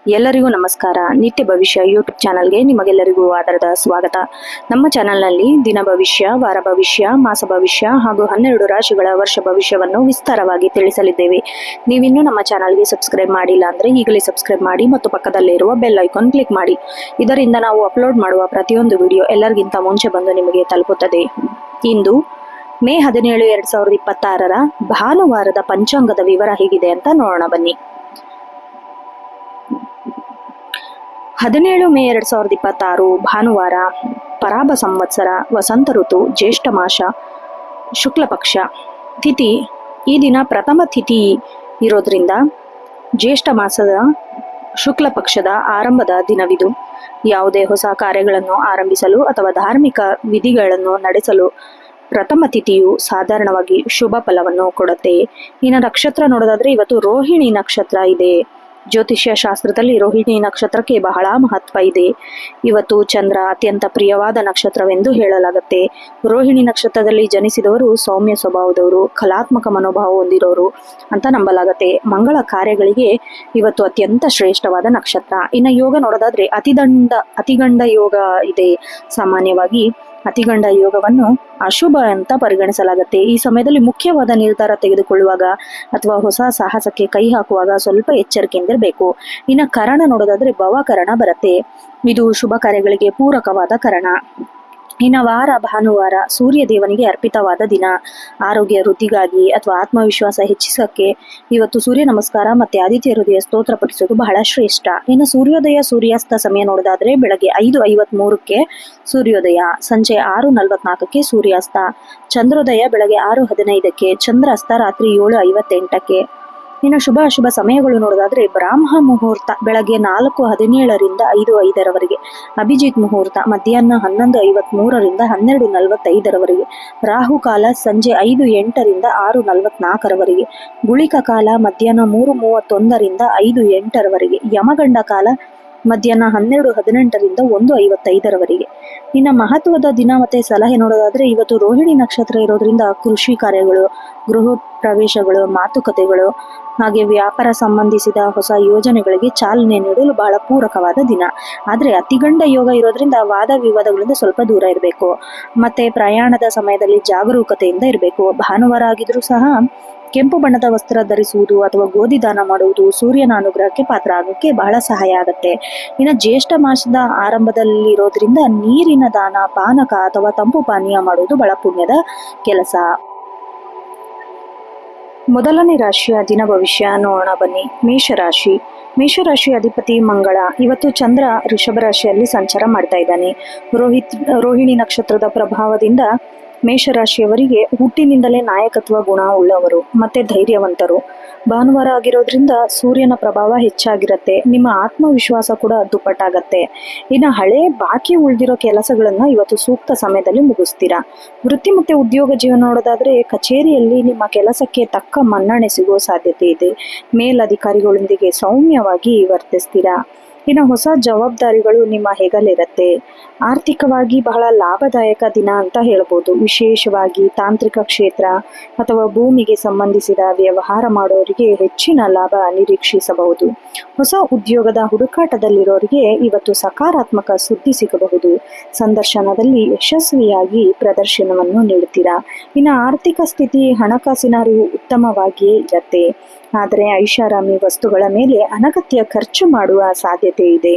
ಎಲ್ಲರಿಗೂ ನಮಸ್ಕಾರ. ನಿತ್ಯ ಭವಿಷ್ಯ ಯೂಟ್ಯೂಬ್ ಚಾನಲ್ಗೆ ನಿಮಗೆಲ್ಲರಿಗೂ ಆಧಾರದ ಸ್ವಾಗತ. ನಮ್ಮ ಚಾನಲ್ನಲ್ಲಿ ದಿನ ಭವಿಷ್ಯ, ವಾರ ಭವಿಷ್ಯ, ಮಾಸ ಭವಿಷ್ಯ ಹಾಗೂ 12 ರಾಶಿಗಳ ವರ್ಷ ಭವಿಷ್ಯವನ್ನು ವಿಸ್ತಾರವಾಗಿ ತಿಳಿಸಲಿದ್ದೇವೆ. ನೀವಿನ್ನೂ ನಮ್ಮ ಚಾನಲ್ಗೆ ಸಬ್ಸ್ಕ್ರೈಬ್ ಮಾಡಿಲ್ಲ ಅಂದರೆ ಈಗಲೇ ಸಬ್ಸ್ಕ್ರೈಬ್ ಮಾಡಿ ಮತ್ತು ಪಕ್ಕದಲ್ಲಿರುವ ಬೆಲ್ ಐಕಾನ್ ಕ್ಲಿಕ್ ಮಾಡಿ. ಇದರಿಂದ ನಾವು ಅಪ್ಲೋಡ್ ಮಾಡುವ ಪ್ರತಿಯೊಂದು ವಿಡಿಯೋ ಎಲ್ಲರಿಗಿಂತ ಮುಂಚೆ ಬಂದು ನಿಮಗೆ ತಲುಪುತ್ತದೆ. ಇಂದು ಮೇ 17, 2026 ಭಾನುವಾರದ ಪಂಚಾಂಗದ ವಿವರ ಹೇಗಿದೆ ಅಂತ ನೋಡೋಣ ಬನ್ನಿ. 17 ಮೇ 2026 ಭಾನುವಾರ, ಪರಾಭ ಸಂವತ್ಸರ, ವಸಂತ ಋತು, ಜ್ಯೇಷ್ಠ ಮಾಸ, ಶುಕ್ಲ ಪಕ್ಷ. ತಿಥಿ ಈ ದಿನ ಪ್ರಥಮ ತಿಥಿ ಇರೋದ್ರಿಂದ ಜ್ಯೇಷ್ಠ ಮಾಸದ ಶುಕ್ಲ ಪಕ್ಷದ ಆರಂಭದ ದಿನವಿದು. ಯಾವುದೇ ಹೊಸ ಕಾರ್ಯಗಳನ್ನು ಆರಂಭಿಸಲು ಅಥವಾ ಧಾರ್ಮಿಕ ವಿಧಿಗಳನ್ನು ನಡೆಸಲು ಪ್ರಥಮ ತಿಥಿಯು ಸಾಧಾರಣವಾಗಿ ಶುಭ ಫಲವನ್ನು ಕೊಡುತ್ತೆ. ಇನ್ನು ನಕ್ಷತ್ರ ನೋಡೋದಾದ್ರೆ ಇವತ್ತು ರೋಹಿಣಿ ನಕ್ಷತ್ರ ಇದೆ. ಜ್ಯೋತಿಷ್ಯ ಶಾಸ್ತ್ರದಲ್ಲಿ ರೋಹಿಣಿ ನಕ್ಷತ್ರಕ್ಕೆ ಬಹಳ ಮಹತ್ವ ಇದೆ. ಇವತ್ತು ಚಂದ್ರ ಅತ್ಯಂತ ಪ್ರಿಯವಾದ ನಕ್ಷತ್ರವೆಂದು ಹೇಳಲಾಗುತ್ತೆ. ರೋಹಿಣಿ ನಕ್ಷತ್ರದಲ್ಲಿ ಜನಿಸಿದವರು ಸೌಮ್ಯ ಸ್ವಭಾವದವರು, ಕಲಾತ್ಮಕ ಮನೋಭಾವ ಹೊಂದಿರೋರು ಅಂತ ನಂಬಲಾಗುತ್ತೆ. ಮಂಗಳ ಕಾರ್ಯಗಳಿಗೆ ಇವತ್ತು ಅತ್ಯಂತ ಶ್ರೇಷ್ಠವಾದ ನಕ್ಷತ್ರ. ಇನ್ನು ಯೋಗ ನೋಡೋದಾದ್ರೆ ಅತಿಗಂಡ ಯೋಗ ಇದೆ. ಸಾಮಾನ್ಯವಾಗಿ ಅತಿಗಂಡ ಯೋಗವನ್ನು ಅಶುಭ ಅಂತ ಪರಿಗಣಿಸಲಾಗುತ್ತೆ. ಈ ಸಮಯದಲ್ಲಿ ಮುಖ್ಯವಾದ ನಿರ್ಧಾರ ತೆಗೆದುಕೊಳ್ಳುವಾಗ ಅಥವಾ ಹೊಸ ಸಾಹಸಕ್ಕೆ ಕೈ ಹಾಕುವಾಗ ಸ್ವಲ್ಪ ಎಚ್ಚರಿಕೆಯಿಂದಿರಬೇಕು. ಇನ್ನು ಕರಣ ನೋಡೋದಾದ್ರೆ ಭವಕರಣ ಬರುತ್ತೆ. ಇದು ಶುಭ ಕಾರ್ಯಗಳಿಗೆ ಪೂರಕವಾದ ಕರಣ. ಇನ್ನು ವಾರ ಭಾನುವಾರ, ಸೂರ್ಯ ದೇವನಿಗೆ ಅರ್ಪಿತವಾದ ದಿನ. ಆರೋಗ್ಯ ವೃದ್ಧಿಗಾಗಿ ಅಥವಾ ಆತ್ಮವಿಶ್ವಾಸ ಹೆಚ್ಚಿಸಕ್ಕೆ ಇವತ್ತು ಸೂರ್ಯ ನಮಸ್ಕಾರ ಮತ್ತೆ ಆದಿತ್ಯ ಹೃದಯ ಸ್ತೋತ್ರ ಪಠಿಸೋದು ಬಹಳ ಶ್ರೇಷ್ಠ. ಇನ್ನು ಸೂರ್ಯೋದಯ ಸೂರ್ಯಾಸ್ತ ಸಮಯ ನೋಡೋದಾದ್ರೆ ಬೆಳಗ್ಗೆ 5:53ಕ್ಕೆ ಸೂರ್ಯೋದಯ, ಸಂಜೆ 6:44ಕ್ಕೆ ಸೂರ್ಯಾಸ್ತ. ಚಂದ್ರೋದಯ ಬೆಳಗ್ಗೆ 6:15ಕ್ಕೆ, ಚಂದ್ರಾಸ್ತ ರಾತ್ರಿ 7:58ಕ್ಕೆ. ಇನ್ನು ಶುಭ ಅಶುಭ ಸಮಯಗಳು ನೋಡೋದಾದ್ರೆ ಬ್ರಾಹ್ಮ ಮುಹೂರ್ತ ಬೆಳಗ್ಗೆ 4:17ರಿಂದ 5:05ರವರೆಗೆ, ಅಭಿಜಿತ್ ಮುಹೂರ್ತ ಮಧ್ಯಾಹ್ನ 11:53ರಿಂದ 12:45ರವರೆಗೆ, ರಾಹುಕಾಲ ಸಂಜೆ 5:08ರಿಂದ 6:44ರವರೆಗೆ, ಗುಳಿಕ ಕಾಲ ಮಧ್ಯಾಹ್ನ 3:31ರಿಂದ 5:08ರವರೆಗೆ, ಯಮಗಂಡ ಕಾಲ ಮಧ್ಯಾಹ್ನ 12:18ರಿಂದ 1:55ರವರೆಗೆ. ಇನ್ನು ಮಹತ್ವದ ದಿನ ಮತ್ತೆ ಸಲಹೆ ನೋಡೋದಾದ್ರೆ ಇವತ್ತು ರೋಹಿಣಿ ನಕ್ಷತ್ರ ಇರೋದ್ರಿಂದ ಕೃಷಿ ಕಾರ್ಯಗಳು, ಗೃಹ ಪ್ರವೇಶಗಳು, ಮಾತುಕತೆಗಳು ಹಾಗೆ ವ್ಯಾಪಾರ ಸಂಬಂಧಿಸಿದ ಹೊಸ ಯೋಜನೆಗಳಿಗೆ ಚಾಲನೆ ನೀಡಲು ಬಹಳ ಪೂರಕವಾದ ದಿನ. ಆದರೆ ಅತಿಗಂಡ ಯೋಗ ಇರೋದ್ರಿಂದ ವಾದ ವಿವಾದಗಳಿಂದ ಸ್ವಲ್ಪ ದೂರ ಇರಬೇಕು. ಮತ್ತೆ ಪ್ರಯಾಣದ ಸಮಯದಲ್ಲಿ ಜಾಗರೂಕತೆಯಿಂದ ಇರಬೇಕು. ಭಾನುವಾರ ಆಗಿದ್ರೂ ಸಹ ಕೆಂಪು ಬಣ್ಣದ ವಸ್ತ್ರ ಧರಿಸುವುದು ಅಥವಾ ಗೋಧಿ ದಾನ ಮಾಡುವುದು ಸೂರ್ಯನ ಅನುಗ್ರಹಕ್ಕೆ ಪಾತ್ರ ಆಗೋಕ್ಕೆ ಬಹಳ ಸಹಾಯ ಆಗುತ್ತೆ. ಇನ್ನು ಜ್ಯೇಷ್ಠ ಮಾಸದ ಆರಂಭದಲ್ಲಿರೋದ್ರಿಂದ ನೀರಿನ ದಾನ, ಪಾನಕ ಅಥವಾ ತಂಪು ಪಾನೀಯ ಮಾಡುವುದು ಬಹಳ ಪುಣ್ಯದ ಕೆಲಸ. ಮೊದಲನೇ ರಾಶಿಯ ದಿನ ಭವಿಷ್ಯ ನೋಡೋಣ ಬನ್ನಿ. ಮೇಷರಾಶಿ. ಮೇಷರಾಶಿ ಅಧಿಪತಿ ಮಂಗಳ. ಇವತ್ತು ಚಂದ್ರ ಋಷಭ ರಾಶಿಯಲ್ಲಿ ಸಂಚಾರ ಮಾಡ್ತಾ ಇದ್ದಾನೆ. ರೋಹಿಣಿ ನಕ್ಷತ್ರದ ಪ್ರಭಾವದಿಂದ ಮೇಷರಾಶಿಯವರಿಗೆ ಹುಟ್ಟಿನಿಂದಲೇ ನಾಯಕತ್ವ ಗುಣ ಉಳ್ಳವರು ಮತ್ತೆ ಧೈರ್ಯವಂತರು. ಭಾನುವಾರ ಆಗಿರೋದ್ರಿಂದ ಸೂರ್ಯನ ಪ್ರಭಾವ ಹೆಚ್ಚಾಗಿರುತ್ತೆ. ನಿಮ್ಮ ಆತ್ಮವಿಶ್ವಾಸ ಕೂಡ ದುಪ್ಪಟ್ಟಾಗತ್ತೆ. ಇನ್ನು ಹಳೆ ಬಾಕಿ ಉಳಿದಿರೋ ಕೆಲಸಗಳನ್ನ ಇವತ್ತು ಸೂಕ್ತ ಸಮಯದಲ್ಲಿ ಮುಗಿಸ್ತೀರಾ. ವೃತ್ತಿ ಮತ್ತೆ ಉದ್ಯೋಗ ಜೀವನ ನೋಡೋದಾದ್ರೆ ಕಚೇರಿಯಲ್ಲಿ ನಿಮ್ಮ ಕೆಲಸಕ್ಕೆ ತಕ್ಕ ಮನ್ನಣೆ ಸಿಗುವ ಸಾಧ್ಯತೆ ಇದೆ. ಮೇಲಧಿಕಾರಿಗಳೊಂದಿಗೆ ಸೌಮ್ಯವಾಗಿ ವರ್ತಿಸ್ತೀರಾ. ಇನ್ನು ಹೊಸ ಜವಾಬ್ದಾರಿಗಳು ನಿಮ್ಮ ಹೆಗಲಿರುತ್ತೆ. ಆರ್ಥಿಕವಾಗಿ ಬಹಳ ಲಾಭದಾಯಕ ದಿನ ಅಂತ ಹೇಳ್ಬೋದು. ವಿಶೇಷವಾಗಿ ತಾಂತ್ರಿಕ ಕ್ಷೇತ್ರ ಅಥವಾ ಭೂಮಿಗೆ ಸಂಬಂಧಿಸಿದ ವ್ಯವಹಾರ ಮಾಡೋರಿಗೆ ಹೆಚ್ಚಿನ ಲಾಭ ನಿರೀಕ್ಷಿಸಬಹುದು. ಹೊಸ ಉದ್ಯೋಗದ ಹುಡುಕಾಟದಲ್ಲಿರೋರಿಗೆ ಇವತ್ತು ಸಕಾರಾತ್ಮಕ ಸುದ್ದಿ ಸಿಗಬಹುದು. ಸಂದರ್ಶನದಲ್ಲಿ ಯಶಸ್ವಿಯಾಗಿ ಪ್ರದರ್ಶನವನ್ನು ನೀಡುತ್ತೀರಾ. ಇನ್ನು ಆರ್ಥಿಕ ಸ್ಥಿತಿ, ಹಣಕಾಸಿನ ಅರಿವು ಉತ್ತಮವಾಗಿಯೇ ಇರುತ್ತೆ. ಆದರೆ ಐಷಾರಾಮಿ ವಸ್ತುಗಳ ಮೇಲೆ ಅನಗತ್ಯ ಖರ್ಚು ಮಾಡುವ ಸಾಧ್ಯತೆ ಇದೆ.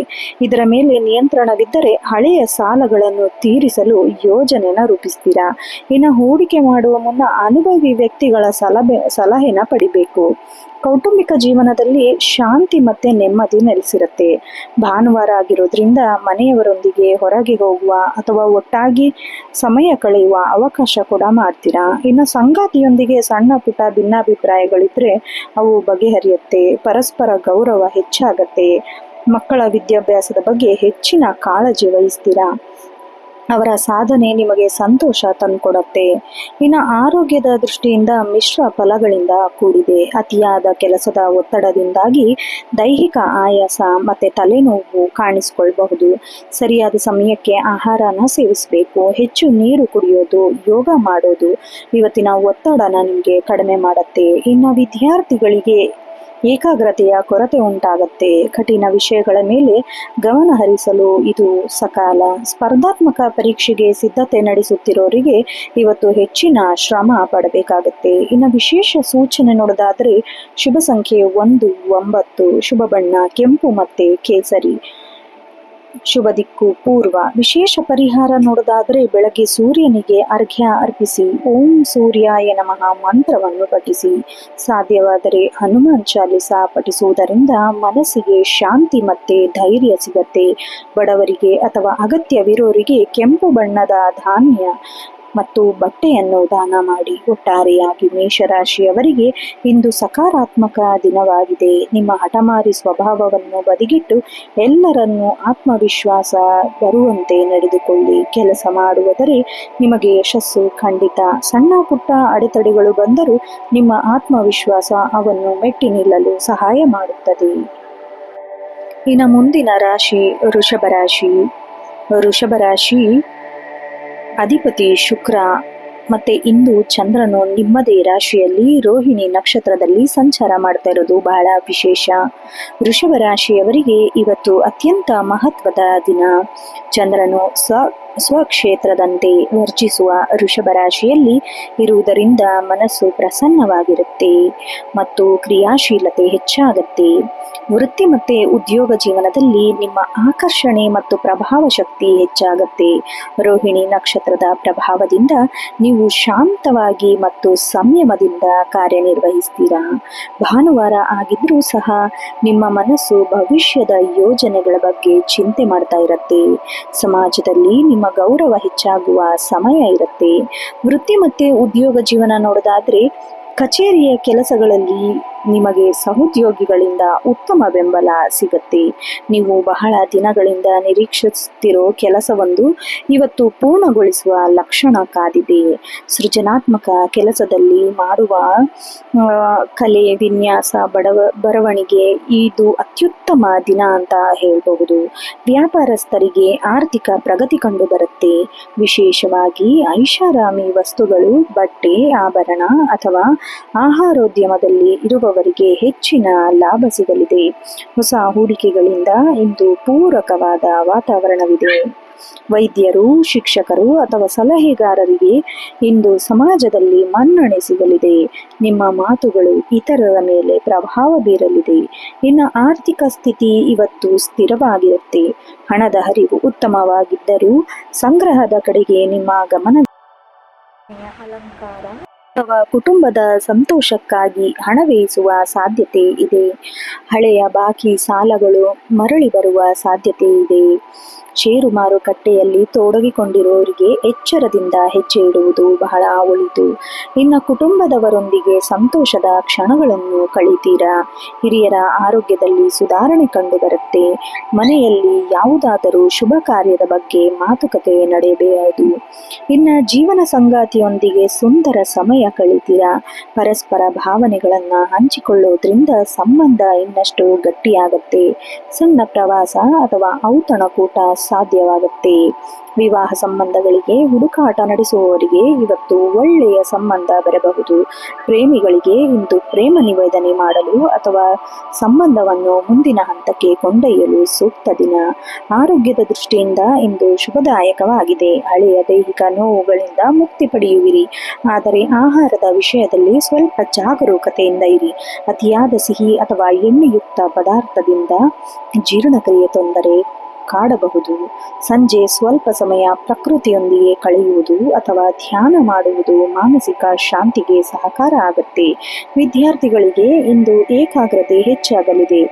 ಇದರ ಮೇಲೆ ನಿಯಂತ್ರಣವಿದ್ದರೆ ಹಳೆಯ ಸಾಲಗಳನ್ನು ತೀರಿಸಲು ಯೋಜನೆನ ರೂಪಿಸ್ತೀರಾ. ಇನ್ನು ಹೂಡಿಕೆ ಮಾಡುವ ಮುನ್ನ ಅನುಭವಿ ವ್ಯಕ್ತಿಗಳ ಸಲಹೆನ ಪಡಿಬೇಕು. ಕೌಟುಂಬಿಕ ಜೀವನದಲ್ಲಿ ಶಾಂತಿ ಮತ್ತೆ ನೆಮ್ಮದಿ ನೆಲೆಸಿರುತ್ತೆ. ಭಾನುವಾರ ಆಗಿರೋದ್ರಿಂದ ಮನೆಯವರೊಂದಿಗೆ ಹೊರಗೆ ಹೋಗುವ ಅಥವಾ ಒಟ್ಟಾಗಿ ಸಮಯ ಕಳೆಯುವ ಅವಕಾಶ ಕೂಡ ಮಾಡ್ತೀರಾ. ಇನ್ನು ಸಂಗಾತಿಯೊಂದಿಗೆ ಸಣ್ಣ ಪುಟ್ಟ ಭಿನ್ನಾಭಿಪ್ರಾಯಗಳಿದ್ರೆ ಅವು ಬಗೆಹರಿಯುತ್ತೆ. ಪರಸ್ಪರ ಗೌರವ ಹೆಚ್ಚಾಗತ್ತೆ. ಮಕ್ಕಳ ವಿದ್ಯಾಭ್ಯಾಸದ ಬಗ್ಗೆ ಹೆಚ್ಚಿನ ಕಾಳಜಿ ವಹಿಸ್ತೀರಾ. ಅವರ ಸಾಧನೆ ನಿಮಗೆ ಸಂತೋಷ ತಂದುಕೊಡುತ್ತೆ. ಇನ್ನು ಆರೋಗ್ಯದ ದೃಷ್ಟಿಯಿಂದ ಮಿಶ್ರ ಫಲಗಳಿಂದ ಕೂಡಿದೆ. ಅತಿಯಾದ ಕೆಲಸದ ಒತ್ತಡದಿಂದಾಗಿ ದೈಹಿಕ ಆಯಾಸ ಮತ್ತೆ ತಲೆನೋವು ಕಾಣಿಸಿಕೊಳ್ಳಬಹುದು. ಸರಿಯಾದ ಸಮಯಕ್ಕೆ ಆಹಾರನ ಸೇವಿಸಬೇಕು. ಹೆಚ್ಚು ನೀರು ಕುಡಿಯೋದು, ಯೋಗ ಮಾಡೋದು ಇವತ್ತಿನ ಒತ್ತಡನ ನಿಮಗೆ ಕಡಿಮೆ ಮಾಡುತ್ತೆ. ಇನ್ನು ವಿದ್ಯಾರ್ಥಿಗಳಿಗೆ ಏಕಾಗ್ರತೆಯ ಕೊರತೆ ಉಂಟಾಗತ್ತೆ. ಕಠಿಣ ವಿಷಯಗಳ ಮೇಲೆ ಗಮನ ಹರಿಸಲು ಇದು ಸಕಾಲ. ಸ್ಪರ್ಧಾತ್ಮಕ ಪರೀಕ್ಷೆಗೆ ಸಿದ್ಧತೆ ನಡೆಸುತ್ತಿರೋರಿಗೆ ಇವತ್ತು ಹೆಚ್ಚಿನ ಶ್ರಮ ಪಡಬೇಕಾಗತ್ತೆ. ಇನ್ನು ವಿಶೇಷ ಸೂಚನೆ ನೋಡೋದಾದ್ರೆ ಶುಭ ಸಂಖ್ಯೆ 1, 9, ಶುಭ ಬಣ್ಣ ಕೆಂಪು ಮತ್ತೆ ಕೇಸರಿ, ಶುಭ ದಿಕ್ಕು ಪೂರ್ವ. ವಿಶೇಷ ಪರಿಹಾರ ನೋಡೋದಾದ್ರೆ ಬೆಳಗ್ಗೆ ಸೂರ್ಯನಿಗೆ ಅರ್ಘ್ಯ ಅರ್ಪಿಸಿ ಓಂ ಸೂರ್ಯಾಯ ನಮಃ ಮಂತ್ರವನ್ನು ಪಠಿಸಿ. ಸಾಧ್ಯವಾದರೆ ಹನುಮಾನ್ ಚಾಲಿಸ ಪಠಿಸುವುದರಿಂದ ಮನಸ್ಸಿಗೆ ಶಾಂತಿ ಮತ್ತೆ ಧೈರ್ಯ ಸಿಗತ್ತೆ. ಬಡವರಿಗೆ ಅಥವಾ ಅಗತ್ಯವಿರೋರಿಗೆ ಕೆಂಪು ಬಣ್ಣದ ಧಾನ್ಯ ಮತ್ತು ಬಟ್ಟೆಯನ್ನು ದಾನ ಮಾಡಿ. ಒಟ್ಟಾರೆಯಾಗಿ ಮೇಷರಾಶಿಯವರಿಗೆ ಇಂದು ಸಕಾರಾತ್ಮಕ ದಿನವಾಗಿದೆ. ನಿಮ್ಮ ಹಠಮಾರಿ ಸ್ವಭಾವವನ್ನು ಬದಿಗಿಟ್ಟು ಎಲ್ಲರನ್ನೂ ಆತ್ಮವಿಶ್ವಾಸ ಬರುವಂತೆ ನಡೆದುಕೊಳ್ಳಿ. ಕೆಲಸ ಮಾಡುವುದರೆ ನಿಮಗೆ ಯಶಸ್ಸು ಖಂಡಿತ. ಸಣ್ಣ ಪುಟ್ಟ ಅಡೆತಡೆಗಳು ಬಂದರೂ ನಿಮ್ಮ ಆತ್ಮವಿಶ್ವಾಸ ಅವನ್ನು ಮೆಟ್ಟಿ ನಿಲ್ಲಲು ಸಹಾಯ ಮಾಡುತ್ತದೆ. ಇನ್ನು ಮುಂದಿನ ರಾಶಿ ವೃಷಭ ರಾಶಿ. ವೃಷಭ ರಾಶಿ ಅಧಿಪತಿ ಶುಕ್ರ ಮತ್ತೆ ಇಂದು ಚಂದ್ರನು ನಿಮ್ಮದೇ ರಾಶಿಯಲ್ಲಿ ರೋಹಿಣಿ ನಕ್ಷತ್ರದಲ್ಲಿ ಸಂಚಾರ ಮಾಡ್ತಾ ಇರೋದು ಬಹಳ ವಿಶೇಷ. ವೃಷಭ ರಾಶಿಯವರಿಗೆ ಇವತ್ತು ಅತ್ಯಂತ ಮಹತ್ವದ ದಿನ. ಚಂದ್ರನು ಸ್ವಕ್ಷೇತ್ರದಂತೆ ವರ್ಜಿಸುವ ವೃಷಭ ರಾಶಿಯಲ್ಲಿ ಇರುವುದರಿಂದ ಮನಸ್ಸು ಪ್ರಸನ್ನವಾಗಿರುತ್ತೆ ಮತ್ತು ಕ್ರಿಯಾಶೀಲತೆ ಹೆಚ್ಚಾಗತ್ತೆ. ವೃತ್ತಿ ಮತ್ತೆ ಉದ್ಯೋಗ ಜೀವನದಲ್ಲಿ ನಿಮ್ಮ ಆಕರ್ಷಣೆ ಮತ್ತು ಪ್ರಭಾವ ಶಕ್ತಿ ಹೆಚ್ಚಾಗತ್ತೆ. ರೋಹಿಣಿ ನಕ್ಷತ್ರದ ಪ್ರಭಾವದಿಂದ ನೀವು ಶಾಂತವಾಗಿ ಮತ್ತು ಸಂಯಮದಿಂದ ಕಾರ್ಯನಿರ್ವಹಿಸ್ತೀರಾ. ಭಾನುವಾರ ಆಗಿದ್ರೂ ಸಹ ನಿಮ್ಮ ಮನಸ್ಸು ಭವಿಷ್ಯದ ಯೋಜನೆಗಳ ಬಗ್ಗೆ ಚಿಂತೆ ಮಾಡ್ತಾ ಇರುತ್ತೆ. ಸಮಾಜದಲ್ಲಿ ನಿಮ್ಮ ಗೌರವ ಹೆಚ್ಚಾಗುವ ಸಮಯ ಇರುತ್ತೆ. ವೃತ್ತಿ ಮತ್ತೆ ಉದ್ಯೋಗ ಜೀವನ ನೋಡೋದಾದ್ರೆ ಕಚೇರಿಯ ಕೆಲಸಗಳಲ್ಲಿ ನಿಮಗೆ ಸಹೋದ್ಯೋಗಿಗಳಿಂದ ಉತ್ತಮ ಬೆಂಬಲ ಸಿಗತ್ತೆ. ನೀವು ಬಹಳ ದಿನಗಳಿಂದ ನಿರೀಕ್ಷಿಸುತ್ತಿರೋ ಕೆಲಸವೊಂದು ಇವತ್ತು ಪೂರ್ಣಗೊಳಿಸುವ ಲಕ್ಷಣ ಕಾದಿದೆ. ಸೃಜನಾತ್ಮಕ ಕೆಲಸದಲ್ಲಿ ಮಾಡುವ ಕಲೆ, ವಿನ್ಯಾಸ, ಬರವಣಿಗೆ ಇದು ಅತ್ಯುತ್ತಮ ದಿನ ಅಂತ ಹೇಳಬಹುದು. ವ್ಯಾಪಾರಸ್ಥರಿಗೆ ಆರ್ಥಿಕ ಪ್ರಗತಿ ಕಂಡು ಬರುತ್ತೆ. ವಿಶೇಷವಾಗಿ ಐಷಾರಾಮಿ ವಸ್ತುಗಳು, ಬಟ್ಟೆ, ಆಭರಣ ಅಥವಾ ಆಹಾರೋದ್ಯಮದಲ್ಲಿ ಇರುವವರಿಗೆ ಹೆಚ್ಚಿನ ಲಾಭ ಸಿಗಲಿದೆ. ಹೊಸ ಹೂಡಿಕೆಗಳಿಂದ ಇಂದು ಪೂರಕವಾದ ವಾತಾವರಣವಿದೆ. ವೈದ್ಯರು, ಶಿಕ್ಷಕರು ಅಥವಾ ಸಲಹೆಗಾರರಿಗೆ ಇಂದು ಸಮಾಜದಲ್ಲಿ ಮನ್ನಣೆ ಸಿಗಲಿದೆ. ನಿಮ್ಮ ಮಾತುಗಳು ಇತರರ ಮೇಲೆ ಪ್ರಭಾವ ಬೀರಲಿದೆ. ಇನ್ನು ಆರ್ಥಿಕ ಸ್ಥಿತಿ ಇವತ್ತು ಸ್ಥಿರವಾಗಿರುತ್ತೆ. ಹಣದ ಹರಿವು ಉತ್ತಮವಾಗಿದ್ದರೂ ಸಂಗ್ರಹದ ಕಡೆಗೆ ನಿಮ್ಮ ಗಮನ. ಅಲಂಕಾರ ಅಥವಾ ಕುಟುಂಬದ ಸಂತೋಷಕ್ಕಾಗಿ ಹಣ ವ್ಯಯಿಸುವ ಸಾಧ್ಯತೆ ಇದೆ. ಹಳೆಯ ಬಾಕಿ ಸಾಲಗಳು ಮರಳಿ ಬರುವ ಸಾಧ್ಯತೆ ಇದೆ. ಷೇರು ಮಾರುಕಟ್ಟೆಯಲ್ಲಿ ತೊಡಗಿಕೊಂಡಿರುವವರಿಗೆ ಎಚ್ಚರದಿಂದ ಹೆಜ್ಜೆ ಇಡುವುದು ಬಹಳ ಒಳಿತು. ಇನ್ನು ಕುಟುಂಬದವರೊಂದಿಗೆ ಸಂತೋಷದ ಕ್ಷಣಗಳನ್ನು ಕಳೀತೀರಾ. ಹಿರಿಯರ ಆರೋಗ್ಯದಲ್ಲಿ ಸುಧಾರಣೆ ಕಂಡು ಬರುತ್ತೆ. ಮನೆಯಲ್ಲಿ ಯಾವುದಾದರೂ ಶುಭ ಕಾರ್ಯದ ಬಗ್ಗೆ ಮಾತುಕತೆ ನಡೆಯಬಹುದು. ಇನ್ನು ಜೀವನ ಸಂಗಾತಿಯೊಂದಿಗೆ ಸುಂದರ ಸಮಯ ಕಳೀತೀರಾ. ಪರಸ್ಪರ ಭಾವನೆಗಳನ್ನ ಹಂಚಿಕೊಳ್ಳೋದ್ರಿಂದ ಸಂಬಂಧ ಇನ್ನಷ್ಟು ಗಟ್ಟಿಯಾಗತ್ತೆ. ಸಣ್ಣ ಪ್ರವಾಸ ಅಥವಾ ಔತಣಕೂಟ ಸಾಧ್ಯವಾಗುತ್ತೆ. ವಿವಾಹ ಸಂಬಂಧಗಳಿಗೆ ಹುಡುಕಾಟ ನಡೆಸುವವರಿಗೆ ಇವತ್ತು ಒಳ್ಳೆಯ ಸಂಬಂಧ ಬರಬಹುದು. ಪ್ರೇಮಿಗಳಿಗೆ ಇಂದು ಪ್ರೇಮ ನಿವೇದನೆ ಮಾಡಲು ಅಥವಾ ಸಂಬಂಧವನ್ನು ಮುಂದಿನ ಹಂತಕ್ಕೆ ಕೊಂಡೊಯ್ಯಲು ಸೂಕ್ತ ದಿನ. ಆರೋಗ್ಯದ ದೃಷ್ಟಿಯಿಂದ ಇಂದು ಶುಭದಾಯಕವಾಗಿದೆ. ಹಳೆಯ ದೈಹಿಕ ನೋವುಗಳಿಂದ ಮುಕ್ತಿ ಪಡೆಯುವಿರಿ. ಆದರೆ ಆಹಾರದ ವಿಷಯದಲ್ಲಿ ಸ್ವಲ್ಪ ಜಾಗರೂಕತೆಯಿಂದ ಇರಿ. ಅತಿಯಾದ ಸಿಹಿ ಅಥವಾ ಎಣ್ಣೆಯುಕ್ತ ಪದಾರ್ಥದಿಂದ ಜೀರ್ಣಕ್ರಿಯೆ ತೊಂದರೆ ಕಾಡಬಹುದು. ಸಂಜೆ ಸ್ವಲ್ಪ ಸಮಯ ಪ್ರಕೃತಿಯೊಂದಿಗೆ ಕಳೆಯುವುದು ಅಥವಾ ಧ್ಯಾನ ಮಾಡುವುದು ಮಾನಸಿಕ ಶಾಂತಿಗೆ ಸಹಕಾರ ಆಗುತ್ತೆ. ವಿದ್ಯಾರ್ಥಿಗಳಿಗೆ ಇಂದು ಏಕಾಗ್ರತೆ ಹೆಚ್ಚಾಗಲಿದೆ.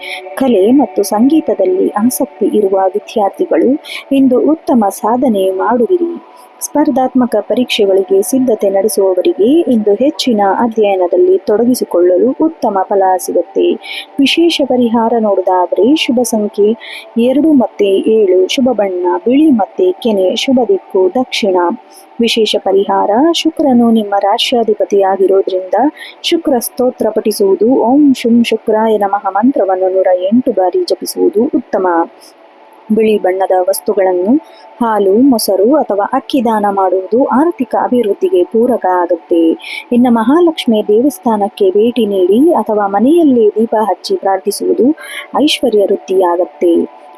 ಕಲೆ ಮತ್ತು ಸಂಗೀತದಲ್ಲಿ ಆಸಕ್ತಿ ಇರುವ ವಿದ್ಯಾರ್ಥಿಗಳು ಇಂದು ಉತ್ತಮ ಸಾಧನೆ ಮಾಡುವಿರಿ. ಸ್ಪರ್ಧಾತ್ಮಕ ಪರೀಕ್ಷೆಗಳಿಗೆ ಸಿದ್ಧತೆ ನಡೆಸುವವರಿಗೆ ಇಂದು ಹೆಚ್ಚಿನ ಅಧ್ಯಯನದಲ್ಲಿ ತೊಡಗಿಸಿಕೊಳ್ಳಲು ಉತ್ತಮ ಫಲ ಸಿಗುತ್ತೆ. ವಿಶೇಷ ಪರಿಹಾರ ನೋಡೋದಾದ್ರೆ ಶುಭ ಸಂಖ್ಯೆ 2 ಮತ್ತು 7, ಶುಭ ಬಣ್ಣ ಬಿಳಿ ಮತ್ತೆ ಕೆನೆ, ಶುಭ ದಿಕ್ಕು ದಕ್ಷಿಣ. ವಿಶೇಷ ಪರಿಹಾರ ಶುಕ್ರನು ನಿಮ್ಮ ರಾಶ್ಯಾಧಿಪತಿಯಾಗಿರೋದ್ರಿಂದ ಶುಕ್ರ ಸ್ತೋತ್ರ ಪಠಿಸುವುದು, ಓಂ ಶುಂ ಶುಕ್ರಾಯ ನಮಃ ಮಂತ್ರವನ್ನು 108 ಬಾರಿ ಜಪಿಸುವುದು ಉತ್ತಮ. ಬಿಳಿ ಬಣ್ಣದ ವಸ್ತುಗಳನ್ನು, ಹಾಲು, ಮೊಸರು ಅಥವಾ ಅಕ್ಕಿ ದಾನ ಮಾಡುವುದು ಆರ್ಥಿಕ ಅಭಿವೃದ್ಧಿಗೆ ಪೂರಕ ಆಗುತ್ತೆ. ಇನ್ನು ಮಹಾಲಕ್ಷ್ಮಿ ದೇವಸ್ಥಾನಕ್ಕೆ ಭೇಟಿ ನೀಡಿ ಅಥವಾ ಮನೆಯಲ್ಲಿ ದೀಪ ಹಚ್ಚಿ ಪ್ರಾರ್ಥಿಸುವುದು ಐಶ್ವರ್ಯ ವೃದ್ಧಿಯಾಗತ್ತೆ.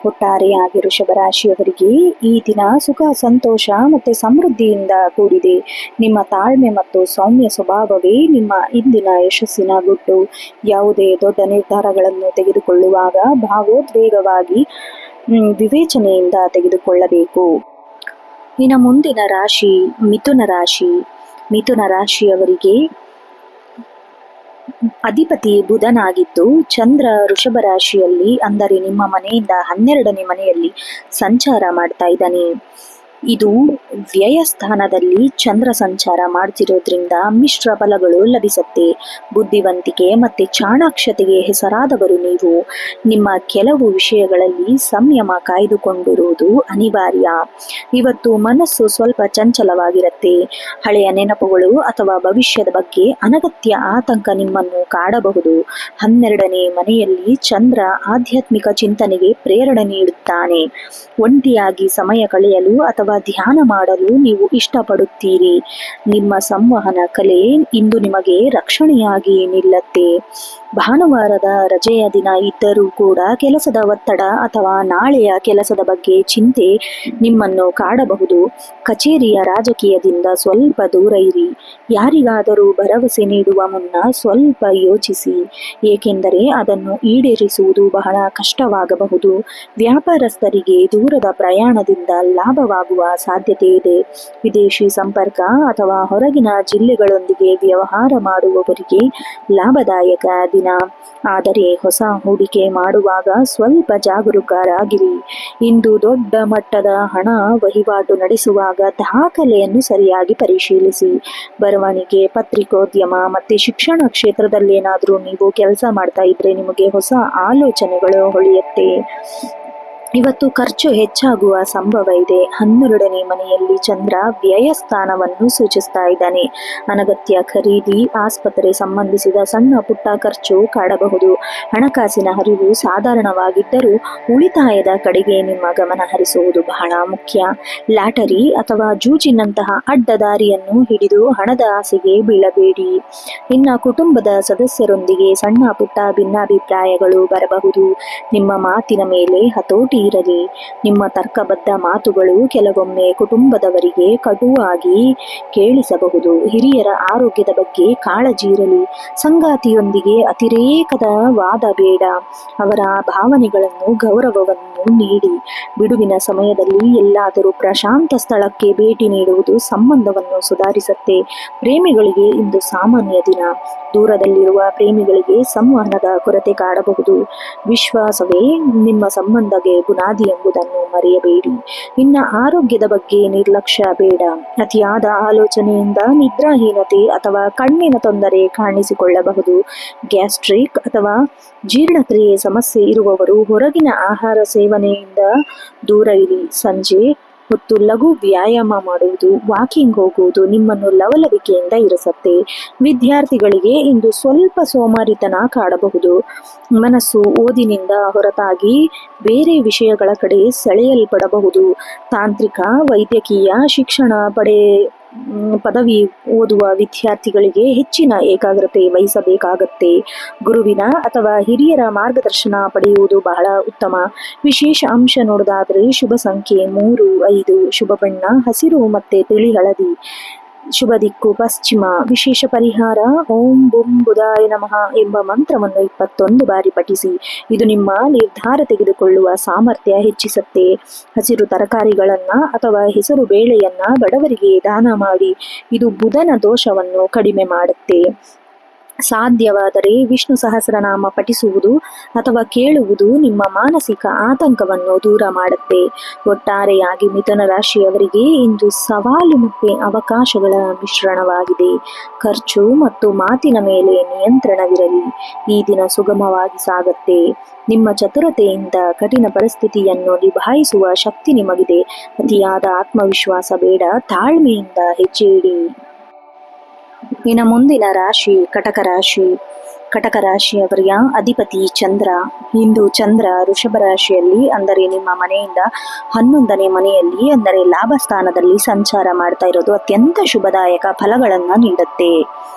ಒಟ್ಟಾರೆಯಾಗಿ ವೃಷಭ ರಾಶಿಯವರಿಗೆ ಈ ದಿನ ಸುಖ, ಸಂತೋಷ ಮತ್ತು ಸಮೃದ್ಧಿಯಿಂದ ಕೂಡಿದೆ. ನಿಮ್ಮ ತಾಳ್ಮೆ ಮತ್ತು ಸೌಮ್ಯ ಸ್ವಭಾವವೇ ನಿಮ್ಮ ಇಂದಿನ ಯಶಸ್ಸಿನ ಗುಟ್ಟು. ಯಾವುದೇ ದೊಡ್ಡ ನಿರ್ಧಾರಗಳನ್ನು ತೆಗೆದುಕೊಳ್ಳುವಾಗ ಭಾವೋದ್ವೇಗವಾಗಿ ವಿವೇಚನೆಯಿಂದ ತೆಗೆದುಕೊಳ್ಳಬೇಕು. ಇನ್ನು ಮುಂದಿನ ರಾಶಿ ಮಿಥುನ ರಾಶಿ. ಮಿಥುನ ರಾಶಿಯವರಿಗೆ ಅಧಿಪತಿ ಬುಧನಾಗಿದ್ದು ಚಂದ್ರ ವೃಷಭ ರಾಶಿಯಲ್ಲಿ, ಅಂದರೆ ನಿಮ್ಮ ಮನೆಯಿಂದ 12ನೇ ಮನೆಯಲ್ಲಿ ಸಂಚಾರ ಮಾಡ್ತಾ ಇದ್ದಾನೆ. ಇದು ವ್ಯಯ ಸ್ಥಾನದಲ್ಲಿ ಚಂದ್ರ ಸಂಚಾರ ಮಾಡ್ತಿರೋದ್ರಿಂದ ಮಿಶ್ರ ಫಲಗಳು ಲಭಿಸುತ್ತೆ. ಬುದ್ಧಿವಂತಿಕೆ ಮತ್ತು ಚಾಣಾಕ್ಷತೆಗೆ ಹೆಸರಾದವರು ನೀವು. ನಿಮ್ಮ ಕೆಲವು ವಿಷಯಗಳಲ್ಲಿ ಸಂಯಮ ಕಾಯ್ದುಕೊಂಡಿರುವುದು ಅನಿವಾರ್ಯ. ಇವತ್ತು ಮನಸ್ಸು ಸ್ವಲ್ಪ ಚಂಚಲವಾಗಿರುತ್ತೆ. ಹಳೆಯ ನೆನಪುಗಳು ಅಥವಾ ಭವಿಷ್ಯದ ಬಗ್ಗೆ ಅನಗತ್ಯ ಆತಂಕ ನಿಮ್ಮನ್ನು ಕಾಡಬಹುದು. 12ನೇ ಮನೆಯಲ್ಲಿ ಚಂದ್ರ ಆಧ್ಯಾತ್ಮಿಕ ಚಿಂತನೆಗೆ ಪ್ರೇರಣೆ ನೀಡುತ್ತಾನೆ. ಒಂಟಿಯಾಗಿ ಸಮಯ ಕಳೆಯಲು ಅಥವಾ ಧ್ಯಾನ ಮಾಡಲು ನೀವು ಇಷ್ಟಪಡುತ್ತೀರಿ. ನಿಮ್ಮ ಸಂವಹನ ಕಲೆ ಇಂದು ನಿಮಗೆ ರಕ್ಷಣೆಯಾಗಿ ನಿಲ್ಲುತ್ತೆ. ಭಾನುವಾರದ ರಜೆಯ ದಿನ ಇದ್ದರೂ ಕೂಡ ಕೆಲಸದ ಒತ್ತಡ ಅಥವಾ ನಾಳೆಯ ಕೆಲಸದ ಬಗ್ಗೆ ಚಿಂತೆ ನಿಮ್ಮನ್ನು ಕಾಡಬಹುದು. ಕಚೇರಿಯ ರಾಜಕೀಯದಿಂದ ಸ್ವಲ್ಪ ದೂರ ಇರಿ. ಯಾರಿಗಾದರೂ ಭರವಸೆ ನೀಡುವ ಮುನ್ನ ಸ್ವಲ್ಪ ಯೋಚಿಸಿ, ಏಕೆಂದರೆ ಅದನ್ನು ಈಡೇರಿಸುವುದು ಬಹಳ ಕಷ್ಟವಾಗಬಹುದು. ವ್ಯಾಪಾರಸ್ಥರಿಗೆ ದೂರದ ಪ್ರಯಾಣದಿಂದ ಲಾಭವಾಗುವ ಸಾಧ್ಯತೆ ಇದೆ. ವಿದೇಶಿ ಸಂಪರ್ಕ ಅಥವಾ ಹೊರಗಿನ ಜಿಲ್ಲೆಗಳೊಂದಿಗೆ ವ್ಯವಹಾರ ಮಾಡುವವರಿಗೆ ಲಾಭದಾಯಕ ದಿನ. ಆದರೆ ಹೊಸ ಹೂಡಿಕೆ ಮಾಡುವಾಗ ಸ್ವಲ್ಪ ಜಾಗರೂಕರಾಗಿರಿ. ಇಂದು ದೊಡ್ಡ ಮಟ್ಟದ ಹಣ ವಹಿವಾಟು ನಡೆಸುವಾಗ ದಾಖಲೆಯನ್ನು ಸರಿಯಾಗಿ ಪರಿಶೀಲಿಸಿ. ಬರವಣಿಗೆ, ಪತ್ರಿಕೋದ್ಯಮ ಮತ್ತು ಶಿಕ್ಷಣ ಕ್ಷೇತ್ರದಲ್ಲೇನಾದರೂ ನೀವು ಕೆಲಸ ಮಾಡ್ತಾ ಇದ್ರೆ ನಿಮಗೆ ಹೊಸ ಆಲೋಚನೆಗಳು ಹೊಳೆಯುತ್ತೆ. ಇವತ್ತು ಖರ್ಚು ಹೆಚ್ಚಾಗುವ ಸಂಭವ ಇದೆ. 12ನೇ ಮನೆಯಲ್ಲಿ ಚಂದ್ರ ವ್ಯಯ ಸ್ಥಾನವನ್ನು ಸೂಚಿಸ್ತಾ ಇದ್ದಾನೆ. ಅನಗತ್ಯ ಖರೀದಿ, ಆಸ್ಪತ್ರೆ ಸಂಬಂಧಿಸಿದ ಸಣ್ಣ ಪುಟ್ಟ ಖರ್ಚು ಕಾಡಬಹುದು. ಹಣಕಾಸಿನ ಹರಿವು ಸಾಧಾರಣವಾಗಿದ್ದರೂ ಉಳಿತಾಯದ ಕಡೆಗೆ ನಿಮ್ಮ ಗಮನ ಹರಿಸುವುದು ಬಹಳ ಮುಖ್ಯ. ಲಾಟರಿ ಅಥವಾ ಜೂಜಿನಂತಹ ಅಡ್ಡದಾರಿಯನ್ನು ಹಿಡಿದು ಹಣದ ಆಸೆಗೆ ಬೀಳಬೇಡಿ. ಇನ್ನು ಕುಟುಂಬದ ಸದಸ್ಯರೊಂದಿಗೆ ಸಣ್ಣ ಪುಟ್ಟ ಭಿನ್ನಾಭಿಪ್ರಾಯಗಳು ಬರಬಹುದು. ನಿಮ್ಮ ಮಾತಿನ ಮೇಲೆ ಹತೋಟಿ ಇರಲಿ. ನಿಮ್ಮ ತರ್ಕಬದ್ಧ ಮಾತುಗಳು ಕೆಲವೊಮ್ಮೆ ಕುಟುಂಬದವರಿಗೆ ಕಟುವಾಗಿ ಕೇಳಿಸಬಹುದು. ಹಿರಿಯರ ಆರೋಗ್ಯದ ಬಗ್ಗೆ ಕಾಳಜಿ ಇರಲಿ. ಸಂಗಾತಿಯೊಂದಿಗೆ ಅತಿರೇಕದ ವಾದ ಬೇಡ. ಅವರ ಭಾವನೆಗಳನ್ನು ಗೌರವವನ್ನು ನೀಡಿ. ಬಿಡುವಿನ ಸಮಯದಲ್ಲಿ ಎಲ್ಲಾದರೂ ಪ್ರಶಾಂತ ಸ್ಥಳಕ್ಕೆ ಭೇಟಿ ನೀಡುವುದು ಸಂಬಂಧವನ್ನು ಸುಧಾರಿಸುತ್ತೆ. ಪ್ರೇಮಿಗಳಿಗೆ ಇಂದು ಸಾಮಾನ್ಯ ದಿನ. ದೂರದಲ್ಲಿರುವ ಪ್ರೇಮಿಗಳಿಗೆ ಸಂವಹನದ ಕೊರತೆ ಕಾಡಬಹುದು. ವಿಶ್ವಾಸವೇ ನಿಮ್ಮ ಸಂಬಂಧಕ್ಕೆ ಬುನಾದಿ ಎಂಬುದನ್ನು ಮರೆಯಬೇಡಿ. ಇನ್ನು ಆರೋಗ್ಯದ ಬಗ್ಗೆ ನಿರ್ಲಕ್ಷ್ಯ ಬೇಡ. ಅತಿಯಾದ ಆಲೋಚನೆಯಿಂದ ನಿದ್ರಾಹೀನತೆ ಅಥವಾ ಕಣ್ಣಿನ ತೊಂದರೆ ಕಾಣಿಸಿಕೊಳ್ಳಬಹುದು. ಗ್ಯಾಸ್ಟ್ರಿಕ್ ಅಥವಾ ಜೀರ್ಣಕ್ರಿಯೆ ಸಮಸ್ಯೆ ಇರುವವರು ಹೊರಗಿನ ಆಹಾರ ಸೇವನೆಯಿಂದ ದೂರ ಇರಿ. ಸಂಜೆ ಹೊತ್ತು ಲಘು ವ್ಯಾಯಾಮ ಮಾಡುವುದು, ವಾಕಿಂಗ್ ಹೋಗುವುದು ನಿಮ್ಮನ್ನು ಲವಲವಿಕೆಯಿಂದ ಇರಿಸುತ್ತೆ. ವಿದ್ಯಾರ್ಥಿಗಳಿಗೆ ಇಂದು ಸ್ವಲ್ಪ ಸೋಮಾರಿತನ ಕಾಡಬಹುದು. ಮನಸ್ಸು ಓದಿನಿಂದ ಹೊರತಾಗಿ ಬೇರೆ ವಿಷಯಗಳ ಕಡೆ ಸೆಳೆಯಲ್ಪಡಬಹುದು. ತಾಂತ್ರಿಕ, ವೈದ್ಯಕೀಯ ಶಿಕ್ಷಣ ಪದವಿ ಓದುವ ವಿದ್ಯಾರ್ಥಿಗಳಿಗೆ ಹೆಚ್ಚಿನ ಏಕಾಗ್ರತೆ ವಹಿಸಬೇಕಾಗತ್ತೆ. ಗುರುವಿನ ಅಥವಾ ಹಿರಿಯರ ಮಾರ್ಗದರ್ಶನ ಪಡೆಯುವುದು ಬಹಳ ಉತ್ತಮ. ವಿಶೇಷ ಅಂಶ ನೋಡೋದಾದ್ರೆ ಶುಭ ಸಂಖ್ಯೆ 3, 5, ಶುಭ ಬಣ್ಣ ಹಸಿರು ಮತ್ತೆ ತಿಳಿ ಹಳದಿ, ಶುಭ ದಿಕ್ಕು ಪಶ್ಚಿಮ. ವಿಶೇಷ ಪರಿಹಾರ ಓಂ ಬುಂ ಬುಧಾಯ ನಮಃ ಎಂಬ ಮಂತ್ರವನ್ನು 21 ಬಾರಿ ಪಠಿಸಿ. ಇದು ನಿಮ್ಮ ನಿರ್ಧಾರ ತೆಗೆದುಕೊಳ್ಳುವ ಸಾಮರ್ಥ್ಯ ಹೆಚ್ಚಿಸುತ್ತೆ. ಹಸಿರು ತರಕಾರಿಗಳನ್ನ ಅಥವಾ ಹೆಸರು ಬೇಳೆಯನ್ನ ಬಡವರಿಗೆ ದಾನ ಮಾಡಿ. ಇದು ಬುಧನ ದೋಷವನ್ನು ಕಡಿಮೆ ಮಾಡುತ್ತೆ. ಸಾಧ್ಯವಾದರೆ ವಿಷ್ಣು ಸಹಸ್ರನಾಮ ಪಠಿಸುವುದು ಅಥವಾ ಕೇಳುವುದು ನಿಮ್ಮ ಮಾನಸಿಕ ಆತಂಕವನ್ನು ದೂರ ಮಾಡುತ್ತೆ. ಒಟ್ಟಾರೆಯಾಗಿ ಮಿಥುನ ರಾಶಿಯವರಿಗೆ ಇಂದು ಸವಾಲು ಮತ್ತು ಅವಕಾಶಗಳ ಮಿಶ್ರಣವಾಗಿದೆ. ಖರ್ಚು ಮತ್ತು ಮಾತಿನ ಮೇಲೆ ನಿಯಂತ್ರಣವಿರಲಿ. ಈ ದಿನ ಸುಗಮವಾಗಿ ಸಾಗುತ್ತೆ. ನಿಮ್ಮ ಚತುರತೆಯಿಂದ ಕಠಿಣ ಪರಿಸ್ಥಿತಿಯನ್ನು ನಿಭಾಯಿಸುವ ಶಕ್ತಿ ನಿಮಗಿದೆ. ಅತಿಯಾದ ಆತ್ಮವಿಶ್ವಾಸ ಬೇಡ, ತಾಳ್ಮೆಯಿಂದ ಹೆಜ್ಜೆ ಇಡಿ. ಇನ್ನು ಮುಂದಿನ ರಾಶಿ ಕಟಕ ರಾಶಿ. ಕಟಕ ರಾಶಿಯವರ ಅಧಿಪತಿ ಚಂದ್ರ. ಇಂದು ಚಂದ್ರ ವೃಷಭ ರಾಶಿಯಲ್ಲಿ ಅಂದರೆ ನಿಮ್ಮ ಮನೆಯಿಂದ 11ನೇ ಮನೆಯಲ್ಲಿ ಅಂದರೆ ಲಾಭ ಸ್ಥಾನದಲ್ಲಿ ಸಂಚಾರ ಮಾಡ್ತಾ ಇರೋದು ಅತ್ಯಂತ ಶುಭದಾಯಕ ಫಲಗಳನ್ನು ನೀಡುತ್ತೆ.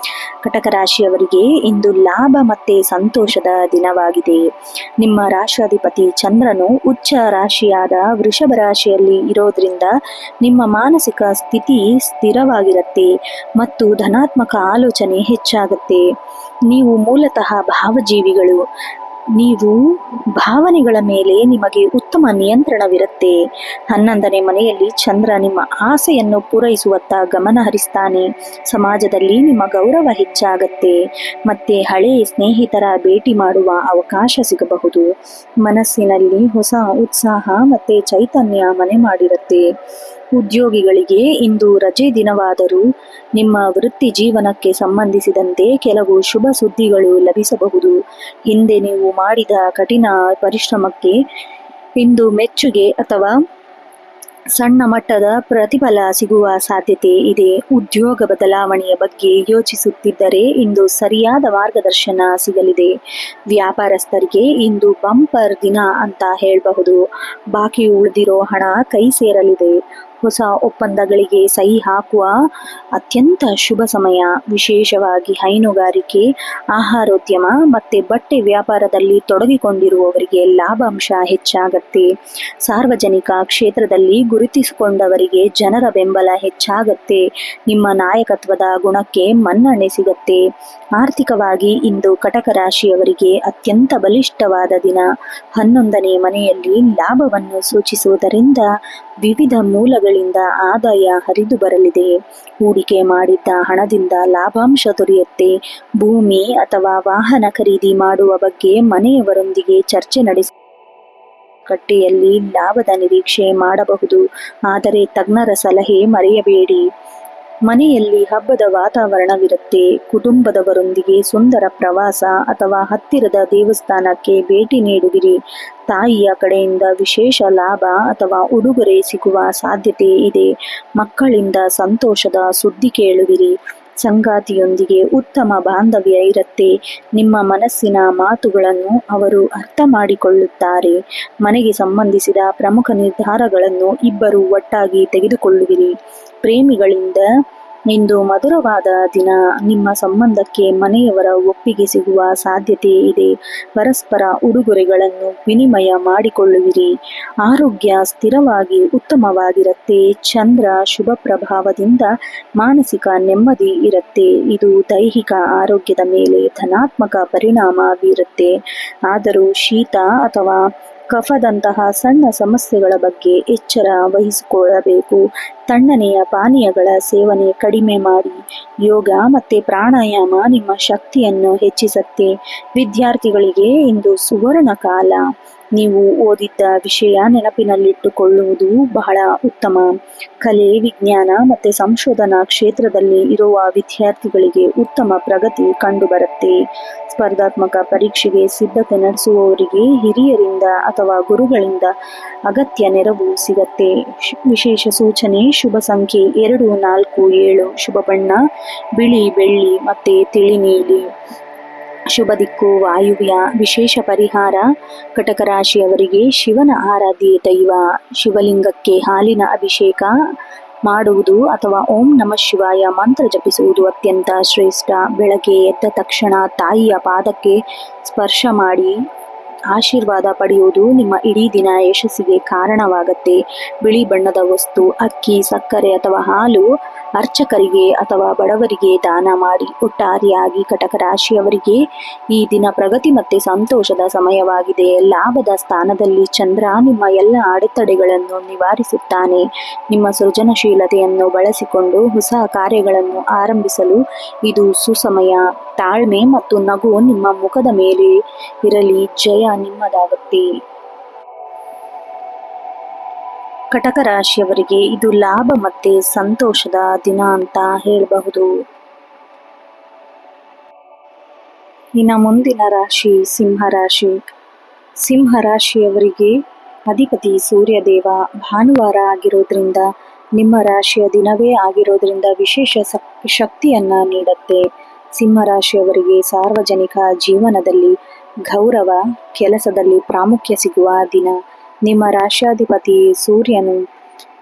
ಕಟಕ ರಾಶಿಯವರಿಗೆ ಇಂದು ಲಾಭ ಮತ್ತೆ ಸಂತೋಷದ ದಿನವಾಗಿದೆ. ನಿಮ್ಮ ರಾಶಿಯಾಧಿಪತಿ ಚಂದ್ರನು ಉಚ್ಚ ರಾಶಿಯಾದ ವೃಷಭ ರಾಶಿಯಲ್ಲಿ ಇರೋದ್ರಿಂದ ನಿಮ್ಮ ಮಾನಸಿಕ ಸ್ಥಿತಿ ಸ್ಥಿರವಾಗಿರುತ್ತೆ ಮತ್ತು ಧನಾತ್ಮಕ ಆಲೋಚನೆ ಹೆಚ್ಚಾಗುತ್ತೆ. ನೀವು ಮೂಲತಃ ಭಾವಜೀವಿಗಳು. ನೀವು ಭಾವನೆಗಳ ಮೇಲೆ ನಿಮಗೆ ಉತ್ತಮ ನಿಯಂತ್ರಣವಿರುತ್ತೆ. 11ನೇ ಮನೆಯಲ್ಲಿ ಚಂದ್ರ ನಿಮ್ಮ ಆಸೆಯನ್ನು ಪೂರೈಸುವತ್ತ ಗಮನ ಹರಿಸ್ತಾನೆ. ಸಮಾಜದಲ್ಲಿ ನಿಮ್ಮ ಗೌರವ ಹೆಚ್ಚಾಗತ್ತೆ ಮತ್ತೆ ಹಳೆ ಸ್ನೇಹಿತರ ಭೇಟಿ ಮಾಡುವ ಅವಕಾಶ ಸಿಗಬಹುದು. ಮನಸ್ಸಿನಲ್ಲಿ ಹೊಸ ಉತ್ಸಾಹ ಮತ್ತೆ ಚೈತನ್ಯ ಮನೆ ಮಾಡಿರುತ್ತೆ. ಉದ್ಯೋಗಿಗಳಿಗೆ ಇಂದು ರಜೆ ದಿನವಾದರೂ ನಿಮ್ಮ ವೃತ್ತಿ ಜೀವನಕ್ಕೆ ಸಂಬಂಧಿಸಿದಂತೆ ಕೆಲವು ಶುಭ ಸುದ್ದಿಗಳು ಲಭಿಸಬಹುದು. ಹಿಂದೆ ನೀವು ಮಾಡಿದ ಕಠಿಣ ಪರಿಶ್ರಮಕ್ಕೆ ಇಂದು ಮೆಚ್ಚುಗೆ ಅಥವಾ ಸಣ್ಣ ಮಟ್ಟದ ಪ್ರತಿಫಲ ಸಿಗುವ ಸಾಧ್ಯತೆ ಇದೆ. ಉದ್ಯೋಗ ಬದಲಾವಣೆಯ ಬಗ್ಗೆ ಯೋಚಿಸುತ್ತಿದ್ದರೆ ಇಂದು ಸರಿಯಾದ ಮಾರ್ಗದರ್ಶನ ಸಿಗಲಿದೆ. ವ್ಯಾಪಾರಸ್ಥರಿಗೆ ಇಂದು ಬಂಪರ್ ದಿನ ಅಂತ ಹೇಳಬಹುದು. ಬಾಕಿ ಉಳಿದಿರೋ ಹಣ ಕೈ ಸೇರಲಿದೆ. ಹೊಸ ಒಪ್ಪಂದಗಳಿಗೆ ಸಹಿ ಹಾಕುವ ಅತ್ಯಂತ ಶುಭ ಸಮಯ. ವಿಶೇಷವಾಗಿ ಹೈನುಗಾರಿಕೆ, ಆಹಾರೋದ್ಯಮ ಮತ್ತೆ ಬಟ್ಟೆ ವ್ಯಾಪಾರದಲ್ಲಿ ತೊಡಗಿಕೊಂಡಿರುವವರಿಗೆ ಲಾಭಾಂಶ ಹೆಚ್ಚಾಗತ್ತೆ. ಸಾರ್ವಜನಿಕ ಕ್ಷೇತ್ರದಲ್ಲಿ ಗುರುತಿಸಿಕೊಂಡವರಿಗೆ ಜನರ ಬೆಂಬಲ ಹೆಚ್ಚಾಗತ್ತೆ. ನಿಮ್ಮ ನಾಯಕತ್ವದ ಗುಣಕ್ಕೆ ಮನ್ನಣೆ ಸಿಗತ್ತೆ. ಆರ್ಥಿಕವಾಗಿ ಇಂದು ಕಟಕ ರಾಶಿಯವರಿಗೆ ಅತ್ಯಂತ ಬಲಿಷ್ಠವಾದ ದಿನ. 11ನೇ ಮನೆಯಲ್ಲಿ ಲಾಭವನ್ನು ಸೂಚಿಸುವುದರಿಂದ ವಿವಿಧ ಮೂಲಗಳಿಂದ ಆದಾಯ ಹರಿದು ಬರಲಿದೆ. ಹೂಡಿಕೆ ಮಾಡಿದ್ದ ಹಣದಿಂದ ಲಾಭಾಂಶ ದೊರೆಯುತ್ತೆ. ಭೂಮಿ ಅಥವಾ ವಾಹನ ಖರೀದಿ ಮಾಡುವ ಬಗ್ಗೆ ಮನೆಯವರೊಂದಿಗೆ ಚರ್ಚೆ ನಡೆಸಿ ಕಟ್ಟೆಯಲ್ಲಿ ಲಾಭದ ನಿರೀಕ್ಷೆ ಮಾಡಬಹುದು. ಆದರೆ ತಜ್ಞರ ಸಲಹೆ ಮರೆಯಬೇಡಿ. ಮನೆಯಲ್ಲಿ ಹಬ್ಬದ ವಾತಾವರಣವಿರುತ್ತೆ. ಕುಟುಂಬದವರೊಂದಿಗೆ ಸುಂದರ ಪ್ರವಾಸ ಅಥವಾ ಹತ್ತಿರದ ದೇವಸ್ಥಾನಕ್ಕೆ ಭೇಟಿ ನೀಡುವಿರಿ. ತಾಯಿಯ ಕಡೆಯಿಂದ ವಿಶೇಷ ಲಾಭ ಅಥವಾ ಉಡುಗೊರೆ ಸಿಗುವ ಸಾಧ್ಯತೆ ಇದೆ. ಮಕ್ಕಳಿಂದ ಸಂತೋಷದ ಸುದ್ದಿ ಕೇಳುವಿರಿ. ಸಂಗಾತಿಯೊಂದಿಗೆ ಉತ್ತಮ ಬಾಂಧವ್ಯ ಇರುತ್ತೆ. ನಿಮ್ಮ ಮನಸ್ಸಿನ ಮಾತುಗಳನ್ನು ಅವರು ಅರ್ಥ ಮಾಡಿಕೊಳ್ಳುತ್ತಾರೆ. ಮನೆಗೆ ಸಂಬಂಧಿಸಿದ ಪ್ರಮುಖ ನಿರ್ಧಾರಗಳನ್ನು ಇಬ್ಬರು ಒಟ್ಟಾಗಿ ತೆಗೆದುಕೊಳ್ಳುವಿರಿ. ಪ್ರೇಮಿಗಳಿಂದ ಇಂದು ಮಧುರವಾದ ದಿನ. ನಿಮ್ಮ ಸಂಬಂಧಕ್ಕೆ ಮನೆಯವರ ಒಪ್ಪಿಗೆ ಸಿಗುವ ಸಾಧ್ಯತೆ ಇದೆ. ಪರಸ್ಪರ ಉಡುಗೊರೆಗಳನ್ನು ವಿನಿಮಯ ಮಾಡಿಕೊಳ್ಳುವಿರಿ. ಆರೋಗ್ಯ ಸ್ಥಿರವಾಗಿ ಉತ್ತಮವಾಗಿರುತ್ತೆ. ಚಂದ್ರ ಶುಭ ಪ್ರಭಾವದಿಂದ ಮಾನಸಿಕ ನೆಮ್ಮದಿ ಇರುತ್ತೆ. ಇದು ದೈಹಿಕ ಆರೋಗ್ಯದ ಮೇಲೆ ಧನಾತ್ಮಕ ಪರಿಣಾಮ ಬೀರುತ್ತೆ. ಆದರೂ ಶೀತ ಅಥವಾ ಕಫದಂತಹ ಸಣ್ಣ ಸಮಸ್ಯೆಗಳ ಬಗ್ಗೆ ಎಚ್ಚರ ವಹಿಸಿಕೊಳ್ಳಬೇಕು. ತಣ್ಣನೆಯ ಪಾನೀಯಗಳ ಸೇವನೆ ಕಡಿಮೆ ಮಾಡಿ. ಯೋಗ ಮತ್ತು ಪ್ರಾಣಾಯಾಮ ನಿಮ್ಮ ಶಕ್ತಿಯನ್ನು ಹೆಚ್ಚಿಸುತ್ತೆ. ವಿದ್ಯಾರ್ಥಿಗಳಿಗೆ ಇಂದು ಸುವರ್ಣ ಕಾಲ. ನೀವು ಓದಿದ್ದ ವಿಷಯ ನೆನಪಿನಲ್ಲಿಟ್ಟುಕೊಳ್ಳುವುದು ಬಹಳ ಉತ್ತಮ. ಕಲೆ, ವಿಜ್ಞಾನ ಮತ್ತು ಸಂಶೋಧನಾ ಕ್ಷೇತ್ರದಲ್ಲಿ ಇರುವ ವಿದ್ಯಾರ್ಥಿಗಳಿಗೆ ಉತ್ತಮ ಪ್ರಗತಿ ಕಂಡುಬರುತ್ತೆ. ಸ್ಪರ್ಧಾತ್ಮಕ ಪರೀಕ್ಷೆಗೆ ಸಿದ್ಧತೆ ನಡೆಸುವವರಿಗೆ ಹಿರಿಯರಿಂದ ಅಥವಾ ಗುರುಗಳಿಂದ ಅಗತ್ಯ ನೆರವು ಸಿಗತ್ತೆ. ವಿಶೇಷ ಸೂಚನೆ: ಶುಭ ಸಂಖ್ಯೆ 2, 4, 7. ಶುಭ ಬಣ್ಣ ಬಿಳಿ, ಬೆಳ್ಳಿ ಮತ್ತು ತಿಳಿ ನೀಲಿ. ಶುಭ ದಿಕ್ಕು ವಾಯುವ್ಯ. ವಿಶೇಷ ಪರಿಹಾರ: ಕಟಕ ರಾಶಿಯವರಿಗೆ ಶಿವನ ಆರಾಧ್ಯ ದೈವ ಶಿವಲಿಂಗಕ್ಕೆ ಹಾಲಿನ ಅಭಿಷೇಕ ಮಾಡುವುದು ಅಥವಾ ಓಂ ನಮಃ ಶಿವಾಯ ಮಂತ್ರ ಜಪಿಸುವುದು ಅತ್ಯಂತ ಶ್ರೇಷ್ಠ. ಬೆಳಗ್ಗೆ ಎದ್ದ ತಕ್ಷಣ ತಾಯಿಯ ಪಾದಕ್ಕೆ ಸ್ಪರ್ಶ ಮಾಡಿ ಆಶೀರ್ವಾದ ಪಡೆಯುವುದು ನಿಮ್ಮ ಇಡೀ ದಿನ ಯಶಸ್ಸಿಗೆ ಕಾರಣವಾಗುತ್ತೆ. ಬಿಳಿ ಬಣ್ಣದ ವಸ್ತು, ಅಕ್ಕಿ, ಸಕ್ಕರೆ ಅಥವಾ ಹಾಲು ಅರ್ಚಕರಿಗೆ ಅಥವಾ ಬಡವರಿಗೆ ದಾನ ಮಾಡಿ. ಒಟ್ಟಾರೆಯಾಗಿ ಕಟಕ ರಾಶಿಯವರಿಗೆ ಈ ದಿನ ಪ್ರಗತಿ ಮತ್ತು ಸಂತೋಷದ ಸಮಯವಾಗಿದೆ. ಲಾಭದ ಸ್ಥಾನದಲ್ಲಿ ಚಂದ್ರ ನಿಮ್ಮ ಎಲ್ಲ ಅಡೆತಡೆಗಳನ್ನು ನಿವಾರಿಸುತ್ತಾನೆ. ನಿಮ್ಮ ಸೃಜನಶೀಲತೆಯನ್ನು ಬಳಸಿಕೊಂಡು ಹೊಸ ಕಾರ್ಯಗಳನ್ನು ಆರಂಭಿಸಲು ಇದು ಸುಸಮಯ. ತಾಳ್ಮೆ ಮತ್ತು ನಗು ನಿಮ್ಮ ಮುಖದ ಮೇಲೆ ಇರಲಿ. ಜಯ ನಿಮ್ಮದಾಗುತ್ತೆ. ಕಟಕ ರಾಶಿಯವರಿಗೆ ಇದು ಲಾಭ ಮತ್ತೆ ಸಂತೋಷದ ದಿನ ಅಂತ ಹೇಳಬಹುದು. ಇನ್ನು ಮುಂದಿನ ರಾಶಿ ಸಿಂಹರಾಶಿ. ಸಿಂಹರಾಶಿಯವರಿಗೆ ಅಧಿಪತಿ ಸೂರ್ಯದೇವ. ಭಾನುವಾರ ಆಗಿರೋದ್ರಿಂದ ನಿಮ್ಮ ರಾಶಿಯ ದಿನವೇ ಆಗಿರೋದ್ರಿಂದ ವಿಶೇಷ ಶಕ್ತಿಯನ್ನ ನೀಡುತ್ತೆ. ಸಿಂಹರಾಶಿಯವರಿಗೆ ಸಾರ್ವಜನಿಕ ಜೀವನದಲ್ಲಿ ಗೌರವ, ಕೆಲಸದಲ್ಲಿ ಪ್ರಾಮುಖ್ಯ ಸಿಗುವ ದಿನ. ನಿಮ್ಮ ರಾಶ್ಯಾಧಿಪತಿ ಸೂರ್ಯನು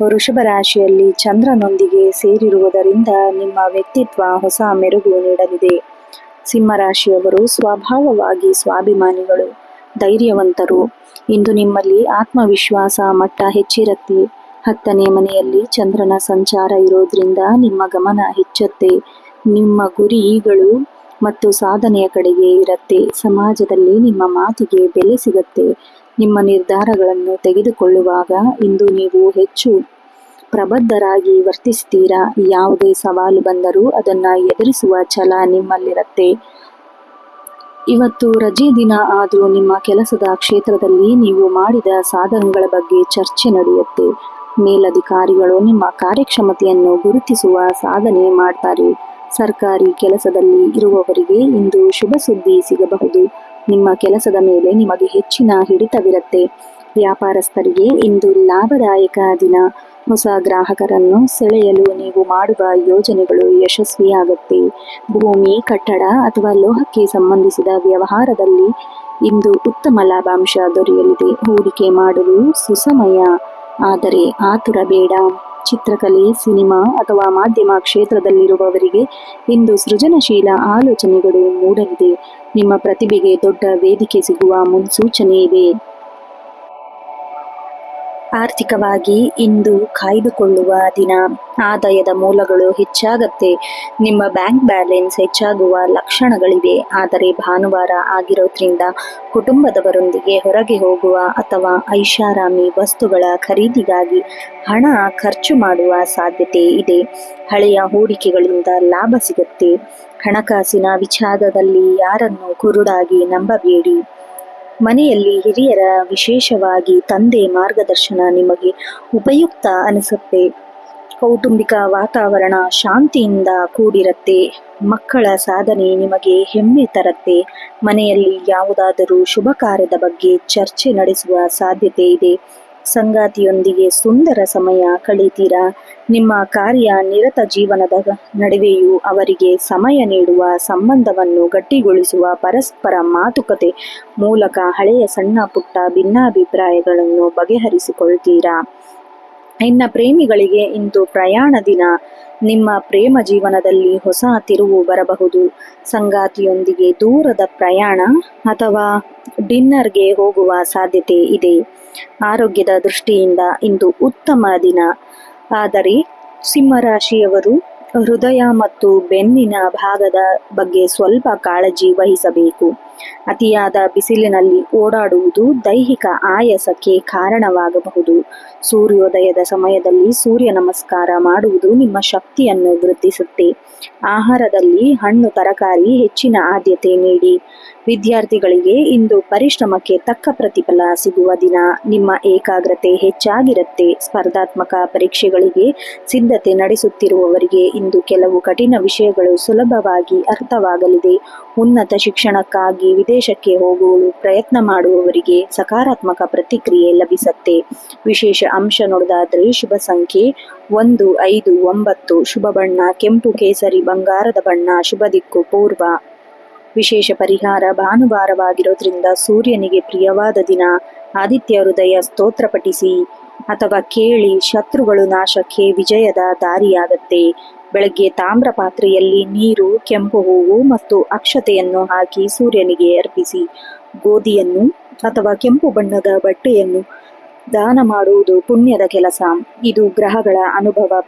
ವೃಷಭ ರಾಶಿಯಲ್ಲಿ ಚಂದ್ರನೊಂದಿಗೆ ಸೇರಿರುವುದರಿಂದ ನಿಮ್ಮ ವ್ಯಕ್ತಿತ್ವ ಹೊಸ ಮೆರುಗು ನೀಡಲಿದೆ. ಸಿಂಹರಾಶಿಯವರು ಸ್ವಭಾವವಾಗಿ ಸ್ವಾಭಿಮಾನಿಗಳು, ಧೈರ್ಯವಂತರು. ಇಂದು ನಿಮ್ಮಲ್ಲಿ ಆತ್ಮವಿಶ್ವಾಸ ಮಟ್ಟ ಹೆಚ್ಚಿರುತ್ತೆ. 10ನೇ ಮನೆಯಲ್ಲಿ ಚಂದ್ರನ ಸಂಚಾರ ಇರೋದ್ರಿಂದ ನಿಮ್ಮ ಗಮನ ಹೆಚ್ಚುತ್ತೆ. ನಿಮ್ಮ ಗುರಿಗಳು ಮತ್ತು ಸಾಧನೆಯ ಕಡೆಗೆ ಇರುತ್ತೆ. ಸಮಾಜದಲ್ಲಿ ನಿಮ್ಮ ಮಾತಿಗೆ ಬೆಲೆ ಸಿಗುತ್ತೆ. ನಿಮ್ಮ ನಿರ್ಧಾರಗಳನ್ನು ತೆಗೆದುಕೊಳ್ಳುವಾಗ ಇಂದು ನೀವು ಹೆಚ್ಚು ಪ್ರಬುದ್ಧರಾಗಿ ವರ್ತಿಸ್ತೀರಾ. ಯಾವುದೇ ಸವಾಲು ಬಂದರೂ ಅದನ್ನು ಎದುರಿಸುವ ಛಲ ನಿಮ್ಮಲ್ಲಿರುತ್ತೆ. ಇವತ್ತು ರಜೆ ದಿನ ಆದರೂ ನಿಮ್ಮ ಕೆಲಸದ ಕ್ಷೇತ್ರದಲ್ಲಿ ನೀವು ಮಾಡಿದ ಸಾಧನೆಗಳ ಬಗ್ಗೆ ಚರ್ಚೆ ನಡೆಯುತ್ತೆ. ಮೇಲಧಿಕಾರಿಗಳು ನಿಮ್ಮ ಕಾರ್ಯಕ್ಷಮತೆಯನ್ನು ಗುರುತಿಸುವ ಸಾಧನೆ ಮಾಡ್ತಾರೆ. ಸರ್ಕಾರಿ ಕೆಲಸದಲ್ಲಿ ಇರುವವರಿಗೆ ಇಂದು ಶುಭ ಸುದ್ದಿ ಸಿಗಬಹುದು. ನಿಮ್ಮ ಕೆಲಸದ ಮೇಲೆ ನಿಮಗೆ ಹೆಚ್ಚಿನ ಹಿಡಿತವಿರುತ್ತೆ. ವ್ಯಾಪಾರಸ್ಥರಿಗೆ ಇಂದು ಲಾಭದಾಯಕ ದಿನ. ಹೊಸ ಗ್ರಾಹಕರನ್ನು ಸೆಳೆಯಲು ನೀವು ಮಾಡುವ ಯೋಜನೆಗಳು ಯಶಸ್ವಿಯಾಗುತ್ತೆ. ಭೂಮಿ, ಕಟ್ಟಡ ಅಥವಾ ಲೋಹಕ್ಕೆ ಸಂಬಂಧಿಸಿದ ವ್ಯವಹಾರದಲ್ಲಿ ಇಂದು ಉತ್ತಮ ಲಾಭಾಂಶ ದೊರೆಯಲಿದೆ. ಹೂಡಿಕೆ ಮಾಡಲು ಸುಸಮಯ, ಆದರೆ ಆತುರ ಬೇಡ. ಚಿತ್ರಕಲೆ, ಸಿನಿಮಾ ಅಥವಾ ಮಾಧ್ಯಮ ಕ್ಷೇತ್ರದಲ್ಲಿರುವವರಿಗೆ ಇಂದು ಸೃಜನಶೀಲ ಆಲೋಚನೆಗಳು ಮೂಡಲಿದೆ. ನಿಮ್ಮ ಪ್ರತಿಭೆಗೆ ದೊಡ್ಡ ವೇದಿಕೆ ಸಿಗುವ ಮುನ್ಸೂಚನೆ ಇದೆ. ಆರ್ಥಿಕವಾಗಿ ಇಂದು ಕಾಯ್ದುಕೊಳ್ಳುವ ದಿನ. ಆದಾಯದ ಮೂಲಗಳು ಹೆಚ್ಚಾಗತ್ತೆ. ನಿಮ್ಮ ಬ್ಯಾಂಕ್ ಬ್ಯಾಲೆನ್ಸ್ ಹೆಚ್ಚಾಗುವ ಲಕ್ಷಣಗಳಿವೆ. ಆದರೆ ಭಾನುವಾರ ಆಗಿರೋದ್ರಿಂದ ಕುಟುಂಬದವರೊಂದಿಗೆ ಹೊರಗೆ ಹೋಗುವ ಅಥವಾ ಐಷಾರಾಮಿ ವಸ್ತುಗಳ ಖರೀದಿಗಾಗಿ ಹಣ ಖರ್ಚು ಮಾಡುವ ಸಾಧ್ಯತೆ ಇದೆ. ಹಳೆಯ ಹೂಡಿಕೆಗಳಿಂದ ಲಾಭ ಸಿಗುತ್ತೆ. ಹಣಕಾಸಿನ ವಿಚಾರದಲ್ಲಿ ಯಾರನ್ನು ಕುರುಡಾಗಿ ನಂಬಬೇಡಿ. ಮನೆಯಲ್ಲಿ ಹಿರಿಯರ, ವಿಶೇಷವಾಗಿ ತಂದೆ ಮಾರ್ಗದರ್ಶನ ನಿಮಗೆ ಉಪಯುಕ್ತ ಅನಿಸುತ್ತೆ. ಕೌಟುಂಬಿಕ ವಾತಾವರಣ ಶಾಂತಿಯಿಂದ ಕೂಡಿರುತ್ತೆ. ಮಕ್ಕಳ ಸಾಧನೆ ನಿಮಗೆ ಹೆಮ್ಮೆ ತರುತ್ತೆ. ಮನೆಯಲ್ಲಿ ಯಾವುದಾದರೂ ಶುಭ ಕಾರ್ಯದ ಬಗ್ಗೆ ಚರ್ಚೆ ನಡೆಸುವ ಸಾಧ್ಯತೆ ಇದೆ. ಸಂಗಾತಿಯೊಂದಿಗೆ ಸುಂದರ ಸಮಯ ಕಳೀತೀರಾ. ನಿಮ್ಮ ಕಾರ್ಯನಿರತ ಜೀವನದ ನಡುವೆಯೂ ಅವರಿಗೆ ಸಮಯ ನೀಡುವ, ಸಂಬಂಧವನ್ನು ಗಟ್ಟಿಗೊಳಿಸುವ ಪರಸ್ಪರ ಮಾತುಕತೆ ಮೂಲಕ ಹಳೆಯ ಸಣ್ಣ ಪುಟ್ಟ ಭಿನ್ನಾಭಿಪ್ರಾಯಗಳನ್ನು ಬಗೆಹರಿಸಿಕೊಳ್ತೀರಾ. ಇನ್ನು ಪ್ರೇಮಿಗಳಿಗೆ ಇಂದು ಪ್ರಯಾಣ ದಿನ. ನಿಮ್ಮ ಪ್ರೇಮ ಜೀವನದಲ್ಲಿ ಹೊಸ ತಿರುವು ಬರಬಹುದು. ಸಂಗಾತಿಯೊಂದಿಗೆ ದೂರದ ಪ್ರಯಾಣ ಅಥವಾ ಡಿನ್ನರ್ಗೆ ಹೋಗುವ ಸಾಧ್ಯತೆ ಇದೆ. ಆರೋಗ್ಯದ ದೃಷ್ಟಿಯಿಂದ ಇಂದು ಉತ್ತಮ ದಿನ. ಆದರೆ ಸಿಂಹರಾಶಿಯವರು ಹೃದಯ ಮತ್ತು ಬೆನ್ನಿನ ಭಾಗದ ಬಗ್ಗೆ ಸ್ವಲ್ಪ ಕಾಳಜಿ ವಹಿಸಬೇಕು. ಅತಿಯಾದ ಬಿಸಿಲಿನಲ್ಲಿ ಓಡಾಡುವುದು ದೈಹಿಕ ಆಯಾಸಕ್ಕೆ ಕಾರಣವಾಗಬಹುದು. ಸೂರ್ಯೋದಯದ ಸಮಯದಲ್ಲಿ ಸೂರ್ಯ ನಮಸ್ಕಾರ ಮಾಡುವುದು ನಿಮ್ಮ ಶಕ್ತಿಯನ್ನು ವೃದ್ಧಿಸುತ್ತೆ. ಆಹಾರದಲ್ಲಿ ಹಣ್ಣು ತರಕಾರಿ ಹೆಚ್ಚಿನ ಆದ್ಯತೆ ನೀಡಿ. ವಿದ್ಯಾರ್ಥಿಗಳಿಗೆ ಇಂದು ಪರಿಶ್ರಮಕ್ಕೆ ತಕ್ಕ ಪ್ರತಿಫಲ ಸಿಗುವ ದಿನ. ನಿಮ್ಮ ಏಕಾಗ್ರತೆ ಹೆಚ್ಚಾಗಿರುತ್ತೆ. ಸ್ಪರ್ಧಾತ್ಮಕ ಪರೀಕ್ಷೆಗಳಿಗೆ ಸಿದ್ಧತೆ ನಡೆಸುತ್ತಿರುವವರಿಗೆ ಇಂದು ಕೆಲವು ಕಠಿಣ ವಿಷಯಗಳು ಸುಲಭವಾಗಿ ಅರ್ಥವಾಗಲಿದೆ. ಉನ್ನತ ಶಿಕ್ಷಣಕ್ಕಾಗಿ ವಿದೇಶಕ್ಕೆ ಹೋಗಲು ಪ್ರಯತ್ನ ಮಾಡುವವರಿಗೆ ಸಕಾರಾತ್ಮಕ ಪ್ರತಿಕ್ರಿಯೆ ಲಭಿಸುತ್ತೆ. ವಿಶೇಷ ಅಂಶ ನೋಡೋದಾದ್ರೆ ಶುಭ ಸಂಖ್ಯೆ 1, 5, 9. ಶುಭ ಬಣ್ಣ ಕೆಂಪು, ಕೇಸರಿ, ಬಂಗಾರದ ಬಣ್ಣ. ಶುಭ ದಿಕ್ಕು ಪೂರ್ವ. ವಿಶೇಷ ಪರಿಹಾರ ಭಾನುವಾರವಾಗಿರೋದ್ರಿಂದ ಸೂರ್ಯನಿಗೆ ಪ್ರಿಯವಾದ ದಿನ. ಆದಿತ್ಯ ಹೃದಯ ಸ್ತೋತ್ರ ಪಠಿಸಿ ಅಥವಾ ಕೇಳಿ. ಶತ್ರುಗಳು ನಾಶಕ್ಕೆ ವಿಜಯದ ದಾರಿಯಾಗತ್ತೆ. ಬೆಳಗ್ಗೆ ತಾಮ್ರ ಪಾತ್ರೆಯಲ್ಲಿ ನೀರು, ಕೆಂಪು ಹೂವು ಮತ್ತು ಅಕ್ಷತೆಯನ್ನು ಹಾಕಿ ಸೂರ್ಯನಿಗೆ ಅರ್ಪಿಸಿ. ಗೋಧಿಯನ್ನು ಅಥವಾ ಕೆಂಪು ಬಣ್ಣದ ಬಟ್ಟೆಯನ್ನು ದಾನ ಮಾಡುವುದು ಪುಣ್ಯದ ಕೆಲಸ. ಇದು ಗ್ರಹಗಳ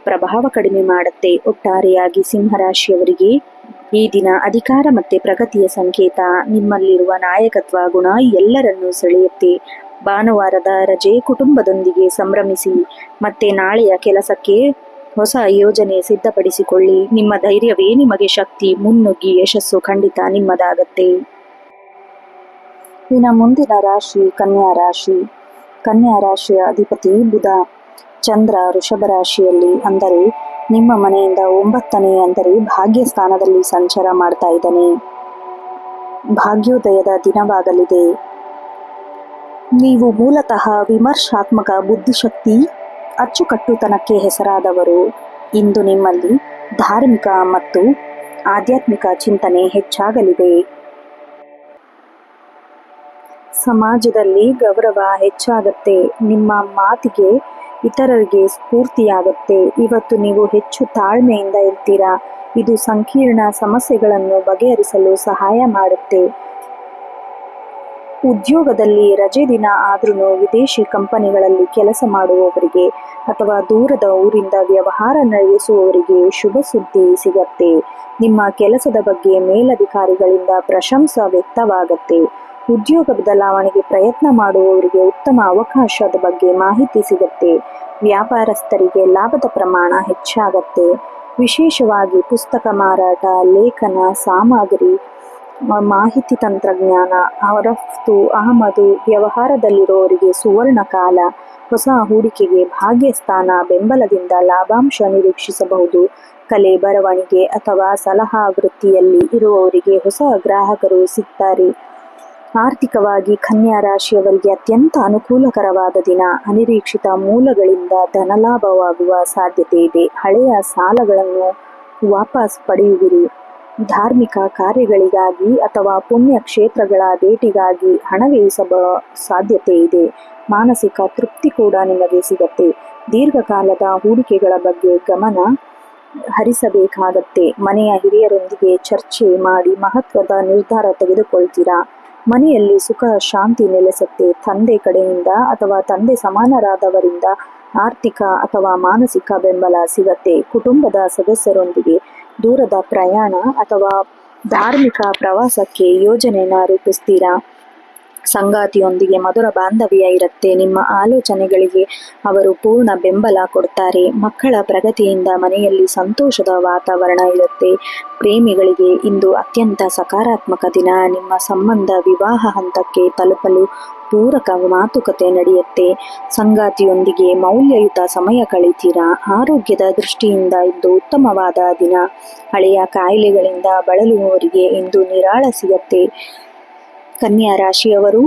ಪ್ರಭಾವ ಕಡಿಮೆ ಮಾಡುತ್ತೆ. ಒಟ್ಟಾರೆಯಾಗಿ ಸಿಂಹರಾಶಿಯವರಿಗೆ ಈ ದಿನ ಅಧಿಕಾರ ಮತ್ತೆ ಪ್ರಗತಿಯ ಸಂಕೇತ. ನಿಮ್ಮಲ್ಲಿರುವ ನಾಯಕತ್ವ ಗುಣ ಎಲ್ಲರನ್ನೂ ಸೆಳೆಯುತ್ತೆ. ಭಾನುವಾರದ ರಜೆ ಕುಟುಂಬದೊಂದಿಗೆ ಸಂಭ್ರಮಿಸಿ. ಮತ್ತೆ ನಾಳೆಯ ಕೆಲಸಕ್ಕೆ ಹೊಸ ಯೋಜನೆ ಸಿದ್ಧಪಡಿಸಿಕೊಳ್ಳಿ. ನಿಮ್ಮ ಧೈರ್ಯವೇ ನಿಮಗೆ ಶಕ್ತಿ. ಮುನ್ನುಗ್ಗಿ, ಯಶಸ್ಸು ಖಂಡಿತ ನಿಮ್ಮದಾಗತ್ತೆ. ಇನ್ನು ಮುಂದಿನ ರಾಶಿ ಕನ್ಯಾ ರಾಶಿ. ಕನ್ಯಾ ರಾಶಿಯ ಅಧಿಪತಿ ಬುಧ. ಚಂದ್ರ ವೃಷಭ ರಾಶಿಯಲ್ಲಿ, ಅಂದರೆ ನಿಮ್ಮ ಮನೆಯಿಂದ 9ನೇ, ಅಂದರೆ ಭಾಗ್ಯ ಸ್ಥಾನದಲ್ಲಿ ಸಂಚಾರ ಮಾಡ್ತಾ ಇದ್ದಾನೆ. ಭಾಗ್ಯೋದಯದ ದಿನವಾಗಲಿದೆ. ನೀವು ಮೂಲತಃ ವಿಮರ್ಶಾತ್ಮಕ ಬುದ್ಧಿಶಕ್ತಿ, ಅಚ್ಚುಕಟ್ಟುತನಕ್ಕೆ ಹೆಸರಾದವರು. ಇಂದು ನಿಮ್ಮಲ್ಲಿ ಧಾರ್ಮಿಕ ಮತ್ತು ಆಧ್ಯಾತ್ಮಿಕ ಚಿಂತನೆ ಹೆಚ್ಚಾಗಲಿದೆ. ಸಮಾಜದಲ್ಲಿ ಗೌರವ ಹೆಚ್ಚಾಗತ್ತೆ. ನಿಮ್ಮ ಮಾತಿಗೆ ಇತರರಿಗೆ ಸ್ಫೂರ್ತಿಯಾಗತ್ತೆ. ಇವತ್ತು ನೀವು ಹೆಚ್ಚು ತಾಳ್ಮೆಯಿಂದ ಇರ್ತೀರಾ. ಇದು ಸಂಕೀರ್ಣ ಸಮಸ್ಯೆಗಳನ್ನು ಬಗೆಹರಿಸಲು ಸಹಾಯ ಮಾಡುತ್ತೆ. ಉದ್ಯೋಗದಲ್ಲಿ ರಜೆ ದಿನ ಆದ್ರೂ ವಿದೇಶಿ ಕಂಪನಿಗಳಲ್ಲಿ ಕೆಲಸ ಮಾಡುವವರಿಗೆ ಅಥವಾ ದೂರದ ಊರಿಂದ ವ್ಯವಹಾರ ನಡೆಸುವವರಿಗೆ ಶುಭ ಸುದ್ದಿ ಸಿಗತ್ತೆ. ನಿಮ್ಮ ಕೆಲಸದ ಬಗ್ಗೆ ಮೇಲಧಿಕಾರಿಗಳಿಂದ ಪ್ರಶಂಸೆ ವ್ಯಕ್ತವಾಗತ್ತೆ. ಉದ್ಯೋಗ ಬದಲಾವಣೆಗೆ ಪ್ರಯತ್ನ ಮಾಡುವವರಿಗೆ ಉತ್ತಮ ಅವಕಾಶದ ಬಗ್ಗೆ ಮಾಹಿತಿ ಸಿಗತ್ತೆ. ವ್ಯಾಪಾರಸ್ಥರಿಗೆ ಲಾಭದ ಪ್ರಮಾಣ ಹೆಚ್ಚಾಗತ್ತೆ. ವಿಶೇಷವಾಗಿ ಪುಸ್ತಕ ಮಾರಾಟ, ಲೇಖನ ಸಾಮಗ್ರಿ, ಮಾಹಿತಿ ತಂತ್ರಜ್ಞಾನ, ರಫ್ತು ಆಮದು ವ್ಯವಹಾರದಲ್ಲಿರುವವರಿಗೆ ಸುವರ್ಣ ಕಾಲ. ಹೊಸ ಹೂಡಿಕೆಗೆ ಭಾಗ್ಯಸ್ಥಾನ ಬೆಂಬಲದಿಂದ ಲಾಭಾಂಶ ನಿರೀಕ್ಷಿಸಬಹುದು. ಕಲೆ, ಬರವಣಿಗೆ ಅಥವಾ ಸಲಹಾ ವೃತ್ತಿಯಲ್ಲಿ ಇರುವವರಿಗೆ ಹೊಸ ಗ್ರಾಹಕರು ಸಿಗ್ತಾರೆ. ಆರ್ಥಿಕವಾಗಿ ಕನ್ಯಾ ರಾಶಿಯವರಿಗೆ ಅತ್ಯಂತ ಅನುಕೂಲಕರವಾದ ದಿನ. ಅನಿರೀಕ್ಷಿತ ಮೂಲಗಳಿಂದ ಧನಲಾಭವಾಗುವ ಸಾಧ್ಯತೆ ಇದೆ. ಹಳೆಯ ಸಾಲಗಳನ್ನು ವಾಪಸ್ ಪಡೆಯುವಿರಿ. ಧಾರ್ಮಿಕ ಕಾರ್ಯಗಳಿಗಾಗಿ ಅಥವಾ ಪುಣ್ಯ ಕ್ಷೇತ್ರಗಳ ಭೇಟಿಗಾಗಿ ಹಣ ವ್ಯಯಿಸುವ ಸಾಧ್ಯತೆ ಇದೆ. ಮಾನಸಿಕ ತೃಪ್ತಿ ಕೂಡ ನಿಮಗೆ ಸಿಗತ್ತೆ. ದೀರ್ಘಕಾಲದ ಹೂಡಿಕೆಗಳ ಬಗ್ಗೆ ಗಮನ ಹರಿಸಬೇಕಾಗತ್ತೆ. ಮನೆಯ ಹಿರಿಯರೊಂದಿಗೆ ಚರ್ಚೆ ಮಾಡಿ ಮಹತ್ವದ ನಿರ್ಧಾರ ತೆಗೆದುಕೊಳ್ತೀರಾ. ಮನೆಯಲ್ಲಿ ಸುಖ ಶಾಂತಿ ನೆಲೆಸುತ್ತೆ. ತಂದೆ ಕಡೆಯಿಂದ ಅಥವಾ ತಂದೆ ಸಮಾನರಾದವರಿಂದ ಆರ್ಥಿಕ ಅಥವಾ ಮಾನಸಿಕ ಬೆಂಬಲ ಸಿಗತ್ತೆ. ಕುಟುಂಬದ ಸದಸ್ಯರೊಂದಿಗೆ ದೂರದ ಪ್ರಯಾಣ ಅಥವಾ ಧಾರ್ಮಿಕ ಪ್ರವಾಸಕ್ಕೆ ಯೋಜನೆಯನ್ನು ರೂಪಿಸ್ತೀರಾ. ಸಂಗಾತಿಯೊಂದಿಗೆ ಮಧುರ ಬಾಂಧವ್ಯ ಇರುತ್ತೆ. ನಿಮ್ಮ ಆಲೋಚನೆಗಳಿಗೆ ಅವರು ಪೂರ್ಣ ಬೆಂಬಲ ಕೊಡ್ತಾರೆ. ಮಕ್ಕಳ ಪ್ರಗತಿಯಿಂದ ಮನೆಯಲ್ಲಿ ಸಂತೋಷದ ವಾತಾವರಣ ಇರುತ್ತೆ. ಪ್ರೇಮಿಗಳಿಗೆ ಇಂದು ಅತ್ಯಂತ ಸಕಾರಾತ್ಮಕ ದಿನ. ನಿಮ್ಮ ಸಂಬಂಧ ವಿವಾಹ ಹಂತಕ್ಕೆ ತಲುಪಲು ಪೂರಕ ಮಾತುಕತೆ ನಡೆಯುತ್ತೆ. ಸಂಗಾತಿಯೊಂದಿಗೆ ಮೌಲ್ಯಯುತ ಸಮಯ ಕಳೀತೀರಾ. ಆರೋಗ್ಯದ ದೃಷ್ಟಿಯಿಂದ ಇಂದು ಉತ್ತಮವಾದ ದಿನ. ಹಳೆಯ ಕಾಯಿಲೆಗಳಿಂದ ಬಳಲುವವರಿಗೆ ಇಂದು ನಿರಾಳ ಸಿಗತ್ತೆ. ಕನ್ಯಾ ರಾಶಿಯವರು